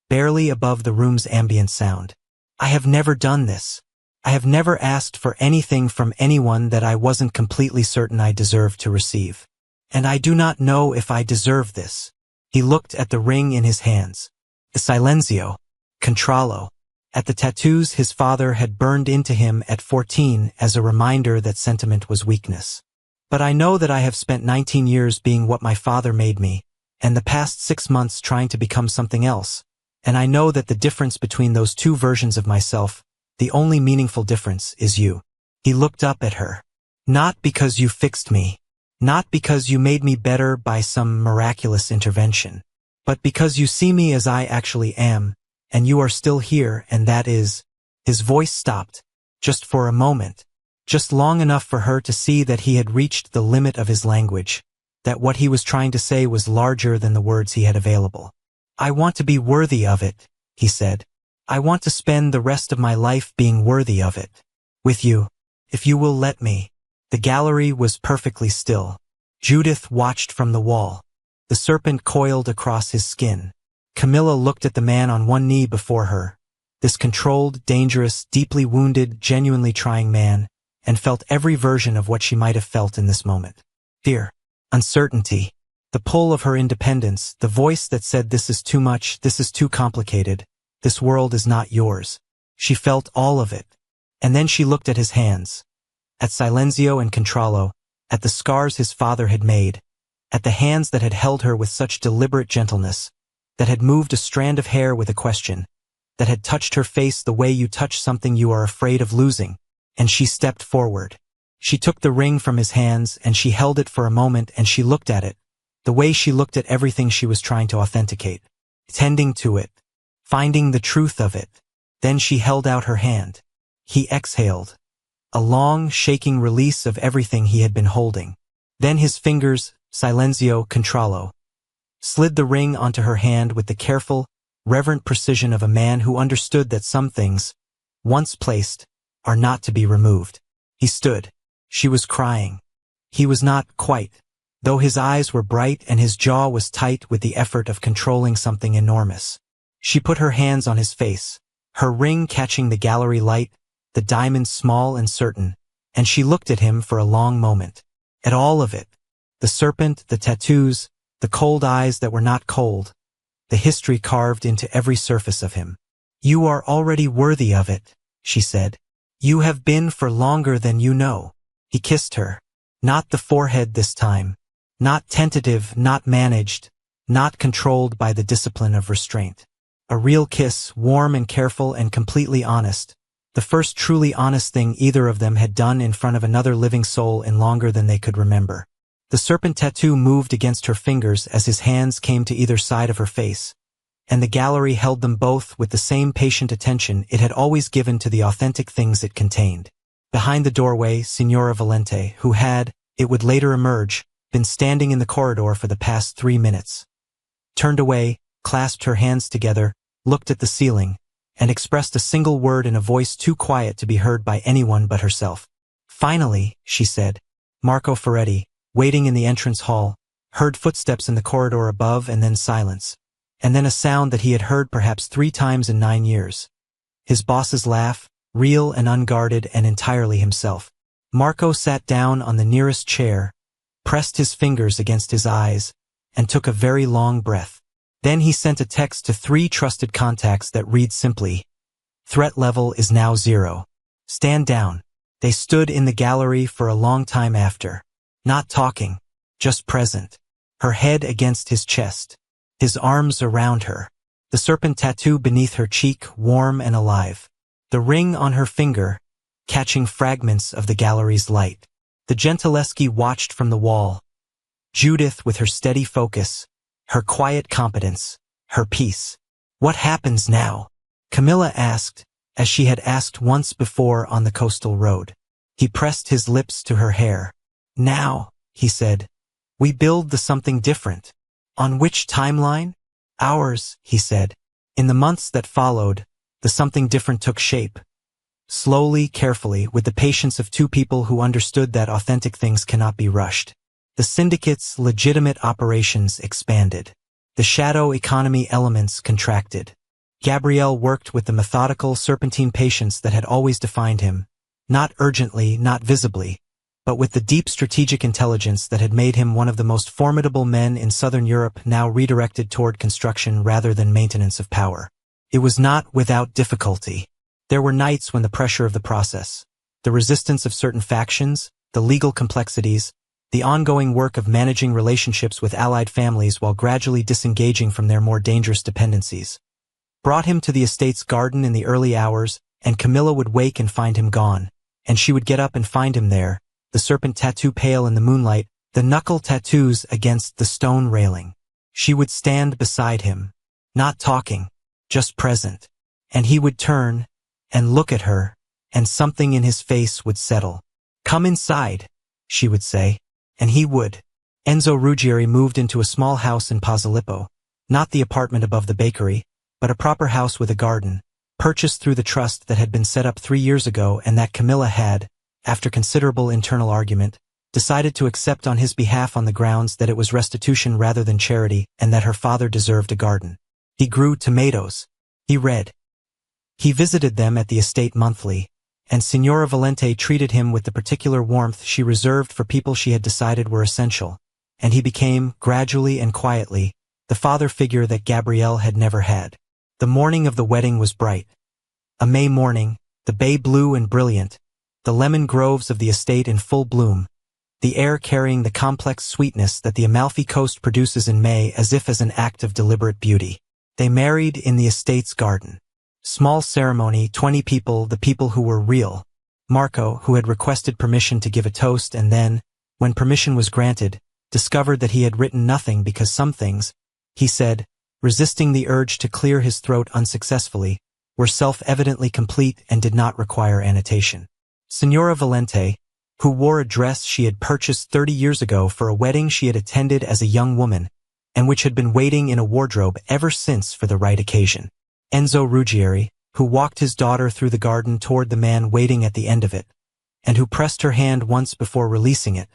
barely above the room's ambient sound. "I have never done this. I have never asked for anything from anyone that I wasn't completely certain I deserved to receive. And I do not know if I deserve this." He looked at the ring in his hands. Silenzio. Controllo. At the tattoos his father had burned into him at 14 as a reminder that sentiment was weakness. "But I know that I have spent 19 years being what my father made me, and the past 6 months trying to become something else. And I know that the difference between those 2 versions of myself, the only meaningful difference, is you." He looked up at her. "Not because you fixed me. Not because you made me better by some miraculous intervention. But because you see me as I actually am, and you are still here, and that is—" His voice stopped, just for a moment, just long enough for her to see that he had reached the limit of his language, that what he was trying to say was larger than the words he had available. "I want to be worthy of it," he said. "I want to spend the rest of my life being worthy of it. With you, if you will let me." The gallery was perfectly still. Judith watched from the wall. The serpent coiled across his skin. Camilla looked at the man on one knee before her, this controlled, dangerous, deeply wounded, genuinely trying man, and felt every version of what she might have felt in this moment. Fear, uncertainty, the pull of her independence, the voice that said, "This is too much, this is too complicated, this world is not yours." She felt all of it. And then she looked at his hands, at Silenzio and Controllo, at the scars his father had made, at the hands that had held her with such deliberate gentleness, that had moved a strand of hair with a question, that had touched her face the way you touch something you are afraid of losing, and she stepped forward. She took the ring from his hands and she held it for a moment and she looked at it, the way she looked at everything she was trying to authenticate, tending to it, finding the truth of it. Then she held out her hand. He exhaled, a long, shaking release of everything he had been holding. Then his fingers, silenzio controllo, slid the ring onto her hand with the careful, reverent precision of a man who understood that some things, once placed, are not to be removed. He stood. She was crying. He was not quite, though his eyes were bright and his jaw was tight with the effort of controlling something enormous. She put her hands on his face, her ring catching the gallery light, the diamond small and certain, and she looked at him for a long moment. At all of it. The serpent, the tattoos, the cold eyes that were not cold, the history carved into every surface of him. "You are already worthy of it," she said. "You have been for longer than you know." He kissed her. Not the forehead this time. Not tentative, not managed, not controlled by the discipline of restraint. A real kiss, warm and careful and completely honest. The first truly honest thing either of them had done in front of another living soul in longer than they could remember. The serpent tattoo moved against her fingers as his hands came to either side of her face, and the gallery held them both with the same patient attention it had always given to the authentic things it contained. Behind the doorway, Signora Valente, who had, it would later emerge, been standing in the corridor for the past 3 minutes, turned away, clasped her hands together, looked at the ceiling, and expressed a single word in a voice too quiet to be heard by anyone but herself. "Finally," she said. Marco Ferretti, waiting in the entrance hall, heard footsteps in the corridor above and then silence, and then a sound that he had heard perhaps 3 times in 9 years. His boss's laugh, real and unguarded and entirely himself. Marco sat down on the nearest chair, pressed his fingers against his eyes, and took a very long breath. Then he sent a text to 3 trusted contacts that read simply, "Threat level is now 0. Stand down." They stood in the gallery for a long time after, not talking, just present, her head against his chest, his arms around her, the serpent tattoo beneath her cheek warm and alive, the ring on her finger, catching fragments of the gallery's light. The Gentileschi watched from the wall, Judith with her steady focus, her quiet competence, her peace. "What happens now?" Camilla asked, as she had asked once before on the coastal road. He pressed his lips to her hair. "Now," he said, "we build the something different." "On which timeline?" "Ours," he said. In the months that followed, the something different took shape. Slowly, carefully, with the patience of 2 people who understood that authentic things cannot be rushed. The syndicate's legitimate operations expanded. The shadow economy elements contracted. Gabrielle worked with the methodical, serpentine patience that had always defined him, not urgently, not visibly, but with the deep strategic intelligence that had made him one of the most formidable men in Southern Europe, now redirected toward construction rather than maintenance of power. It was not without difficulty. There were nights when the pressure of the process, the resistance of certain factions, the legal complexities, the ongoing work of managing relationships with allied families while gradually disengaging from their more dangerous dependencies, brought him to the estate's garden in the early hours, and Camilla would wake and find him gone, and she would get up and find him there, the serpent tattoo pale in the moonlight, the knuckle tattoos against the stone railing. She would stand beside him, not talking, just present, and he would turn and look at her, and something in his face would settle. "Come inside," she would say, and he would. Enzo Ruggieri moved into a small house in Posillipo, not the apartment above the bakery, but a proper house with a garden, purchased through the trust that had been set up 3 years ago and that Camilla had, after considerable internal argument, decided to accept on his behalf on the grounds that it was restitution rather than charity and that her father deserved a garden. He grew tomatoes. He read. He visited them at the estate monthly, and Signora Valente treated him with the particular warmth she reserved for people she had decided were essential, and he became, gradually and quietly, the father figure that Gabrielle had never had. The morning of the wedding was bright. A May morning, the bay blue and brilliant, the lemon groves of the estate in full bloom, the air carrying the complex sweetness that the Amalfi Coast produces in May as if as an act of deliberate beauty. They married in the estate's garden. Small ceremony, 20 people, the people who were real. Marco, who had requested permission to give a toast and then, when permission was granted, discovered that he had written nothing because some things, he said, resisting the urge to clear his throat unsuccessfully, were self-evidently complete and did not require annotation. Senora Valente, who wore a dress she had purchased 30 years ago for a wedding she had attended as a young woman, and which had been waiting in a wardrobe ever since for the right occasion. Enzo Ruggieri, who walked his daughter through the garden toward the man waiting at the end of it, and who pressed her hand once before releasing it,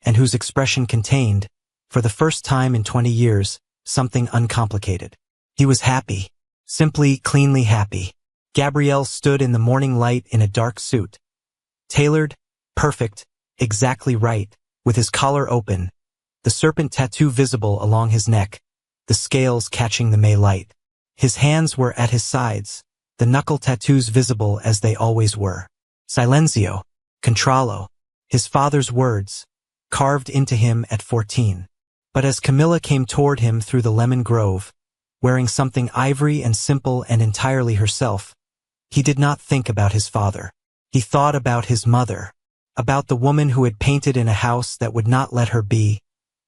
and whose expression contained, for the first time in 20 years, something uncomplicated. He was happy. Simply, cleanly happy. Gabrielle stood in the morning light in a dark suit. Tailored, perfect, exactly right, with his collar open, the serpent tattoo visible along his neck, the scales catching the May light. His hands were at his sides, the knuckle tattoos visible as they always were. Silenzio, controllo, his father's words, carved into him at 14. But as Camilla came toward him through the lemon grove, wearing something ivory and simple and entirely herself, he did not think about his father. He thought about his mother, about the woman who had painted in a house that would not let her be,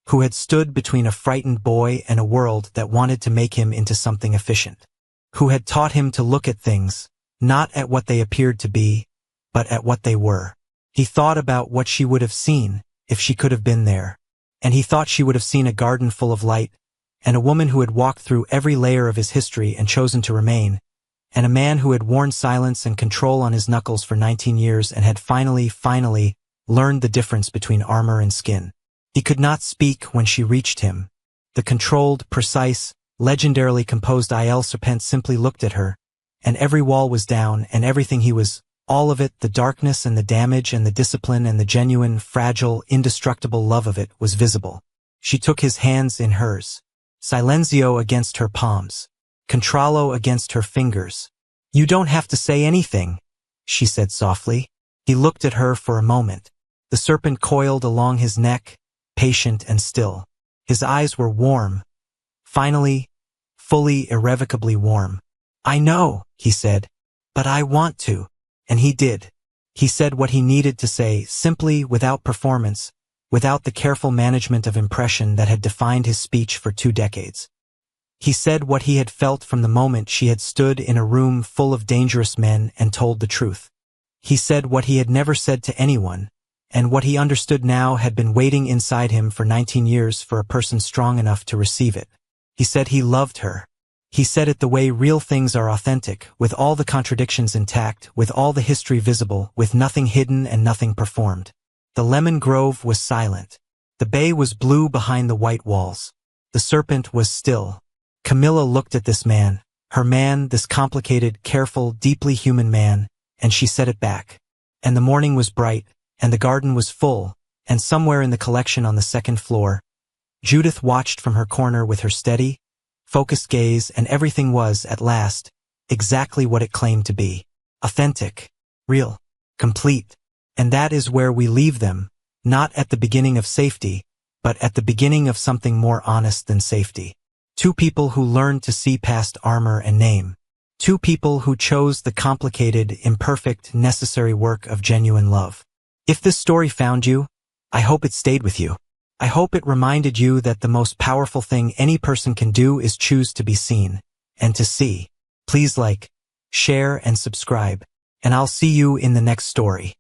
who had stood between a frightened boy and a world that wanted to make him into something efficient, who had taught him to look at things, not at what they appeared to be, but at what they were. He thought about what she would have seen if she could have been there, and he thought she would have seen a garden full of light, and a woman who had walked through every layer of his history and chosen to remain, and a man who had worn silence and control on his knuckles for 19 years and had finally learned the difference between armor and skin. He could not speak when she reached him. The controlled, precise, legendarily composed Il Serpent simply looked at her, and every wall was down and everything he was, all of it, the darkness and the damage and the discipline and the genuine, fragile, indestructible love of it was visible. She took his hands in hers. Silenzio against her palms. Controllo against her fingers. "You don't have to say anything," she said softly. He looked at her for a moment. The serpent coiled along his neck, patient and still. His eyes were warm. Finally, fully, irrevocably warm. "I know," he said, "but I want to." And he did. He said what he needed to say, simply, without performance, without the careful management of impression that had defined his speech for 2 decades. He said what he had felt from the moment she had stood in a room full of dangerous men and told the truth. He said what he had never said to anyone, and what he understood now had been waiting inside him for 19 years for a person strong enough to receive it. He said he loved her. He said it the way real things are, authentic, with all the contradictions intact, with all the history visible, with nothing hidden and nothing performed. The lemon grove was silent. The bay was blue behind the white walls. The serpent was still. Camilla looked at this man, her man, this complicated, careful, deeply human man, and she said it back. And the morning was bright, and the garden was full, and somewhere in the collection on the 2nd floor, Judith watched from her corner with her steady, focused gaze, and everything was, at last, exactly what it claimed to be. Authentic, real, complete. And that is where we leave them, not at the beginning of safety, but at the beginning of something more honest than safety. 2 people who learned to see past armor and name. 2 people who chose the complicated, imperfect, necessary work of genuine love. If this story found you, I hope it stayed with you. I hope it reminded you that the most powerful thing any person can do is choose to be seen, and to see. Please like, share, and subscribe, and I'll see you in the next story.